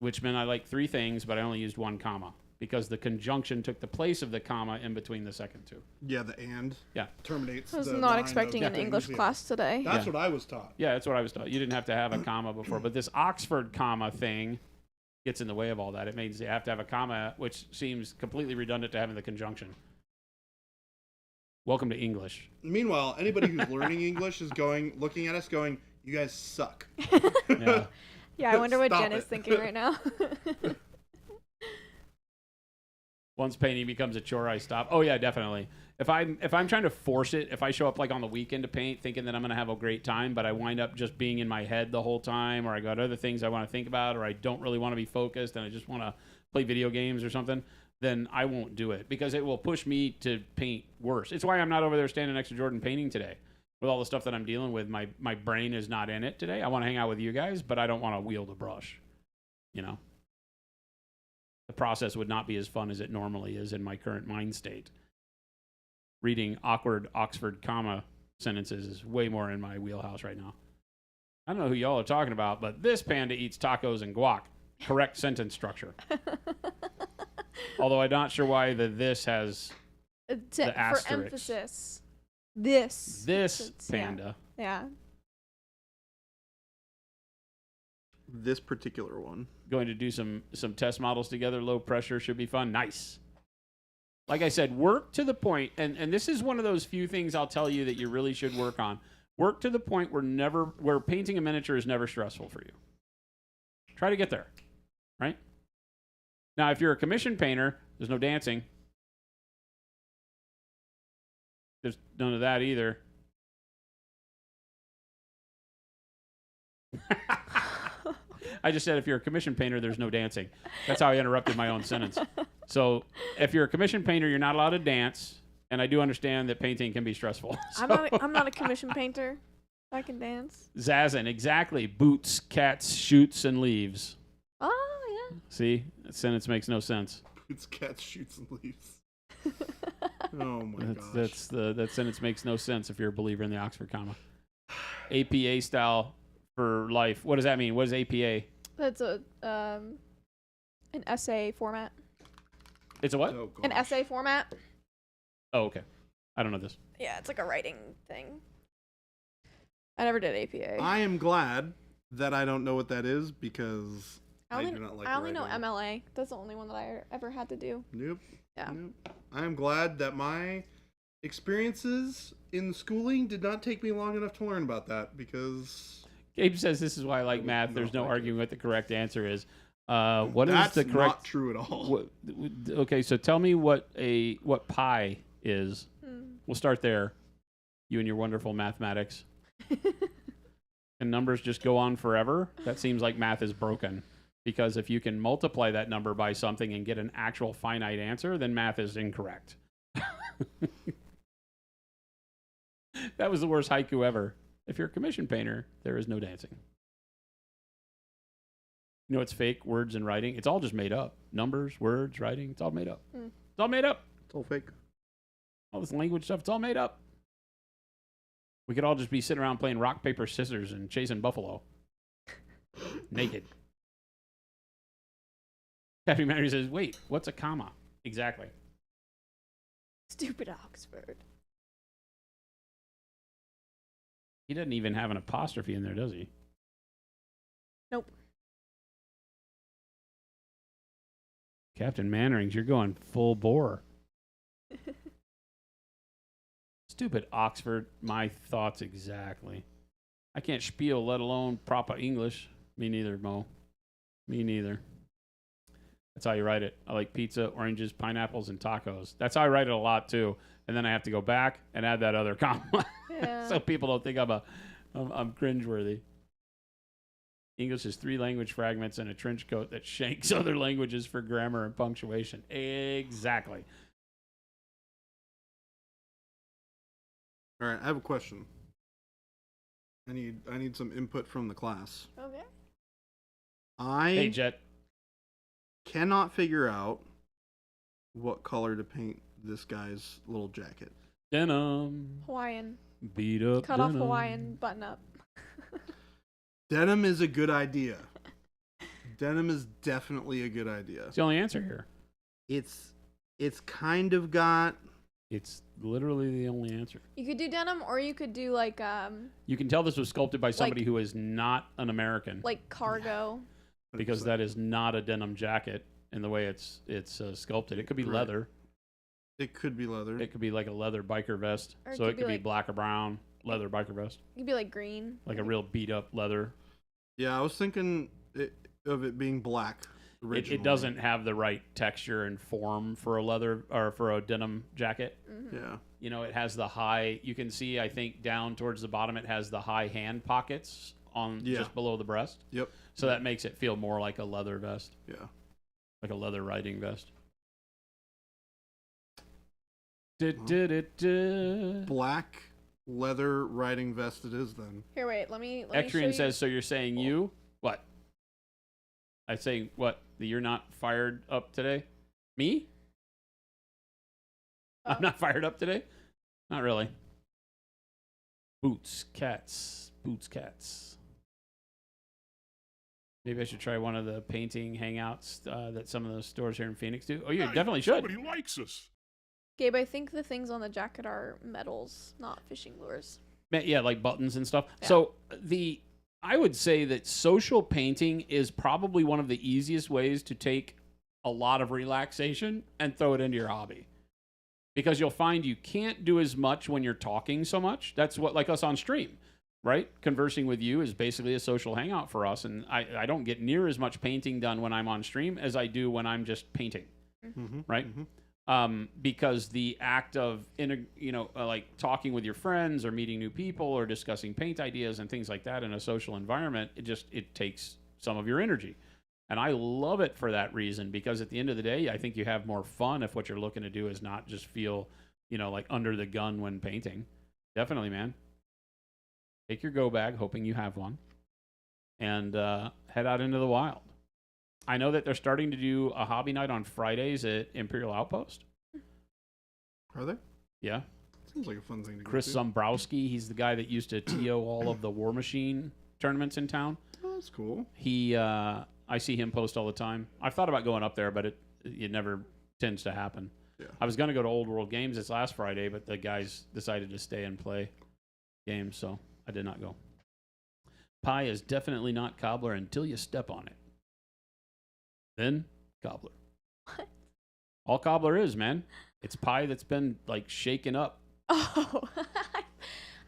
Speaker 5: Which meant I like 3 things, but I only used 1 comma because the conjunction took the place of the comma in between the second 2.
Speaker 1: Yeah, the and.
Speaker 5: Yeah.
Speaker 1: Terminates.
Speaker 2: I was
Speaker 1: the
Speaker 2: not
Speaker 1: line
Speaker 2: expecting
Speaker 1: of
Speaker 2: an English
Speaker 1: things,
Speaker 2: class today.
Speaker 1: That's
Speaker 5: Yeah.
Speaker 1: what I was taught.
Speaker 5: Yeah, that's what I was taught. You didn't have to have a comma before, but this Oxford comma thing gets in the way of all that. It means you have to have a comma, which seems completely redundant to having the conjunction. Welcome to English.
Speaker 1: Meanwhile, anybody who's learning English is looking at us going, "You guys suck."
Speaker 5: Yeah.
Speaker 2: Yeah, I wonder what
Speaker 1: Stop
Speaker 2: Jen is
Speaker 1: it.
Speaker 2: thinking right now.
Speaker 5: Once painting becomes a chore, I stop. Oh yeah, definitely. If I'm trying to force it, if I show up like on the weekend to paint, thinking that I'm gonna have a great time, but I wind up just being in my head the whole time, or I got other things I want to think about, or I don't really want to be focused and I just want to play video games or something, then I won't do it because it will push me to paint worse. It's why I'm not over there standing next to Jordan painting today. With all the stuff that I'm dealing with, my brain is not in it today. I want to hang out with you guys, but I don't want to wield a brush. The process would not be as fun as it normally is in my current mind state. Reading awkward Oxford comma sentences is way more in my wheelhouse right now. I don't know who y'all are talking about, but this panda eats tacos and guac. Correct sentence structure. Although I'm not sure why this has
Speaker 2: For
Speaker 5: asterisk.
Speaker 2: emphasis. This sentence, yeah.
Speaker 5: panda.
Speaker 2: Yeah.
Speaker 1: This particular one.
Speaker 5: Going to do some test models together. Low pressure should be fun. Nice. Like I said, work to the point, and this is one of those few things I'll tell you that you really should work on. Work to the point where painting a miniature is never stressful for you. Try to get there, right? Now, if you're a commission painter, there's no dancing. There's none of that either. I just said if you're a commission painter, there's no dancing. That's how I interrupted my own sentence. So if you're a commission painter, you're not allowed to dance. And I do understand that painting can be stressful.
Speaker 2: I'm not a commission painter. I can dance.
Speaker 5: Zazen, exactly. Boots, cats, shoots, and leaves.
Speaker 2: Oh, yeah.
Speaker 5: See? That sentence makes no sense.
Speaker 1: It's cats, shoots, and leaves. Oh my gosh.
Speaker 5: That sentence makes no sense if you're a believer in the Oxford comma. APA style for life. What does that mean? What is APA?
Speaker 2: That's an essay format.
Speaker 5: It's a what?
Speaker 1: Oh,
Speaker 2: An
Speaker 1: gosh.
Speaker 2: essay format.
Speaker 5: Oh, okay. I don't know this.
Speaker 2: Yeah, it's like a writing thing. I never did APA.
Speaker 1: I am glad that I don't know what that is because I
Speaker 2: only,
Speaker 1: do not like
Speaker 2: I only know
Speaker 1: writing.
Speaker 2: MLA. That's the only one that I ever had to do.
Speaker 1: Nope.
Speaker 2: Yeah.
Speaker 1: Nope. I am glad that my experiences in schooling did not take me long enough to learn about that because
Speaker 5: Gabe says this is why I like
Speaker 1: would
Speaker 5: math.
Speaker 1: not
Speaker 5: There's no
Speaker 1: like it.
Speaker 5: arguing what the correct answer is. What is
Speaker 1: that's
Speaker 5: the correct?
Speaker 1: not true at all.
Speaker 5: Okay, so tell me what pi is. We'll start there. You and your wonderful mathematics. And numbers just go on forever? That seems like math is broken. Because if you can multiply that number by something and get an actual finite answer, then math is incorrect. That was the worst haiku ever. If you're a commission painter, there is no dancing. You know it's fake? Words and writing. It's all just made up. Numbers, words, writing. It's all made up.
Speaker 2: Mm.
Speaker 5: It's all made up.
Speaker 1: It's all fake.
Speaker 5: All this language stuff, it's all made up. We could all just be sitting around playing rock, paper, scissors and chasing buffalo. Naked. Captain Mary says, wait, what's a comma? Exactly.
Speaker 2: Stupid Oxford.
Speaker 5: He doesn't even have an apostrophe in there, does he?
Speaker 2: Nope.
Speaker 5: Captain Mannerings, you're going full bore. Stupid Oxford. My thoughts exactly. I can't spiel, let alone proper English. Me neither, Mo. Me neither. That's how you write it. I like pizza, oranges, pineapples, and tacos. That's how I write it a lot too. And then I have to go back and add that other comma,
Speaker 2: Yeah.
Speaker 5: so people don't think I'm cringeworthy. English is 3 language fragments and a trench coat that shanks other languages for grammar and punctuation. Exactly.
Speaker 1: All right, I have a question. I need some input from the class.
Speaker 2: Okay.
Speaker 5: Hey,
Speaker 1: I
Speaker 5: Jet.
Speaker 1: cannot figure out what color to paint this guy's little jacket.
Speaker 5: Denim.
Speaker 2: Hawaiian.
Speaker 5: Beat up
Speaker 2: Cut off
Speaker 5: denim.
Speaker 2: Hawaiian button up.
Speaker 1: Denim is a good idea. Denim is definitely a good idea.
Speaker 5: It's the only answer here.
Speaker 1: It's kind of got
Speaker 5: It's literally the only answer.
Speaker 2: You could do denim, or you could do like
Speaker 5: You can tell this was sculpted by somebody who is not an American,
Speaker 2: cargo.
Speaker 5: because that is not a denim jacket in the way it's sculpted. It could be
Speaker 1: Right.
Speaker 5: leather.
Speaker 1: it could be leather.
Speaker 5: It could be like a leather biker vest.
Speaker 2: Or it
Speaker 5: So
Speaker 2: could
Speaker 5: it
Speaker 2: be
Speaker 5: could be
Speaker 2: like-
Speaker 5: black or brown leather biker vest,
Speaker 2: It could be like green.
Speaker 5: like a real beat up leather.
Speaker 1: Yeah, I was thinking of it being black. Originally.
Speaker 5: It doesn't have the right texture and form for a leather or for a denim jacket.
Speaker 2: Mm-hmm.
Speaker 1: Yeah.
Speaker 5: You know, it has the high. You can see, I think, down towards the bottom, it has the high hand pockets on
Speaker 1: Yeah.
Speaker 5: just below the breast.
Speaker 1: Yep.
Speaker 5: So that makes it feel more like a leather vest,
Speaker 1: Yeah.
Speaker 5: like a leather riding vest.
Speaker 1: Black leather riding vest it is then.
Speaker 2: Here, wait. Let me show
Speaker 5: Extrian
Speaker 2: you.
Speaker 5: says, so you're saying you? What? I say what? That you're not fired up today? Me?
Speaker 2: Oh.
Speaker 5: I'm not fired up today? Not really. Boots, cats. Maybe I should try one of the painting hangouts that some of the stores here in Phoenix do. Oh, you
Speaker 4: Hey,
Speaker 5: definitely should.
Speaker 4: Somebody likes us.
Speaker 2: Gabe, I think the things on the jacket are medals, not fishing lures.
Speaker 5: Yeah, like buttons and stuff.
Speaker 2: Yeah.
Speaker 5: So I would say that social painting is probably one of the easiest ways to take a lot of relaxation and throw it into your hobby. Because you'll find you can't do as much when you're talking so much. That's what, like us on stream, right? Conversing with you is basically a social hangout for us. And I don't get near as much painting done when I'm on stream as I do when I'm just painting,
Speaker 1: Mm-hmm.
Speaker 5: right? Because the act of like talking with your friends or meeting new people or discussing paint ideas and things like that in a social environment, it takes some of your energy. And I love it for that reason, because at the end of the day, I think you have more fun if what you're looking to do is not just feel, like under the gun when painting. Definitely, man. Take your go bag, hoping you have one, and head out into the wild. I know that they're starting to do a hobby night on Fridays at Imperial Outpost.
Speaker 1: Are they?
Speaker 5: Yeah.
Speaker 1: Seems like a fun thing to
Speaker 5: Chris
Speaker 1: go to.
Speaker 5: Zombrowski, he's the guy that used to TO all of the War Machine tournaments in town.
Speaker 1: Oh, that's cool.
Speaker 5: I see him post all the time. I've thought about going up there, but it never tends to happen.
Speaker 1: Yeah.
Speaker 5: I was going to go to Old World Games this last Friday, but the guys decided to stay and play games, so I did not go. Pie is definitely not cobbler until you step on it. Then cobbler.
Speaker 2: What?
Speaker 5: All cobbler is, man. It's pie that's been like shaken up.
Speaker 2: Oh,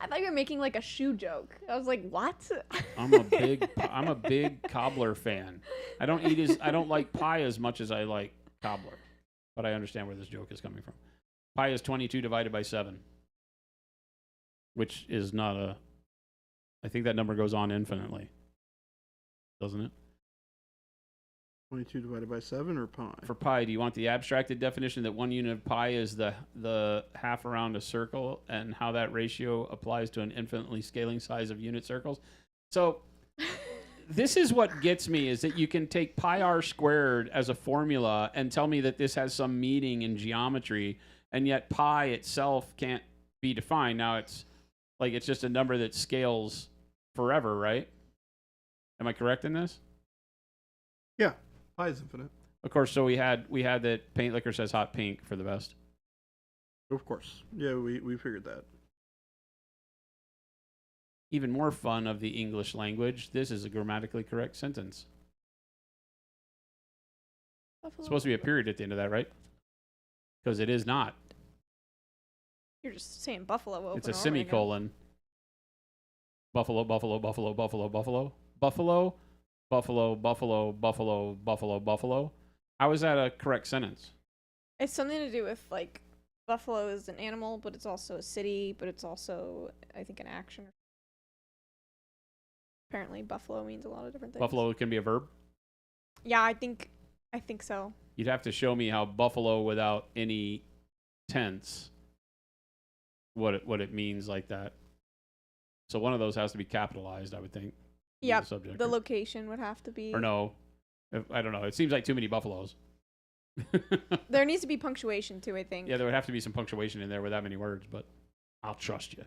Speaker 2: I thought you were making like a shoe joke. I was like, what?
Speaker 5: I'm a big cobbler fan. I don't like pie as much as I like cobbler, but I understand where this joke is coming from. Pi is 22 divided by 7, which is not I think that number goes on infinitely, doesn't it?
Speaker 1: 22 divided by 7 or pi?
Speaker 5: For pi, do you want the abstracted definition that 1 unit of pi is the half around a circle, and how that ratio applies to an infinitely scaling size of unit circles? So this is what gets me, is that you can take pi r squared as a formula and tell me that this has some meaning in geometry, and yet pi itself can't be defined. Now it's just a number that scales forever, right? Am I correct in this?
Speaker 1: Yeah. Pi is infinite.
Speaker 5: Of course, so we had that Paint Liquor says hot pink for the vest.
Speaker 1: Of course. Yeah, we figured that.
Speaker 5: Even more fun of the English language. This is a grammatically correct sentence. It's supposed to be a period at the end of that, right? Because it is not.
Speaker 2: You're just saying buffalo over
Speaker 5: It's a
Speaker 2: and over again.
Speaker 5: semicolon. Buffalo, buffalo, buffalo, buffalo, buffalo, buffalo, buffalo, buffalo, buffalo, buffalo, buffalo. How is that a correct sentence?
Speaker 2: It's something to do with like buffalo is an animal, but it's also a city, but it's also I think an action. Apparently, buffalo means a lot of different things.
Speaker 5: Buffalo can be a verb.
Speaker 2: Yeah, I think so.
Speaker 5: You'd have to show me how buffalo without any tense what it means like that. So one of those has to be capitalized, I would think.
Speaker 2: Yeah,
Speaker 5: The subject.
Speaker 2: the location would have to be.
Speaker 5: Or no. I don't know. It seems like too many buffaloes.
Speaker 2: There needs to be punctuation too, I think.
Speaker 5: Yeah, there would have to be some punctuation in there with that many words, but I'll trust you.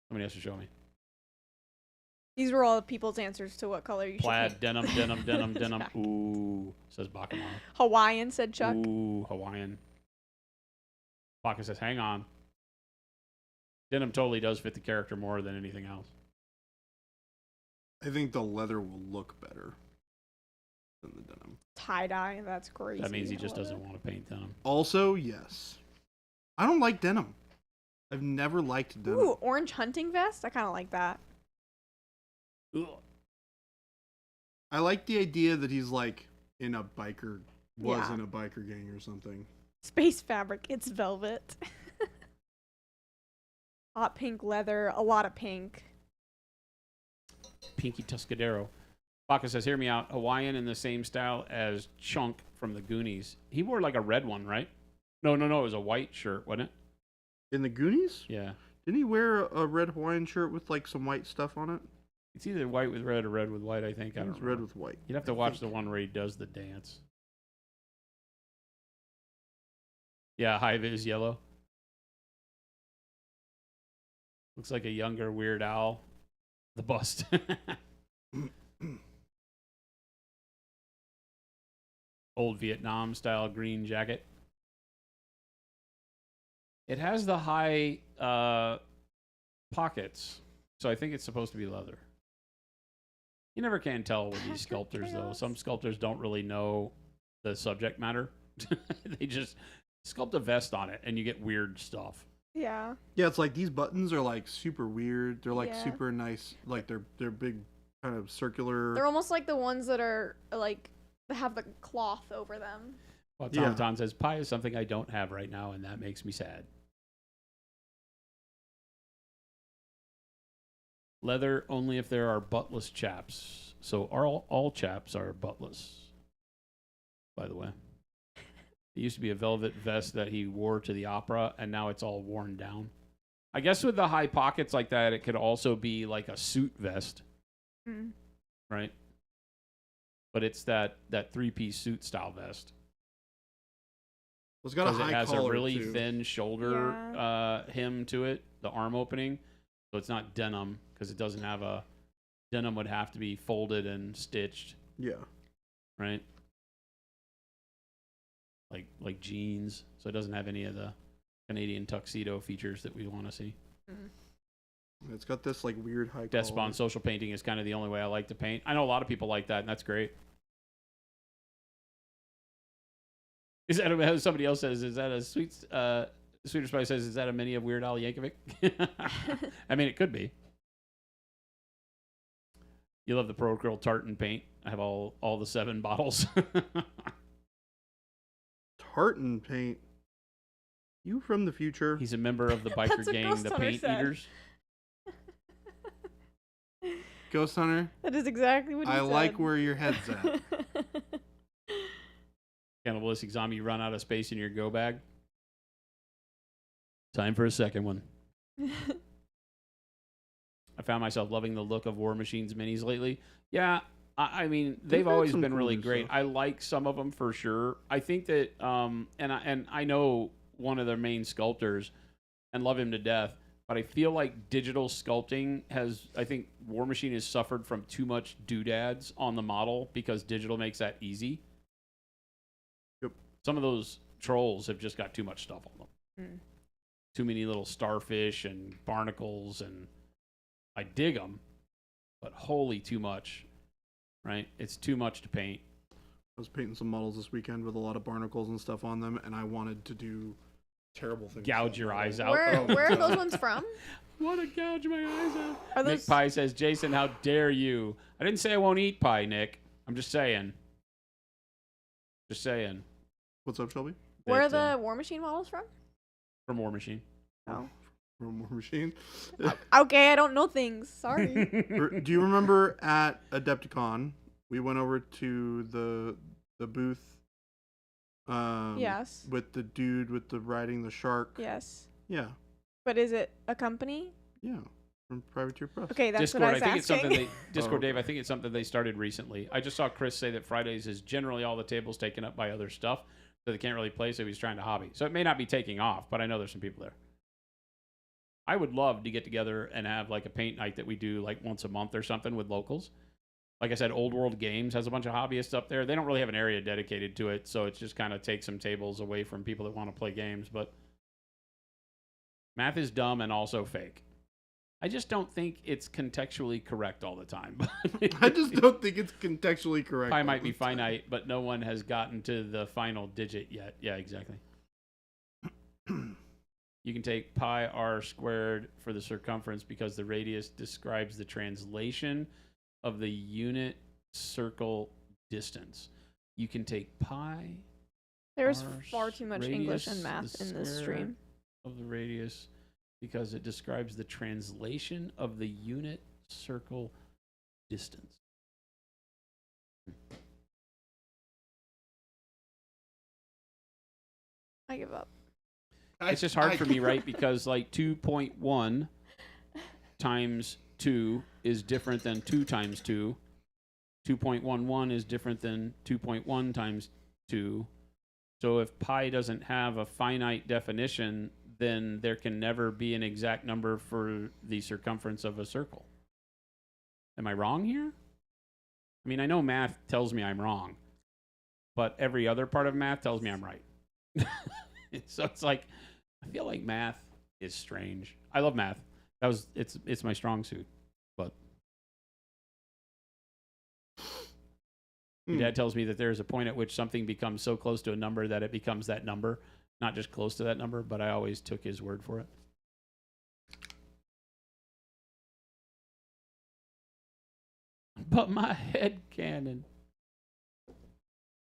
Speaker 5: Somebody has to show me.
Speaker 2: These were all people's answers to what color you
Speaker 5: Plaid,
Speaker 2: should
Speaker 5: denim, denim, denim, denim.
Speaker 2: Jack.
Speaker 5: Ooh, says Bakamara.
Speaker 2: Hawaiian, said Chuck.
Speaker 5: Ooh, Hawaiian. Baka says, hang on. Denim totally does fit the character more than anything else.
Speaker 1: I think the leather will look better than the denim.
Speaker 2: Tie-dye, that's crazy.
Speaker 5: That means he
Speaker 2: I
Speaker 5: just
Speaker 2: love
Speaker 5: doesn't
Speaker 2: it.
Speaker 5: want to paint denim.
Speaker 1: Also, yes. I don't like denim. I've never liked denim.
Speaker 2: Ooh, orange hunting vest? I kind of like that.
Speaker 5: Ugh.
Speaker 1: I like the idea that he's like in a biker, was
Speaker 2: Yeah.
Speaker 1: in a biker gang or something.
Speaker 2: Space fabric, it's velvet. Hot pink leather, a lot of pink.
Speaker 5: Pinky Tuscadero. Baka says, hear me out. Hawaiian in the same style as Chunk from the Goonies. He wore like a red one, right? No. It was a white shirt, wasn't it?
Speaker 1: In the Goonies?
Speaker 5: Yeah.
Speaker 1: Didn't he wear a red Hawaiian shirt with like some white stuff on it?
Speaker 5: It's either white with red or red with white, I think. I
Speaker 1: It
Speaker 5: don't
Speaker 1: was
Speaker 5: know.
Speaker 1: red with white.
Speaker 5: You'd have to watch the one where he does the dance. Yeah, high vis yellow. Looks like a younger Weird Al. The bust. Old Vietnam style green jacket. It has the high pockets, so I think it's supposed to be leather. You never can tell with these sculptors, though.
Speaker 2: Chaos.
Speaker 5: Some sculptors don't really know the subject matter. They just sculpt a vest on it, and you get weird stuff.
Speaker 2: Yeah.
Speaker 1: Yeah, it's like these buttons are like super weird. They're like
Speaker 2: Yeah.
Speaker 1: super nice. Like they're big, kind of circular.
Speaker 2: They're almost like the ones that are like that have the cloth over them.
Speaker 5: Well,
Speaker 1: Yeah.
Speaker 5: Tom says, pie is something I don't have right now, and that makes me sad. Leather only if there are buttless chaps. So all chaps are buttless, by the way. It used to be a velvet vest that he wore to the opera, and now it's all worn down. I guess with the high pockets like that, it could also be like a suit vest,
Speaker 2: Mm.
Speaker 5: right? But it's that three-piece suit style vest.
Speaker 1: It's got a
Speaker 5: Because
Speaker 1: high
Speaker 5: it has a
Speaker 1: collar,
Speaker 5: really
Speaker 1: too.
Speaker 5: thin shoulder hem to it, the arm opening. So it's not denim, because it doesn't have a... Denim would have to be folded and stitched,
Speaker 1: Yeah.
Speaker 5: right? Like jeans. So it doesn't have any of the Canadian tuxedo features that we want to see.
Speaker 2: Mm.
Speaker 1: It's got this like weird high collar.
Speaker 5: Despon social painting is kind of the only way I like to paint. I know a lot of people like that, and that's great. Is that somebody else says? Is that a Sweeter Spice says? Is that a mini of Weird Al Yankovic? I mean, it could be. You love the Pro Curl tartan paint. I have all the 7 bottles.
Speaker 1: Tartan paint. You from the future?
Speaker 5: He's a member of the biker
Speaker 2: That's what
Speaker 5: gang,
Speaker 2: Ghost
Speaker 5: the
Speaker 2: Hunter
Speaker 5: Paint
Speaker 2: said.
Speaker 5: Eaters.
Speaker 1: Ghost Hunter.
Speaker 2: That is exactly what he
Speaker 1: I
Speaker 2: said.
Speaker 1: like where your head's at.
Speaker 5: Cannibalistic zombie, run out of space in your go bag. Time for a second one. I found myself loving the look of War Machine's minis lately. Yeah, I mean, they've
Speaker 1: had
Speaker 5: always
Speaker 1: some
Speaker 5: been
Speaker 1: cool
Speaker 5: really
Speaker 1: new
Speaker 5: great.
Speaker 1: stuff.
Speaker 5: I like some of them for sure. I think that, and I know one of their main sculptors and love him to death, but I feel like digital sculpting I think War Machine has suffered from too much doodads on the model because digital makes that easy. Some of those trolls have just got too much stuff on them.
Speaker 2: Mm.
Speaker 5: Too many little starfish and barnacles, and I dig them, but holy too much, right? It's too much to paint.
Speaker 1: I was painting some models this weekend with a lot of barnacles and stuff on them, and I wanted to do terrible things.
Speaker 5: Gouge
Speaker 1: to
Speaker 5: your
Speaker 1: that
Speaker 5: eyes
Speaker 1: model.
Speaker 5: out.
Speaker 2: Where
Speaker 1: Oh,
Speaker 2: where are
Speaker 1: God.
Speaker 2: those ones from?
Speaker 5: Want to gouge my eyes out?
Speaker 2: Are
Speaker 5: Nick
Speaker 2: those
Speaker 5: Pie says, Jason, how dare you? I didn't say I won't eat pie, Nick. I'm just saying. Just saying.
Speaker 1: What's up, Shelby?
Speaker 2: where are
Speaker 5: that,
Speaker 2: the War Machine models from?
Speaker 5: from War Machine.
Speaker 2: Oh.
Speaker 1: From War Machine.
Speaker 2: Okay, I don't know things. Sorry.
Speaker 1: Do you remember at Adepticon we went over to the booth?
Speaker 2: Yes.
Speaker 1: With the dude with the riding the shark.
Speaker 2: Yes.
Speaker 1: Yeah.
Speaker 2: But is it a company?
Speaker 1: Yeah. From Privateer Press.
Speaker 2: Okay, that's
Speaker 5: Discord,
Speaker 2: what I
Speaker 5: I
Speaker 2: was
Speaker 5: think
Speaker 2: asking.
Speaker 5: it's something they Discord
Speaker 1: Oh, okay.
Speaker 5: Dave, I think it's something they started recently. I just saw Chris say that Fridays is generally all the tables taken up by other stuff, so they can't really play, so he's trying to hobby. So it may not be taking off, but I know there's some people there. I would love to get together and have like a paint night that we do like once a month or something with locals. Like I said, Old World Games has a bunch of hobbyists up there. They don't really have an area dedicated to it, so it's just kind of takes some tables away from people that want to play games. But math is dumb and also fake. I just don't think it's contextually correct all the time.
Speaker 1: I just don't think it's contextually correct.
Speaker 5: Pi
Speaker 1: all
Speaker 5: might
Speaker 1: the
Speaker 5: be
Speaker 1: time.
Speaker 5: finite, but no one has gotten to the final digit yet. Yeah, exactly. You can take pi r squared for the circumference because the radius describes the translation of the unit circle distance. You can take pi
Speaker 2: There's
Speaker 5: r
Speaker 2: far too much English and
Speaker 5: radius,
Speaker 2: math
Speaker 5: the
Speaker 2: in this
Speaker 5: square
Speaker 2: stream.
Speaker 5: of the radius because it describes the translation of the unit circle distance.
Speaker 2: I give up.
Speaker 5: It's just hard for me, right? Because like 2.1 times 2 is different than 2 times 2. 2.11 is different than 2.1 times 2. So if pi doesn't have a finite definition, then there can never be an exact number for the circumference of a circle. Am I wrong here? I mean, I know math tells me I'm wrong, but every other part of math tells me I'm right. So it's like, I feel like math is strange. I love math. It's my strong suit. But my dad tells me that there's a point at which something becomes so close to a number that it becomes that number, not just close to that number, but I always took his word for it. But my head cannon.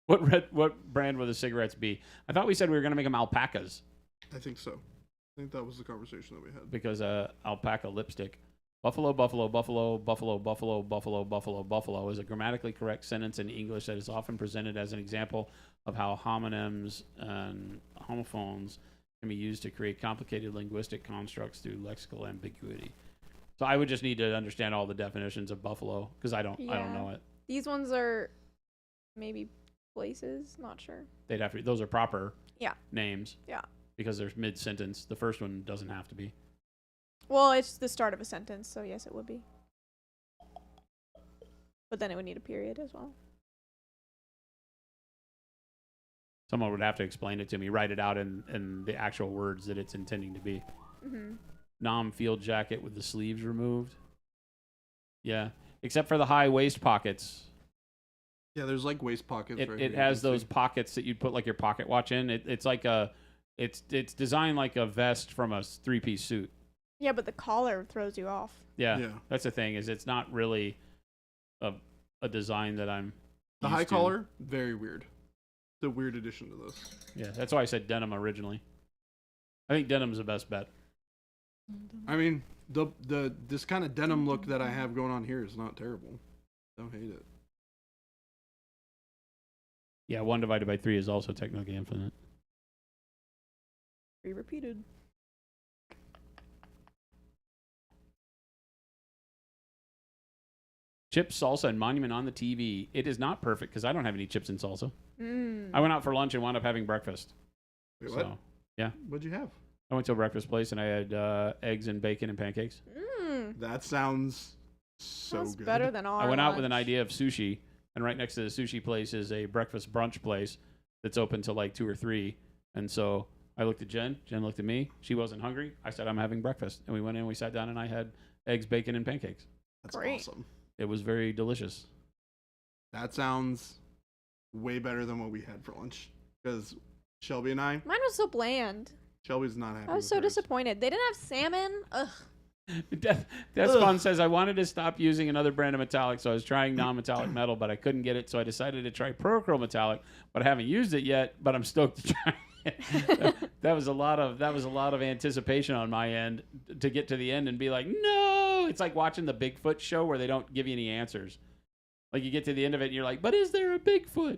Speaker 5: What brand would the cigarettes be? I thought we said we were going to make them alpacas
Speaker 1: I think so. I think that was the conversation that we had.
Speaker 5: because alpaca lipstick. Buffalo, buffalo, buffalo, buffalo, buffalo, buffalo, buffalo, buffalo is a grammatically correct sentence in English that is often presented as an example of how homonyms and homophones can be used to create complicated linguistic constructs through lexical ambiguity. So I would just need to understand all the definitions of buffalo because I don't
Speaker 2: Yeah.
Speaker 5: know it.
Speaker 2: These ones are maybe places. Not sure.
Speaker 5: They'd have to. Those are proper
Speaker 2: Yeah.
Speaker 5: names.
Speaker 2: Yeah.
Speaker 5: Because there's mid sentence. The first one doesn't have to be.
Speaker 2: Well, it's the start of a sentence, so yes, it would be. But then it would need a period as well.
Speaker 5: Someone would have to explain it to me, write it out in the actual words that it's intending to be.
Speaker 2: Mm-hmm.
Speaker 5: Nom field jacket with the sleeves removed. Yeah, except for the high waist pockets.
Speaker 1: Yeah, there's like waist pockets.
Speaker 5: It
Speaker 1: right
Speaker 5: it
Speaker 1: here,
Speaker 5: has
Speaker 1: you can
Speaker 5: those
Speaker 1: see.
Speaker 5: pockets that you'd put like your pocket watch in. It's like it's designed like a vest from a 3-piece suit.
Speaker 2: Yeah, but the collar throws you off.
Speaker 5: Yeah,
Speaker 1: Yeah.
Speaker 5: that's the thing is it's not really a design that I'm.
Speaker 1: The
Speaker 5: used
Speaker 1: high
Speaker 5: to.
Speaker 1: collar, very weird. The weird addition to this.
Speaker 5: Yeah, that's why I said denim originally. I think denim's the best bet.
Speaker 1: I mean, the this kind of denim look that I have going on here is not terrible. Don't hate it.
Speaker 5: Yeah, 1 divided by 3 is also technically infinite.
Speaker 2: Repeated.
Speaker 5: Chips, salsa, and monument on the TV. It is not perfect because I don't have any chips and salsa.
Speaker 2: Mm.
Speaker 5: I went out for lunch and wound up having breakfast.
Speaker 1: Wait,
Speaker 5: So
Speaker 1: what? What'd you have?
Speaker 5: I went to a breakfast place and I had eggs and bacon and pancakes.
Speaker 1: That sounds so
Speaker 2: Sounds
Speaker 1: good.
Speaker 2: better than our
Speaker 5: I went out with an
Speaker 2: lunch.
Speaker 5: idea of sushi, and right next to the sushi place is a breakfast brunch place that's open till like 2 or 3. And so I looked at Jen. Jen looked at me. She wasn't hungry. I said, I'm having breakfast. And we went in, we sat down, and I had eggs, bacon, and pancakes.
Speaker 1: That's
Speaker 2: Great.
Speaker 1: awesome.
Speaker 5: It was very delicious.
Speaker 1: That sounds way better than what we had for lunch. Because Shelby and I,
Speaker 2: Mine was so bland.
Speaker 1: Shelby's not happy.
Speaker 2: I was
Speaker 1: with
Speaker 2: so
Speaker 1: hers.
Speaker 2: disappointed. They didn't have salmon. Ugh.
Speaker 5: Despon says, I wanted to stop using another brand of metallic, so I was trying non-metallic metal, but I couldn't get it, so I decided to try Prochrome metallic, but I haven't used it yet, but I'm stoked to try it. that was a lot of anticipation on my end to get to the end and be like, no. It's like watching the Bigfoot show where they don't give you any answers. Like you get to the end of it and you're like, but is there a Bigfoot?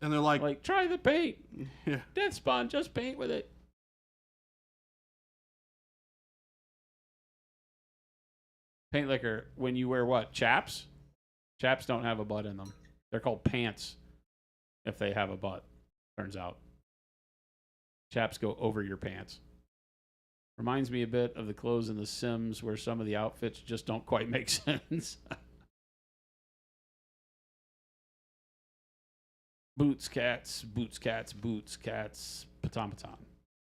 Speaker 1: And they're like,
Speaker 5: Try the paint.
Speaker 1: yeah.
Speaker 5: Despon, just paint with it. Paint liquor, when you wear what? Chaps? Chaps don't have a butt in them. They're called pants if they have a butt, turns out. Chaps go over your pants. Reminds me a bit of the clothes in The Sims where some of the outfits just don't quite make sense. Boots, cats, patan.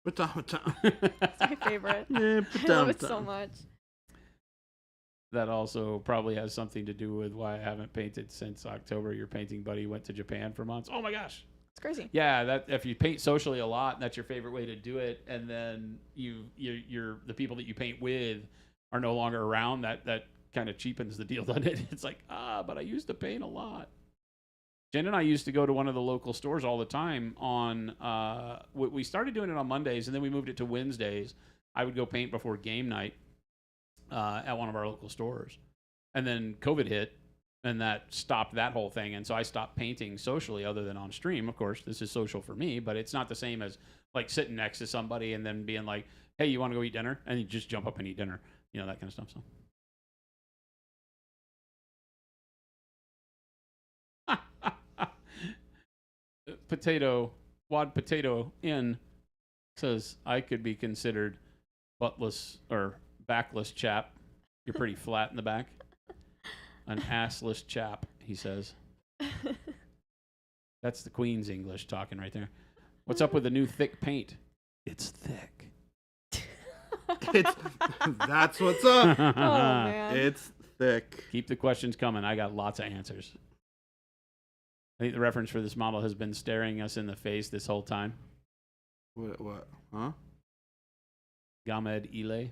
Speaker 1: Patamatam.
Speaker 2: It's my favorite.
Speaker 1: Yeah,
Speaker 2: I love it so
Speaker 1: patamatam.
Speaker 2: much.
Speaker 5: That also probably has something to do with why I haven't painted since October. Your painting buddy went to Japan for months. Oh my gosh.
Speaker 2: It's crazy.
Speaker 5: Yeah, that if you paint socially a lot, that's your favorite way to do it, and then you're the people that you paint with are no longer around, that kind of cheapens the deal, doesn't it? It's like, but I used to paint a lot. Jen and I used to go to one of the local stores all the time on we started doing it on Mondays, and then we moved it to Wednesdays. I would go paint before game night at one of our local stores. And then COVID hit, and that stopped that whole thing. And so I stopped painting socially other than on stream. Of course, this is social for me, but it's not the same as like sitting next to somebody and then being like, hey, you want to go eat dinner? And you just jump up and eat dinner. You know, that kind of stuff. So Wad Potato in says, I could be considered buttless or backless chap. You're pretty flat in the back. An assless chap, he says. That's the Queen's English talking right there. What's up with the new thick paint? It's thick.
Speaker 1: That's what's up.
Speaker 2: Oh, man.
Speaker 1: It's thick.
Speaker 5: Keep the questions coming. I got lots of answers. I think the reference for this model has been staring us in the face this whole time.
Speaker 1: What? Huh?
Speaker 5: Gamed Ile.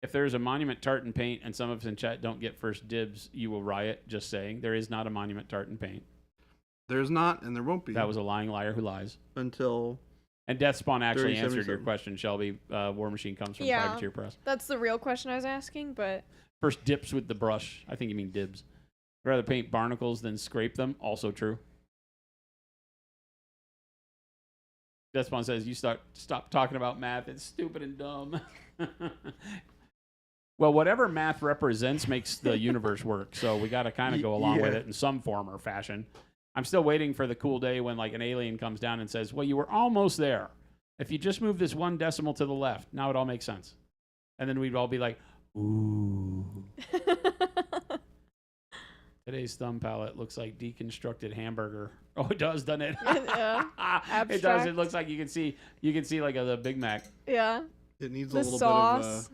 Speaker 5: If there's a monument tartan paint and some of us in chat don't get first dibs, you will riot. Just saying. There is not a monument tartan paint.
Speaker 1: There's not, and there won't be.
Speaker 5: That was a lying liar who lies.
Speaker 1: until
Speaker 5: And Death Spawn actually answered your
Speaker 1: 3077.
Speaker 5: question, Shelby. War Machine comes from
Speaker 2: Yeah.
Speaker 5: Privateer Press.
Speaker 2: That's the real question I was asking, but
Speaker 5: First dips with the brush. I think you mean dibs. I'd rather paint barnacles than scrape them. Also true. Death Spawn says, you stop talking about math. It's stupid and dumb. Well, whatever math represents makes the universe work. So we got to kind of go along with
Speaker 1: Yeah.
Speaker 5: it in some form or fashion. I'm still waiting for the cool day when like an alien comes down and says, well, you were almost there. If you just move this 1 decimal to the left, now it all makes sense. And then we'd all be like, ooh. Today's thumb palette looks like deconstructed hamburger. Oh, it does, doesn't it?
Speaker 2: Yeah.
Speaker 5: It does.
Speaker 2: Abstract.
Speaker 5: It looks like you can see like the Big Mac.
Speaker 2: yeah.
Speaker 1: it needs
Speaker 2: The
Speaker 1: a little
Speaker 2: sauce.
Speaker 1: bit of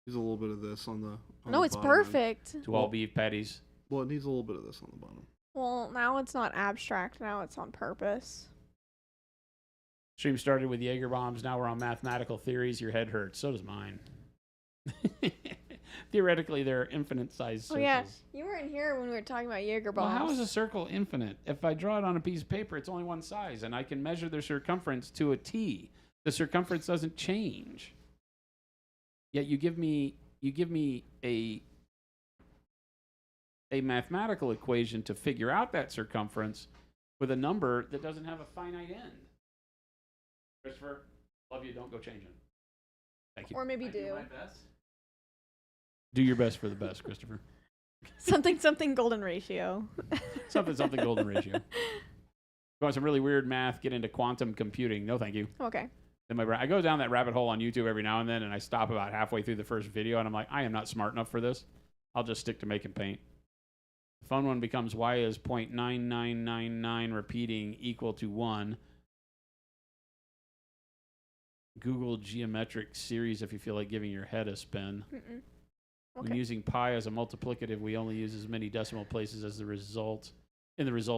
Speaker 1: needs a little bit of this on the. On
Speaker 2: No,
Speaker 1: the
Speaker 2: it's
Speaker 1: bottom.
Speaker 2: perfect.
Speaker 5: 2 all beef patties.
Speaker 1: Well, it needs a little bit of this on the bottom.
Speaker 2: Well, now it's not abstract. Now it's on purpose.
Speaker 5: Stream started with Jaeger bombs. Now we're on mathematical theories. Your head hurts. So does mine. Theoretically, there are infinite sized circles.
Speaker 2: Oh yeah, you were in here when we were talking about Jaeger
Speaker 5: Well,
Speaker 2: bombs.
Speaker 5: how is a circle infinite? If I draw it on a piece of paper, it's only one size, and I can measure the circumference to a T. The circumference doesn't change. Yet you give me a mathematical equation to figure out that circumference with a number that doesn't have a finite end. Christopher, love you. Don't go changing. Thank you.
Speaker 2: Or maybe
Speaker 5: I
Speaker 2: do.
Speaker 5: my best. Do your best for the best, Christopher.
Speaker 2: something golden ratio.
Speaker 5: Something golden ratio. Want some really weird math? Get into quantum computing. No, thank you.
Speaker 2: Okay.
Speaker 5: Then I go down that rabbit hole on YouTube every now and then, and I stop about halfway through the first video, and I'm like, I am not smart enough for this. I'll just stick to making paint. The fun one becomes y is 0.9999 repeating equal to 1. Google geometric series if you feel like giving your head a spin.
Speaker 2: Mm-mm.
Speaker 5: When
Speaker 2: Okay.
Speaker 5: using pi as a multiplicative, we only use as many decimal places as the result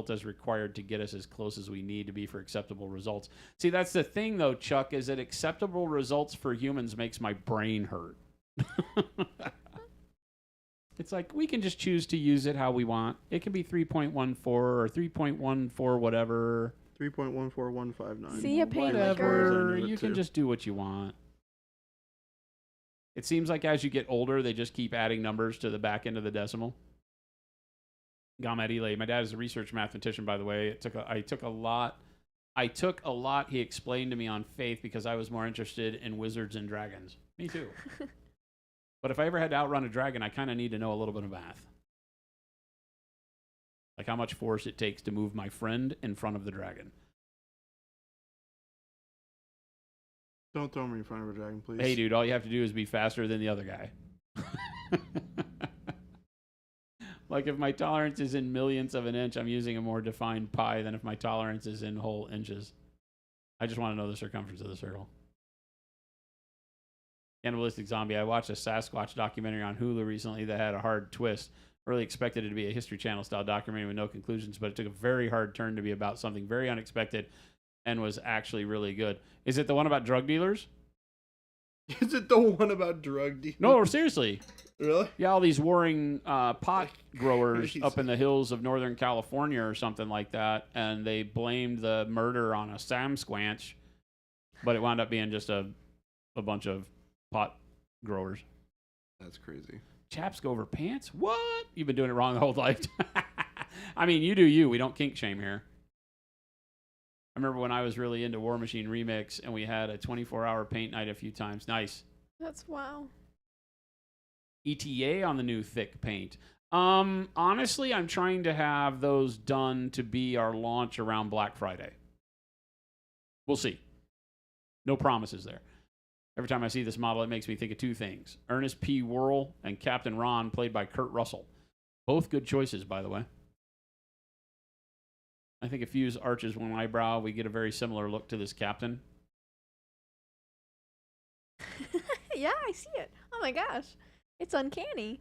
Speaker 5: as required to get us as close as we need to be for acceptable results. See, that's the thing though, Chuck, is that acceptable results for humans makes my brain hurt. It's like we can just choose to use it how we want. It can be 3.14 or 3.14 whatever.
Speaker 1: 3.14159.
Speaker 2: See ya, paint
Speaker 1: As far as I
Speaker 5: Whatever.
Speaker 1: knew it
Speaker 5: You can
Speaker 1: too.
Speaker 5: just do what you want. It seems like as you get older, they just keep adding numbers to the back end of the decimal. Gamet Ile. My dad is a research mathematician, by the way. I took a lot. He explained to me on faith because I was more interested in wizards and dragons. Me too. But if I ever had to outrun a dragon, I kind of need to know a little bit of math. Like how much force it takes to move my friend in front of the dragon.
Speaker 1: Don't throw me in front of a dragon, please.
Speaker 5: Hey, dude, all you have to do is be faster than the other guy. Like if my tolerance is in millionths of an inch, I'm using a more defined pi than if my tolerance is in whole inches. I just want to know the circumference of the circle. Cannibalistic Zombie. I watched a Sasquatch documentary on Hulu recently that had a hard twist. Really expected it to be a History Channel style documentary with no conclusions, but it took a very hard turn to be about something very unexpected and was actually really good. Is it the one about drug dealers?
Speaker 1: Is it the one about drug dealers?
Speaker 5: No, seriously.
Speaker 1: Really?
Speaker 5: Yeah, all these warring pot growers
Speaker 1: Crazy.
Speaker 5: up in the hills of Northern California or something like that, and they blamed the murder on a Sam Squanch, but it wound up being just a bunch of pot growers.
Speaker 1: That's crazy.
Speaker 5: Chaps go over pants? What? You've been doing it wrong the whole life. I mean, you do you. We don't kink shame here. I remember when I was really into War Machine Remix, and we had a 24-hour paint night a few times. Nice.
Speaker 2: That's wow.
Speaker 5: ETA on the new thick paint. Honestly, I'm trying to have those done to be our launch around Black Friday. We'll see. No promises there. Every time I see this model, it makes me think of two things. Ernest P. Worrell and Captain Ron, played by Kurt Russell. Both good choices, by the way. I think if Fuse arches one eyebrow, we get a very similar look to this captain.
Speaker 2: Yeah, I see it. Oh my gosh. It's uncanny.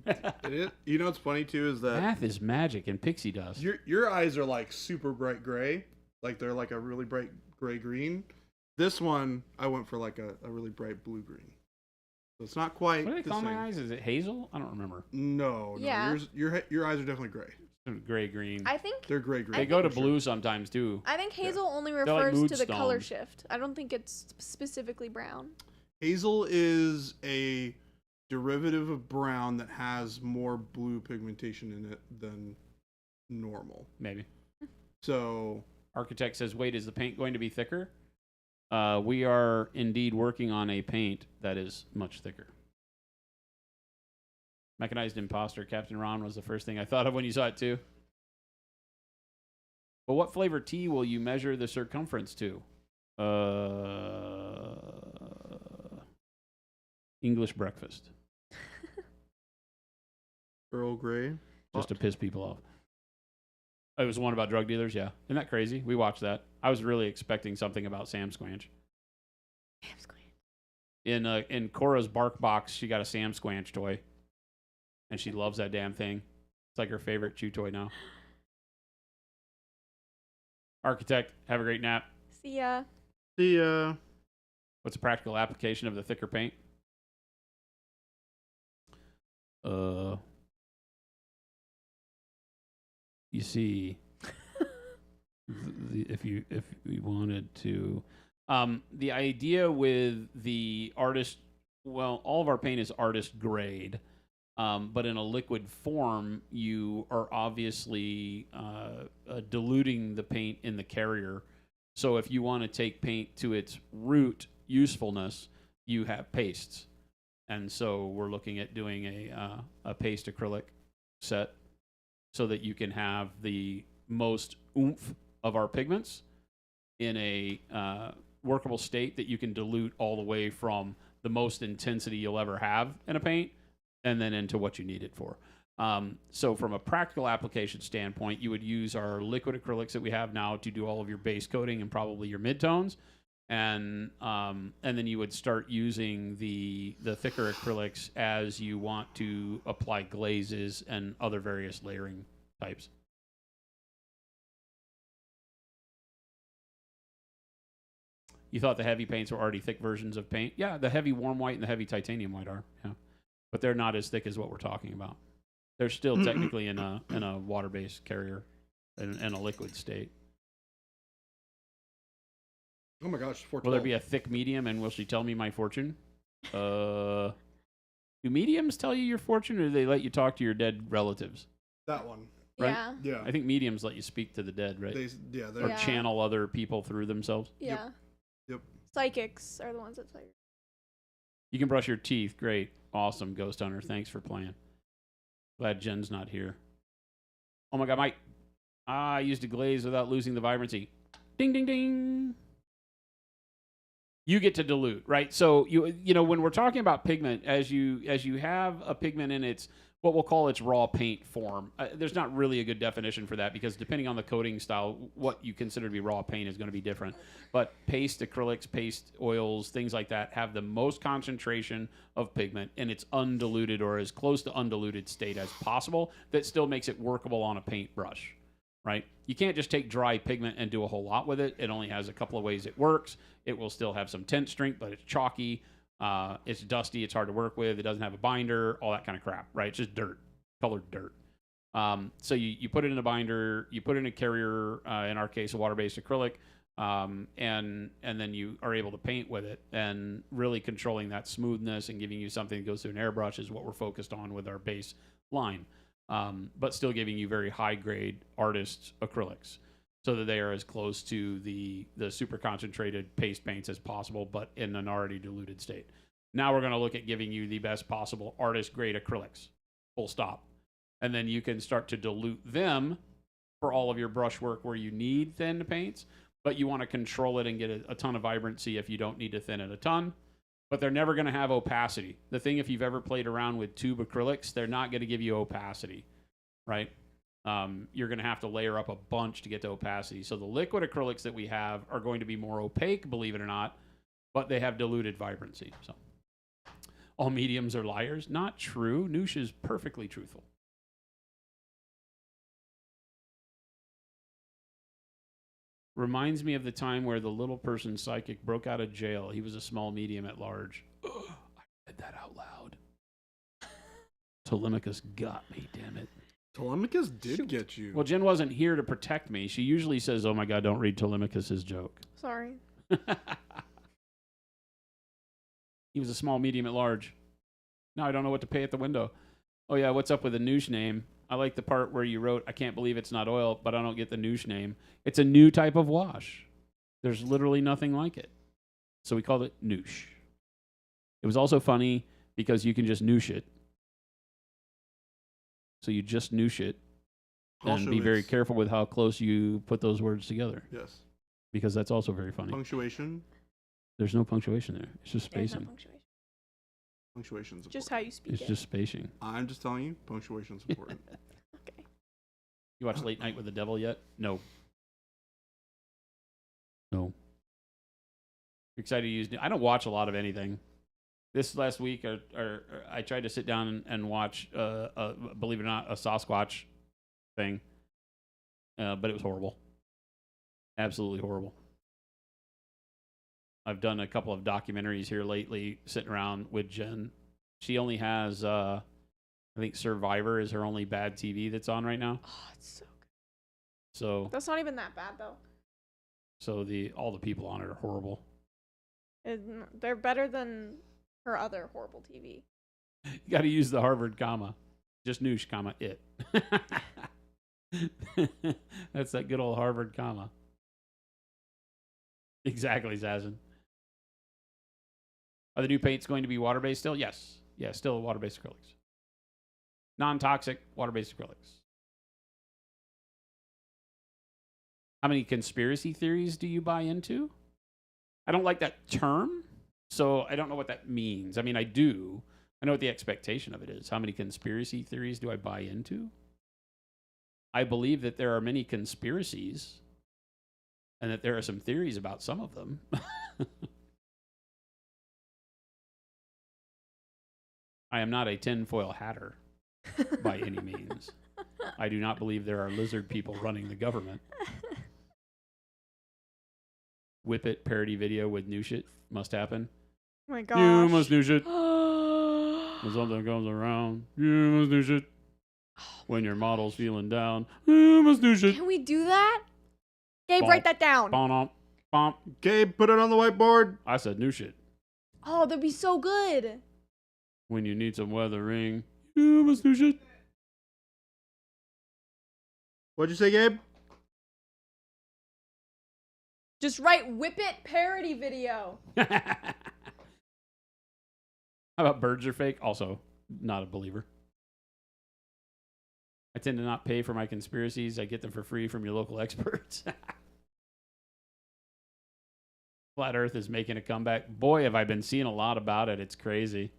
Speaker 1: It is. You know what's funny too is that
Speaker 5: Math is magic and pixie dust.
Speaker 1: your eyes are like super bright gray, like they're like a really bright gray green. This one I went for like a really bright blue green. So it's not quite.
Speaker 5: What do they
Speaker 1: the
Speaker 5: call my
Speaker 1: same.
Speaker 5: eyes? Is it hazel? I don't remember.
Speaker 1: No,
Speaker 2: Yeah.
Speaker 1: your eyes are definitely gray.
Speaker 5: Gray green.
Speaker 2: I think
Speaker 1: They're gray green.
Speaker 5: They go to
Speaker 1: for sure.
Speaker 5: blue sometimes too.
Speaker 2: I think hazel only
Speaker 5: like
Speaker 2: refers
Speaker 5: mood
Speaker 2: to the color
Speaker 5: stones.
Speaker 2: shift. I don't think it's specifically brown.
Speaker 1: Hazel is a derivative of brown that has more blue pigmentation in it than normal.
Speaker 5: Maybe.
Speaker 1: So
Speaker 5: Architect says, wait, is the paint going to be thicker? We are indeed working on a paint that is much thicker. Mechanized Imposter, Captain Ron was the first thing I thought of when you saw it too. But what flavor tea will you measure the circumference to? English breakfast.
Speaker 1: Earl Grey.
Speaker 5: Just to piss people off. It was the one about drug dealers, yeah. Isn't that crazy? We watched that. I was really expecting something about Sam Squanch. In Cora's Bark Box, she got a Sam Squanch toy. And she loves that damn thing. It's like her favorite chew toy now. Architect, have a great nap.
Speaker 2: See ya.
Speaker 1: The
Speaker 5: What's a practical application of the thicker paint? You see, if we wanted to, the idea with the artist, well, all of our paint is artist grade, but in a liquid form, you are obviously diluting the paint in the carrier. So if you want to take paint to its root usefulness, you have pastes. And so we're looking at doing a paste acrylic set so that you can have the most oomph of our pigments in a workable state that you can dilute all the way from the most intensity you'll ever have in a paint and then into what you need it for. So from a practical application standpoint, you would use our liquid acrylics that we have now to do all of your base coating and probably your midtones. And then you would start using the thicker acrylics as you want to apply glazes and other various layering types. You thought the heavy paints were already thick versions of paint? Yeah, the heavy warm white and the heavy titanium white are. Yeah, but they're not as thick as what we're talking about. They're still technically in a water-based carrier in a liquid state.
Speaker 1: Oh my gosh, 412.
Speaker 5: Will there be a thick medium, and will she tell me my fortune? Do mediums tell you your fortune, or do they let you talk to your dead relatives?
Speaker 1: That one.
Speaker 5: Right?
Speaker 2: Yeah.
Speaker 1: Yeah.
Speaker 5: I think mediums let you speak to the dead, right?
Speaker 1: They're
Speaker 5: Or
Speaker 2: Yeah.
Speaker 5: channel other people through themselves.
Speaker 2: Yeah.
Speaker 1: Yep.
Speaker 2: Psychics are the ones that psychic.
Speaker 5: You can brush your teeth. Great. Awesome, Ghost Hunter. Thanks for playing. Glad Jen's not here. Oh my God, Mike. I used to glaze without losing the vibrancy. Ding, ding, ding. You get to dilute, right? So you know when we're talking about pigment, as you have a pigment in its what we'll call its raw paint form, there's not really a good definition for that because depending on the coating style, what you consider to be raw paint is going to be different. But paste, acrylics, paste, oils, things like that have the most concentration of pigment in its undiluted or as close to undiluted state as possible that still makes it workable on a paintbrush, right? You can't just take dry pigment and do a whole lot with it. It only has a couple of ways it works. It will still have some tint strength, but it's chalky. It's dusty. It's hard to work with. It doesn't have a binder, all that kind of crap, right? It's just dirt, colored dirt. So you put it in a binder, you put it in a carrier, in our case, a water-based acrylic, and then you are able to paint with it. And really controlling that smoothness and giving you something that goes through an airbrush is what we're focused on with our base line. But still giving you very high-grade artist acrylics so that they are as close to the super concentrated paste paints as possible, but in an already diluted state. Now we're going to look at giving you the best possible artist-grade acrylics, full stop. And then you can start to dilute them for all of your brushwork where you need thin paints, but you want to control it and get a ton of vibrancy if you don't need to thin it a ton. But they're never going to have opacity. The thing, if you've ever played around with tube acrylics, they're not going to give you opacity, right? You're going to have to layer up a bunch to get to opacity. So the liquid acrylics that we have are going to be more opaque, believe it or not, but they have diluted vibrancy. So all mediums are liars. Not true. Noosh is perfectly truthful. Reminds me of the time where the little person psychic broke out of jail. He was a small medium at large. Ugh, I read that out loud. Telemachus got me, damn it.
Speaker 1: Telemachus did get you.
Speaker 5: Well, Jen wasn't here to protect me. She usually says, oh my God, don't read Telemachus's joke.
Speaker 2: Sorry.
Speaker 5: He was a small medium at large. Now I don't know what to pay at the window. Oh yeah, what's up with the noosh name? I like the part where you wrote, I can't believe it's not oil, but I don't get the noosh name. It's a new type of wash. There's literally nothing like it. So we called it noosh. It was also funny because you can just noosh it. So you just noosh it.
Speaker 1: Also,
Speaker 5: And be very
Speaker 1: it's-
Speaker 5: careful with how close you put those words together.
Speaker 1: Yes.
Speaker 5: Because that's also very funny.
Speaker 1: Punctuation.
Speaker 5: There's no punctuation there. It's just
Speaker 2: There's no
Speaker 5: spacing.
Speaker 2: punctuation.
Speaker 1: Punctuation's important.
Speaker 2: Just how you speak
Speaker 5: It's
Speaker 2: it.
Speaker 5: just spacing.
Speaker 1: I'm just telling you, punctuation's important.
Speaker 2: Okay.
Speaker 5: You watch Late Night with the Devil yet? No. No. You're excited to use. I don't watch a lot of anything. This last week, I tried to sit down and watch, believe it or not, a Sasquatch thing, but it was horrible. Absolutely horrible. I've done a couple of documentaries here lately, sitting around with Jen. She only has, I think Survivor is her only bad TV that's on right now.
Speaker 2: Oh, it's so good.
Speaker 5: So,
Speaker 2: That's not even that bad though.
Speaker 5: so all the people on it are horrible.
Speaker 2: They're better than her other horrible TV.
Speaker 5: You got to use the Harvard comma. Just noosh, comma, it. That's that good old Harvard comma. Exactly, Zazin. Are the new paints going to be water-based still? Yes. Yeah, still water-based acrylics. Non-toxic water-based acrylics. How many conspiracy theories do you buy into? I don't like that term, so I don't know what that means. I mean, I do, I know what the expectation of it is. How many conspiracy theories do I buy into? I believe that there are many conspiracies and that there are some theories about some of them. I am not a tinfoil hatter by any means. I do not believe there are lizard people running the government. Whip It parody video with new shit must happen.
Speaker 2: Oh my gosh.
Speaker 5: You must do shit. When something comes around, you must do shit. When your model's feeling down, you must do shit.
Speaker 2: Can we do that? Gabe,
Speaker 5: Bonk.
Speaker 2: write that down.
Speaker 5: Bonk, bonk.
Speaker 1: Gabe, put it on the whiteboard.
Speaker 5: I said new shit.
Speaker 2: Oh, that'd be so good.
Speaker 5: When you need some weathering, you must do shit.
Speaker 1: What'd you say, Gabe?
Speaker 2: Just write Whip It parody video.
Speaker 5: How about birds are fake? Also, not a believer. I tend to not pay for my conspiracies. I get them for free from your local experts. Flat Earth is making a comeback. Boy, have I been seeing a lot about it. It's crazy.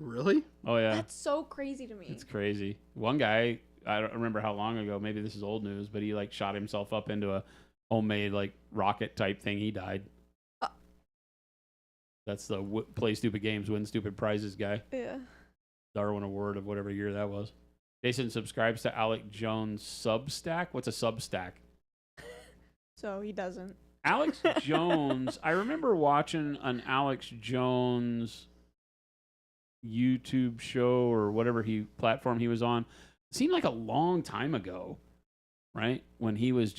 Speaker 1: Really?
Speaker 5: Oh, yeah.
Speaker 2: That's so crazy to me.
Speaker 5: It's crazy. One guy, I don't remember how long ago, maybe this is old news, but he like shot himself up into a homemade like rocket type thing. He died. That's the play stupid games, win stupid prizes guy.
Speaker 2: Yeah.
Speaker 5: Darwin Award of whatever year that was. Jason subscribes to Alec Jones Substack. What's a Substack?
Speaker 2: So he doesn't.
Speaker 5: Alex Jones. I remember watching an Alex Jones YouTube show or whatever platform he was on. It seemed like a long time ago, right? When he would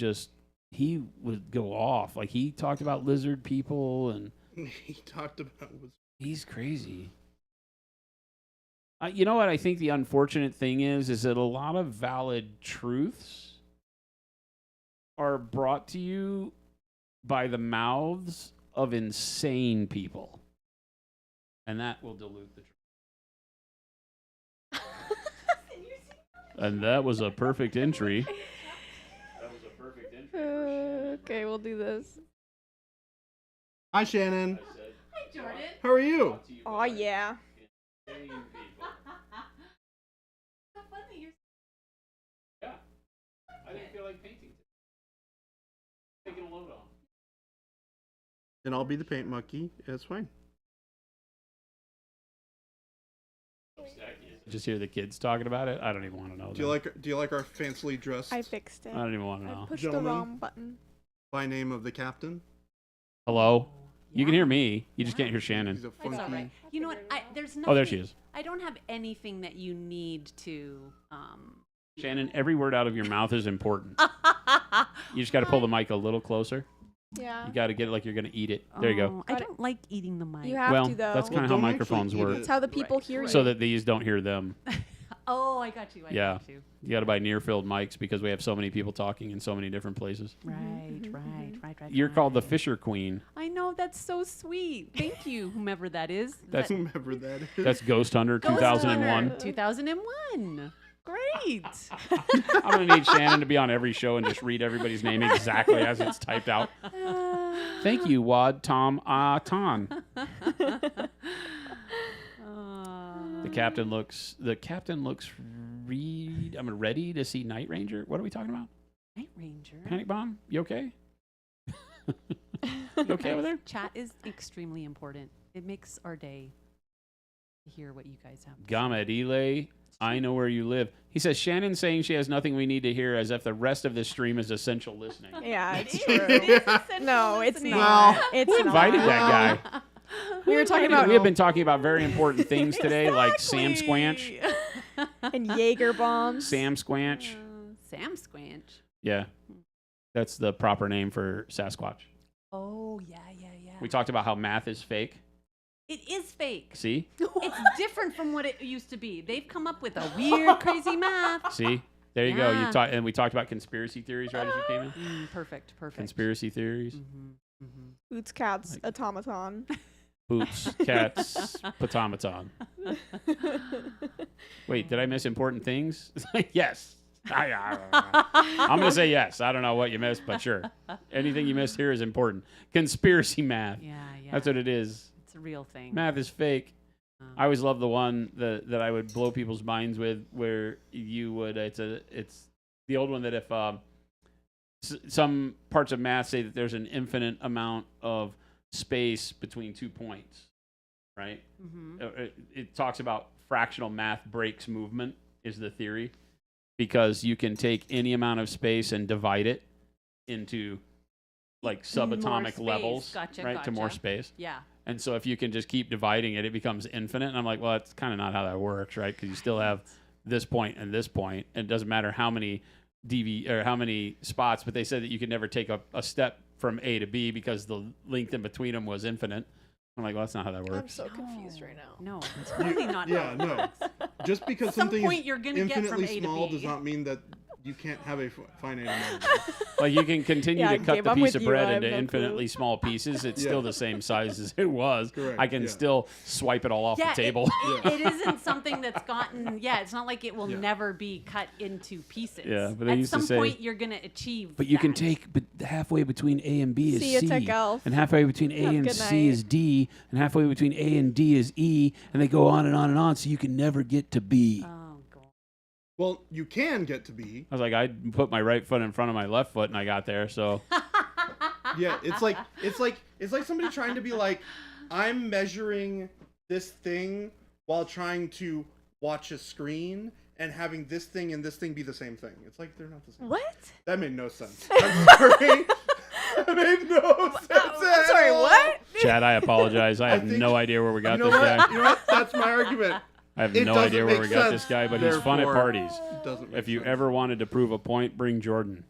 Speaker 5: go off. Like he talked about lizard people and
Speaker 1: He talked about
Speaker 5: he's crazy. You know what I think the unfortunate thing is that a lot of valid truths are brought to you by the mouths of insane people. And that will dilute the truth. And that was a perfect entry. That was a perfect entry.
Speaker 2: Okay, we'll do this.
Speaker 1: Hi, Shannon.
Speaker 6: Hi, Jordan.
Speaker 1: How are you?
Speaker 2: Oh yeah.
Speaker 6: So fun that you're.
Speaker 5: Yeah. I didn't feel like painting. Taking a load off.
Speaker 1: And I'll be the paint monkey. It's fine.
Speaker 5: Just hear the kids talking about it. I don't even want to know.
Speaker 1: Do you like our fancily dressed
Speaker 2: I fixed it.
Speaker 5: I don't even want to
Speaker 2: I
Speaker 5: know.
Speaker 2: pushed
Speaker 1: Gentlemen.
Speaker 2: the wrong button.
Speaker 1: by name of the captain?
Speaker 5: Hello. You can
Speaker 6: Yeah.
Speaker 5: hear me. You just can't hear
Speaker 1: He's
Speaker 5: Shannon.
Speaker 1: a
Speaker 6: That's
Speaker 1: funky.
Speaker 6: all right. You know what? There's nothing.
Speaker 5: Oh, there she is.
Speaker 6: I don't have anything that you need to.
Speaker 5: Shannon, every word out of your mouth is important. You just got to pull the mic a little closer.
Speaker 2: Yeah.
Speaker 5: You got to get it like you're going to eat it. There you go.
Speaker 6: I don't like eating the mic.
Speaker 2: You have
Speaker 5: Well,
Speaker 2: to though.
Speaker 5: that's kind of
Speaker 1: Well,
Speaker 5: how
Speaker 1: don't
Speaker 5: microphones
Speaker 1: actually eat
Speaker 5: work.
Speaker 2: That's how the people
Speaker 6: Right,
Speaker 2: hear
Speaker 6: right.
Speaker 2: you.
Speaker 5: So that these don't hear them.
Speaker 6: Oh, I got you. I
Speaker 5: Yeah.
Speaker 6: got you.
Speaker 5: You got to buy near-filled mics because we have so many people talking in so many different places.
Speaker 6: Right.
Speaker 5: You're called the
Speaker 6: right.
Speaker 5: Fisher Queen.
Speaker 6: I know, that's so sweet. Thank you, whomever that is.
Speaker 5: That's-
Speaker 1: Whomever that is.
Speaker 5: That's Ghost Hunter
Speaker 6: Ghost
Speaker 5: 2001.
Speaker 6: Hunter 2001. Great.
Speaker 5: I'm going to need Shannon to be on every show and just read everybody's name exactly as it's typed out. Thank you, Wad Tom Tan. The captain looks ready to see Night Ranger. What are we talking about?
Speaker 6: Night Ranger.
Speaker 5: Panic Bomb? You okay? You okay over there?
Speaker 6: Chat is extremely important. It makes our day to hear what you guys have. to say.
Speaker 5: Gamadile, I know where you live. He says Shannon saying she has nothing we need to hear as if the rest of this stream is essential listening.
Speaker 2: Yeah, it's
Speaker 6: It
Speaker 2: true.
Speaker 6: is. It is essential
Speaker 2: No, it's
Speaker 6: listening.
Speaker 2: not.
Speaker 1: Well,
Speaker 2: It's
Speaker 5: Who invited
Speaker 2: not.
Speaker 5: that guy?
Speaker 2: We were talking
Speaker 5: We
Speaker 2: about
Speaker 5: have been talking about very important things today, like Sam
Speaker 6: Exactly.
Speaker 5: Squanch.
Speaker 2: and Jaeger bombs.
Speaker 5: Sam Squanch.
Speaker 6: Sam Squanch.
Speaker 5: Yeah. That's the proper name for Sasquatch.
Speaker 6: Oh, yeah.
Speaker 5: We talked about how math is fake.
Speaker 6: It is fake.
Speaker 5: See?
Speaker 6: It's different from what it used to be. They've come up with a weird, crazy math.
Speaker 5: See? There you go.
Speaker 6: Yeah.
Speaker 5: And we talked about conspiracy theories right as you came in.
Speaker 6: Perfect.
Speaker 5: Conspiracy theories.
Speaker 2: Boots, cats,
Speaker 5: Like-
Speaker 2: automaton.
Speaker 5: Boots, cats, patomaton. Wait, did I miss important things? Yes. I'm going to say yes. I don't know what you missed, but sure. Anything you missed here is important. Conspiracy math.
Speaker 6: Yeah.
Speaker 5: That's what it is.
Speaker 6: It's a real thing.
Speaker 5: Math is fake. I always love the one that I would blow people's minds with, where you would it's the old one that if some parts of math say that there's an infinite amount of space between 2 points, right? It talks about fractional math breaks movement is the theory, because you can take any amount of space and divide it into like subatomic
Speaker 6: space.
Speaker 5: levels,
Speaker 6: Gotcha,
Speaker 5: right, to more
Speaker 6: gotcha.
Speaker 5: space.
Speaker 6: Yeah.
Speaker 5: And so if you can just keep dividing it, it becomes infinite. And I'm like, well, that's kind of not how that works, right? Because you still have this point and this point, and it doesn't matter how many or how many spots. But they said that you could never take a step from A to B because the length in between them was infinite. I'm like, well, that's not how that
Speaker 2: I'm
Speaker 5: works.
Speaker 2: so confused right now.
Speaker 6: No, it's totally not.
Speaker 1: Yeah,
Speaker 6: how it
Speaker 1: no.
Speaker 6: works.
Speaker 1: Just because
Speaker 6: At some
Speaker 1: something
Speaker 6: point
Speaker 1: is
Speaker 6: you're gonna get from
Speaker 1: infinitely
Speaker 6: A to
Speaker 1: small
Speaker 6: B.
Speaker 1: does not mean that you can't have a finite amount.
Speaker 5: Like you can continue
Speaker 2: Yeah,
Speaker 5: to cut
Speaker 2: Gabe,
Speaker 5: the
Speaker 2: I'm
Speaker 5: piece
Speaker 2: with
Speaker 5: of
Speaker 2: you.
Speaker 5: bread
Speaker 2: I have
Speaker 5: into
Speaker 2: no
Speaker 5: infinitely
Speaker 2: clue.
Speaker 5: small pieces. It's
Speaker 1: Yeah.
Speaker 5: still the same size as it was.
Speaker 1: Correct,
Speaker 5: I can
Speaker 1: yeah.
Speaker 5: still swipe it all off
Speaker 6: Yeah,
Speaker 5: the table.
Speaker 6: It isn't something that's gotten. Yeah, it's not like it will
Speaker 1: Yeah.
Speaker 6: never be cut into pieces.
Speaker 5: Yeah, but they
Speaker 6: at
Speaker 5: used to
Speaker 6: some
Speaker 5: say-
Speaker 6: point you're gonna achieve.
Speaker 7: But you can
Speaker 6: that.
Speaker 7: take, but halfway between A and B is
Speaker 2: See ya,
Speaker 7: C,
Speaker 2: Tech Elf.
Speaker 7: and halfway between A
Speaker 2: Have a
Speaker 7: and
Speaker 2: good
Speaker 7: C
Speaker 2: night.
Speaker 7: is D, and halfway between A and D is E, and they go on and on and on, so you can never get to B.
Speaker 6: Oh god.
Speaker 1: Well, you can get to B.
Speaker 5: I was like, I put my right foot in front of my left foot, and I got there. So
Speaker 1: Yeah, it's like somebody trying to be like, I'm measuring this thing while trying to watch a screen and having this thing and this thing be the same thing. It's like they're not the same.
Speaker 2: What?
Speaker 1: That made no sense. I'm sorry. That made no sense.
Speaker 2: I'm sorry,
Speaker 1: at all.
Speaker 2: what?
Speaker 5: Chad, I apologize. I have
Speaker 1: think-
Speaker 5: no idea where we got
Speaker 1: You know
Speaker 5: this
Speaker 1: what?
Speaker 5: guy.
Speaker 1: You know what? That's my argument.
Speaker 5: I have
Speaker 1: It
Speaker 5: no
Speaker 1: doesn't
Speaker 5: idea where we
Speaker 1: make
Speaker 5: got
Speaker 1: sense.
Speaker 5: this guy, but he's fun at
Speaker 1: Therefore,
Speaker 5: parties.
Speaker 1: It doesn't make
Speaker 5: If you
Speaker 1: sense.
Speaker 5: ever wanted to prove a point, bring Jordan.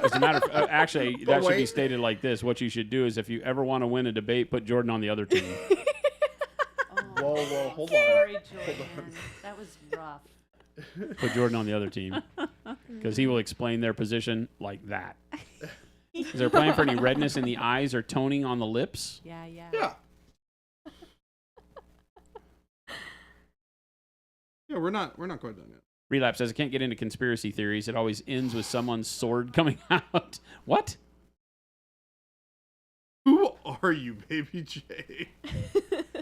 Speaker 5: As a matter of actually, that should be
Speaker 1: wait.
Speaker 5: stated like this. What you should do is if you ever want to win a debate, put Jordan on the other team.
Speaker 1: Whoa, hold on.
Speaker 6: Sorry, Jordan. That was rough.
Speaker 5: Put Jordan on the other team. Because he will explain their position like that. Is there playing for any redness in the eyes or toning on the lips?
Speaker 6: Yeah, yeah.
Speaker 1: Yeah. Yeah, we're not quite done yet.
Speaker 5: Relapse says, I can't get into conspiracy theories. It always ends with someone's sword coming out. What?
Speaker 1: Who are you, Baby J?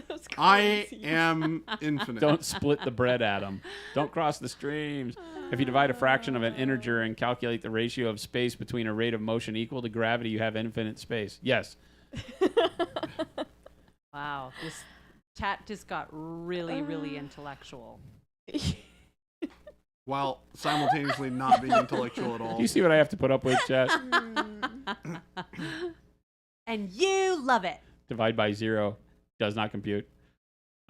Speaker 2: That's
Speaker 1: I
Speaker 2: crazy.
Speaker 1: am infinite.
Speaker 5: Don't split the bread, Adam. Don't cross the streams. If you divide a fraction of an integer and calculate the ratio of space between a rate of motion equal to gravity, you have infinite space. Yes.
Speaker 6: Wow. This chat just got really, really intellectual.
Speaker 1: While simultaneously not being intellectual at all.
Speaker 5: Do you see what I have to put up with, chat?
Speaker 6: And you love it.
Speaker 5: Divide by 0 does not compute.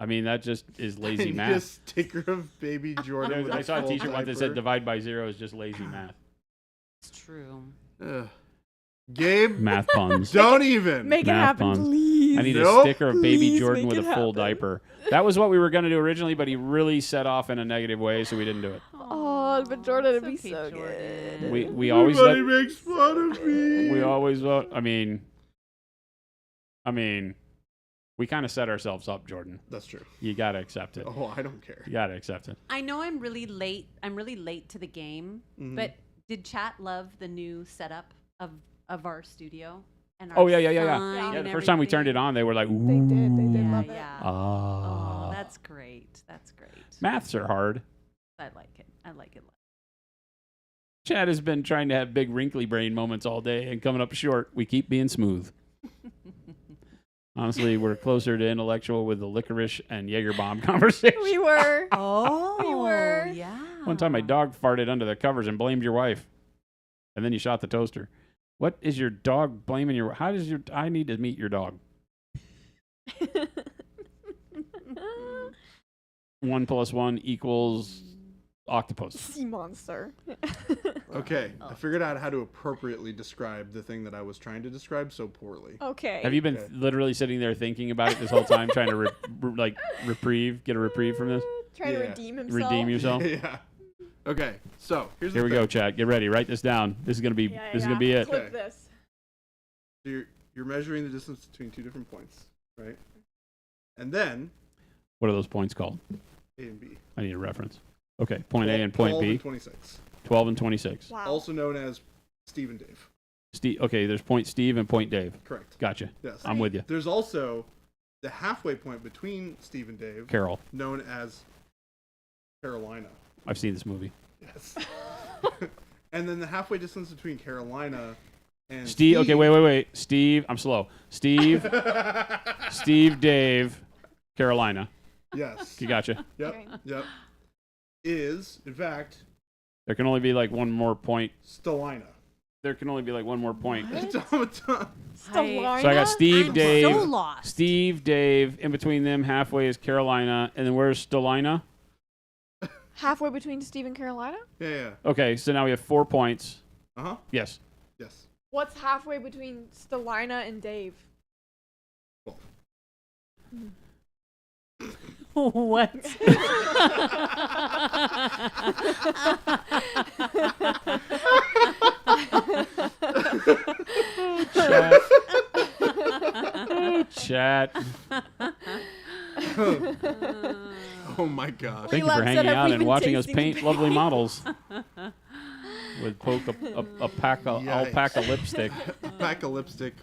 Speaker 5: I mean, that just is lazy
Speaker 1: And
Speaker 5: math.
Speaker 1: a sticker of Baby Jordan. with
Speaker 5: I saw a
Speaker 1: full
Speaker 5: t-shirt once that said
Speaker 1: diaper.
Speaker 5: divide by 0 is just lazy math.
Speaker 6: It's true.
Speaker 1: Ugh. Gabe,
Speaker 5: Math puns.
Speaker 1: don't even.
Speaker 2: Make it
Speaker 5: Math
Speaker 2: happen,
Speaker 5: puns.
Speaker 2: please.
Speaker 5: I need a
Speaker 1: Nope.
Speaker 5: sticker of Baby
Speaker 2: Please
Speaker 5: Jordan
Speaker 2: make
Speaker 5: with a
Speaker 2: it
Speaker 5: full
Speaker 2: happen.
Speaker 5: diaper. That was what we were going to do originally, but he really set off in a negative way, so we didn't do it.
Speaker 2: Oh, but Jordan, it'd be
Speaker 6: it's okay,
Speaker 2: so
Speaker 6: Jordan.
Speaker 2: good.
Speaker 5: We always let
Speaker 1: Everybody makes fun of me.
Speaker 5: we always vote. I mean, we kind of set ourselves up, Jordan.
Speaker 1: That's true.
Speaker 5: You got to accept it.
Speaker 1: Oh, I don't care.
Speaker 5: You got to accept it.
Speaker 6: I know I'm really late. I'm really late to the game.
Speaker 1: Mhm.
Speaker 6: But did chat love the new setup of our studio? And
Speaker 5: Oh,
Speaker 6: our
Speaker 5: yeah.
Speaker 6: sign
Speaker 5: Yeah,
Speaker 6: and
Speaker 5: the first time we turned it
Speaker 6: everything?
Speaker 5: on, they were like,
Speaker 2: They did
Speaker 6: Yeah,
Speaker 2: love it.
Speaker 6: yeah.
Speaker 5: Ah.
Speaker 6: Oh, that's great. That's great.
Speaker 5: Maths are hard.
Speaker 6: I like it. I like it.
Speaker 5: Chad has been trying to have big wrinkly brain moments all day and coming up short. We keep being smooth. Honestly, we're closer to intellectual with the licorice and Jaeger bomb conversation.
Speaker 2: We were.
Speaker 6: Oh,
Speaker 2: We were.
Speaker 6: Yeah.
Speaker 5: One time my dog farted under the covers and blamed your wife. And then you shot the toaster. What is your dog blaming your how does your I need to meet your dog. 1 + 1 equals octopus.
Speaker 2: Sea monster.
Speaker 1: Okay, I figured out how to appropriately describe the thing that I was trying to describe so poorly.
Speaker 2: Okay.
Speaker 5: Have you been
Speaker 1: Okay.
Speaker 5: literally sitting there thinking about it this whole time, trying to get a reprieve from this?
Speaker 2: Trying to
Speaker 1: Yeah.
Speaker 2: redeem himself?
Speaker 5: Redeem yourself?
Speaker 1: Yeah. Okay, so here's
Speaker 5: Here
Speaker 1: the
Speaker 5: we
Speaker 1: thing.
Speaker 5: go, Chad. Get ready. Write this down. This is gonna be
Speaker 2: Yeah,
Speaker 5: this is
Speaker 2: yeah.
Speaker 5: gonna be it.
Speaker 2: Clip
Speaker 1: Okay.
Speaker 2: this.
Speaker 1: So you're measuring the distance between two different points, right? And then
Speaker 5: What are those points called?
Speaker 1: A and B.
Speaker 5: I need a reference. Okay, point A and point
Speaker 1: 12
Speaker 5: B.
Speaker 1: and 26.
Speaker 5: 12 and 26.
Speaker 2: Wow.
Speaker 1: Also known as Steve and Dave.
Speaker 5: Steve. Okay, there's point Steve and point Dave.
Speaker 1: Correct.
Speaker 5: Gotcha.
Speaker 1: Yes.
Speaker 5: I'm with you.
Speaker 1: There's also the halfway point between Steve and Dave,
Speaker 5: Carol.
Speaker 1: known as Carolina.
Speaker 5: I've seen this movie.
Speaker 1: Yes. And then the halfway distance between Carolina and
Speaker 5: Steve. Okay, wait. Steve. I'm slow. Steve. Steve. Dave. Carolina.
Speaker 1: Yes.
Speaker 5: You gotcha.
Speaker 1: Yep.
Speaker 2: Okay.
Speaker 1: Yep. Is in fact
Speaker 5: There can only be like one more point.
Speaker 1: Stellina.
Speaker 5: There can only be like one more point.
Speaker 2: Stellina?
Speaker 5: So I got Steve,
Speaker 6: I'm
Speaker 5: Dave,
Speaker 6: so lost.
Speaker 5: Steve, Dave. In between them, halfway is Carolina, and then where's Stellina?
Speaker 2: Halfway between Steve and Carolina?
Speaker 1: Yeah.
Speaker 5: Okay, so now we have 4 points.
Speaker 1: Uh huh.
Speaker 5: Yes.
Speaker 1: Yes.
Speaker 2: What's halfway between Stellina and Dave?
Speaker 6: What?
Speaker 5: Chat.
Speaker 1: Oh my gosh.
Speaker 5: Thank you for
Speaker 2: Elab said,
Speaker 5: hanging
Speaker 2: "Have
Speaker 5: out
Speaker 2: we
Speaker 5: and
Speaker 2: been
Speaker 5: watching us
Speaker 2: tasting
Speaker 5: paint
Speaker 2: today?"
Speaker 5: lovely models with a pack of
Speaker 1: Yikes.
Speaker 5: alpaca lipstick.
Speaker 1: Pack of lipstick.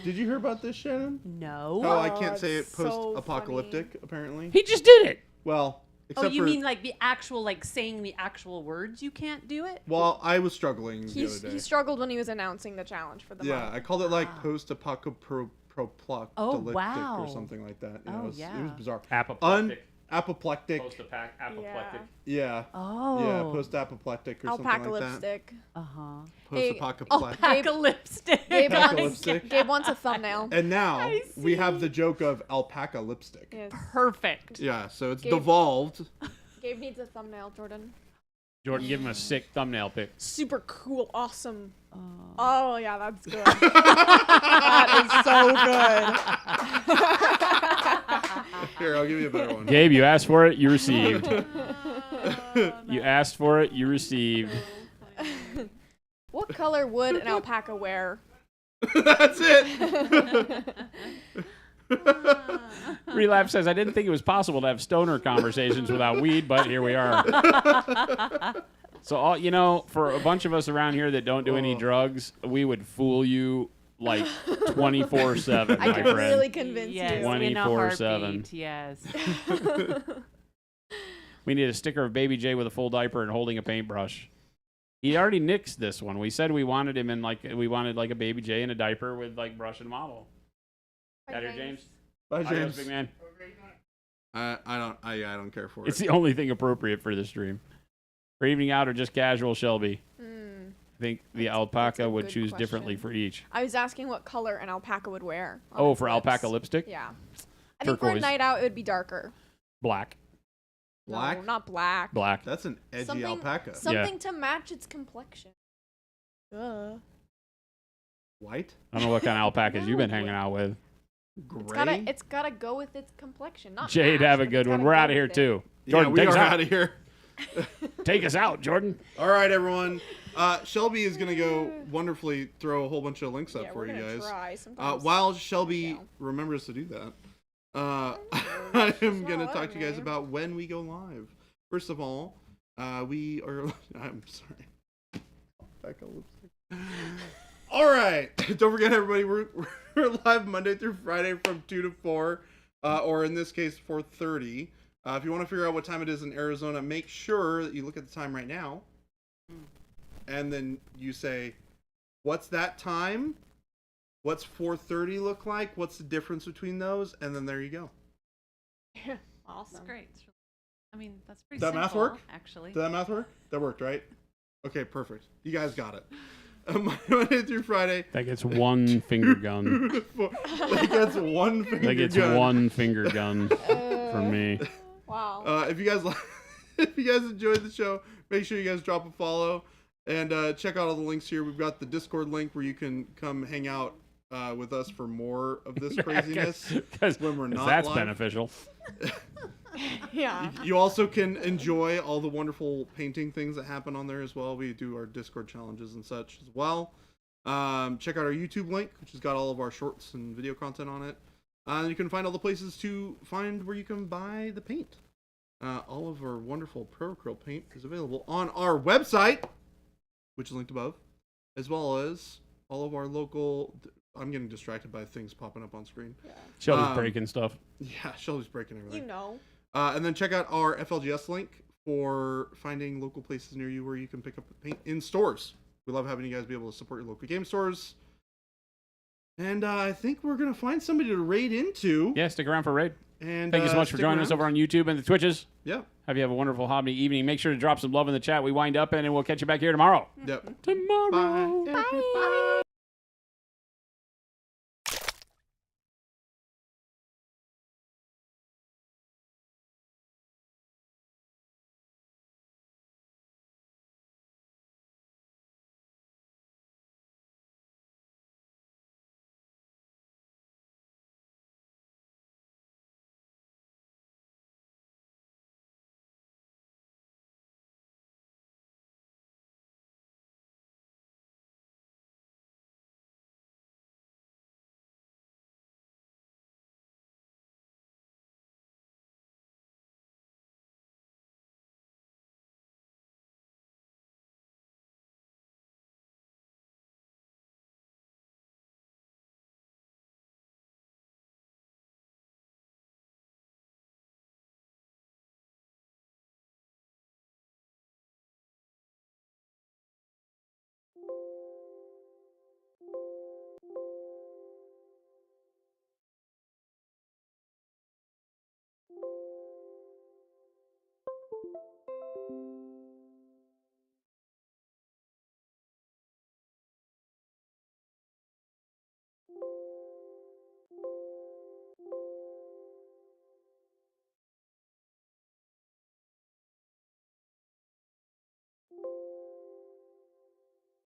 Speaker 1: Did you hear about this, Shannon?
Speaker 6: No.
Speaker 1: Oh, I
Speaker 2: Oh,
Speaker 1: can't say it
Speaker 2: it's so
Speaker 1: post-apocalyptic, apparently.
Speaker 5: He just did it.
Speaker 1: Well,
Speaker 6: Oh,
Speaker 1: except
Speaker 6: you
Speaker 1: for
Speaker 6: mean like the actual, like saying the actual words? You can't do it?
Speaker 1: well, I was struggling the
Speaker 2: He
Speaker 1: other day.
Speaker 2: struggled when he was announcing the challenge for the
Speaker 1: Yeah,
Speaker 2: month.
Speaker 1: I called it like
Speaker 6: Wow.
Speaker 1: post-apocalyptic
Speaker 6: Oh,
Speaker 1: or
Speaker 6: wow.
Speaker 1: something like that. You know,
Speaker 6: Oh,
Speaker 1: it was
Speaker 6: yeah.
Speaker 1: bizarre.
Speaker 5: Apoplectic.
Speaker 1: Apoplectic.
Speaker 5: Apoplectic.
Speaker 1: Yeah.
Speaker 6: Oh.
Speaker 1: Yeah, post-apoplectic or
Speaker 2: Alpaca
Speaker 1: something like that.
Speaker 2: lipstick.
Speaker 6: Uh-huh.
Speaker 1: Post-apocalyptic.
Speaker 6: Alpaca lipstick.
Speaker 2: Gabe,
Speaker 1: Alpaca lipstick.
Speaker 2: Gabe wants a thumbnail.
Speaker 1: And now
Speaker 6: I
Speaker 1: we have
Speaker 6: see.
Speaker 1: the joke of alpaca lipstick.
Speaker 2: Yes.
Speaker 6: Perfect.
Speaker 1: Yeah, so it's
Speaker 2: Gabe-
Speaker 1: devolved.
Speaker 2: Gabe needs a thumbnail, Jordan.
Speaker 5: Jordan, give him a sick thumbnail pic.
Speaker 2: Super cool, awesome.
Speaker 6: Oh.
Speaker 2: Oh yeah, that's good. That is so good.
Speaker 1: Here, I'll give you a better one.
Speaker 5: Gabe, you asked for it, you received. You asked for it, you received.
Speaker 2: What color would an alpaca wear?
Speaker 1: That's it.
Speaker 5: Relapse says, I didn't think it was possible to have stoner conversations without weed, but here we are. So, all you know, for a bunch of us around here that don't do any drugs, we would fool you like 24/7,
Speaker 2: I
Speaker 5: my
Speaker 2: can
Speaker 5: friend.
Speaker 2: really convince
Speaker 6: Yes,
Speaker 2: you.
Speaker 6: in a
Speaker 5: 24/7.
Speaker 6: heartbeat, yes.
Speaker 5: We need a sticker of Baby J with a full diaper and holding a paintbrush. He already nixed this one. We said we wanted him in like a Baby J in a diaper with like brush and model. Got here, James.
Speaker 1: Bye,
Speaker 5: Adios,
Speaker 1: James.
Speaker 5: big man.
Speaker 1: I don't care for
Speaker 5: It's
Speaker 1: it.
Speaker 5: the only thing appropriate for this stream. For evening out or just casual, Shelby.
Speaker 2: Hmm.
Speaker 5: I think the
Speaker 2: That's
Speaker 5: alpaca
Speaker 2: a
Speaker 5: would
Speaker 2: good
Speaker 5: choose differently
Speaker 2: question.
Speaker 5: for each.
Speaker 2: I was asking what color an alpaca would wear. on
Speaker 5: Oh,
Speaker 2: its
Speaker 5: for
Speaker 2: lips.
Speaker 5: alpaca lipstick?
Speaker 2: Yeah. I think for a
Speaker 5: Turquoise.
Speaker 2: night out, it would be darker.
Speaker 5: Black.
Speaker 1: Black?
Speaker 2: No, not black.
Speaker 5: Black.
Speaker 1: That's an edgy
Speaker 2: Something-
Speaker 1: alpaca.
Speaker 2: Something to match its complexion.
Speaker 1: White?
Speaker 5: I don't know what kind of alpacas you've been
Speaker 2: No.
Speaker 5: hanging out with.
Speaker 1: Gray?
Speaker 2: It's gotta go with its complexion. Not
Speaker 5: Jade,
Speaker 2: match,
Speaker 5: have a
Speaker 2: but
Speaker 5: good
Speaker 2: it's
Speaker 5: one.
Speaker 2: gotta
Speaker 5: We're
Speaker 2: go
Speaker 5: out of here,
Speaker 2: with it.
Speaker 5: too.
Speaker 1: Yeah,
Speaker 5: Jordan,
Speaker 1: we
Speaker 5: take
Speaker 1: are
Speaker 5: us
Speaker 1: out
Speaker 5: out.
Speaker 1: of here.
Speaker 5: Take us out, Jordan.
Speaker 1: All right, everyone. Shelby is going to go wonderfully throw a whole bunch of links up
Speaker 2: Yeah,
Speaker 1: for
Speaker 2: we're
Speaker 1: you
Speaker 2: gonna
Speaker 1: guys.
Speaker 2: try sometimes.
Speaker 1: While Shelby
Speaker 2: Yeah.
Speaker 1: remembers to do that, I
Speaker 2: She's
Speaker 1: am
Speaker 2: not
Speaker 1: going to
Speaker 2: letting
Speaker 1: talk to you guys
Speaker 2: me.
Speaker 1: about when we go live. First of all, we are. I'm sorry. Alpaca lipstick. All right. Don't forget, everybody, we're live Monday through Friday from 2 to 4, or in this case, 4:30. If you want to figure out what time it is in Arizona, make sure that you look at the time right now, and then you say, "What's that time? What's 4:30 look like? What's the difference between those?" And then there you go.
Speaker 2: Awesome.
Speaker 6: That's great. I mean, that's pretty
Speaker 1: Does that math
Speaker 6: simple,
Speaker 1: work?
Speaker 6: actually.
Speaker 1: Did that math work? That worked, right? Okay, perfect. You guys got it. Monday through Friday.
Speaker 5: That gets one finger gun.
Speaker 1: Like that's one finger
Speaker 5: That gets
Speaker 1: gun.
Speaker 5: one finger gun from me.
Speaker 2: Wow.
Speaker 1: If you guys if you guys enjoyed the show, make sure you guys drop a follow and check out all the links here. We've got the Discord link where you can come hang out with us for more of this craziness
Speaker 5: Because
Speaker 1: when we're not
Speaker 5: that's
Speaker 1: live.
Speaker 5: beneficial.
Speaker 2: Yeah.
Speaker 1: You also can enjoy all the wonderful painting things that happen on there as well. We do our Discord challenges and such as well. Check out our YouTube link, which has got all of our shorts and video content on it. And you can find all the places to find where you can buy the paint. All of our wonderful Pro Acryl paint is available on our website, which is linked above, as well as all of our local I'm getting distracted by things popping up on screen.
Speaker 5: Shelby's breaking stuff.
Speaker 1: Yeah, Shelby's breaking everything.
Speaker 2: You know.
Speaker 1: And then check out our FLGS link for finding local places near you where you can pick up the paint in stores. We love having you guys be able to support your local game stores. And I think we're going to find somebody to raid into.
Speaker 5: Yeah, stick around for raid.
Speaker 1: And
Speaker 5: Thank you so much for
Speaker 1: stick
Speaker 5: joining us
Speaker 1: around.
Speaker 5: over on YouTube and the Twitches.
Speaker 1: Yeah.
Speaker 5: Have you have a wonderful hobby evening. Make sure to drop some love in the chat. We wind up and we'll catch you back here tomorrow.
Speaker 1: Yep.
Speaker 5: Tomorrow.
Speaker 1: Bye. Bye.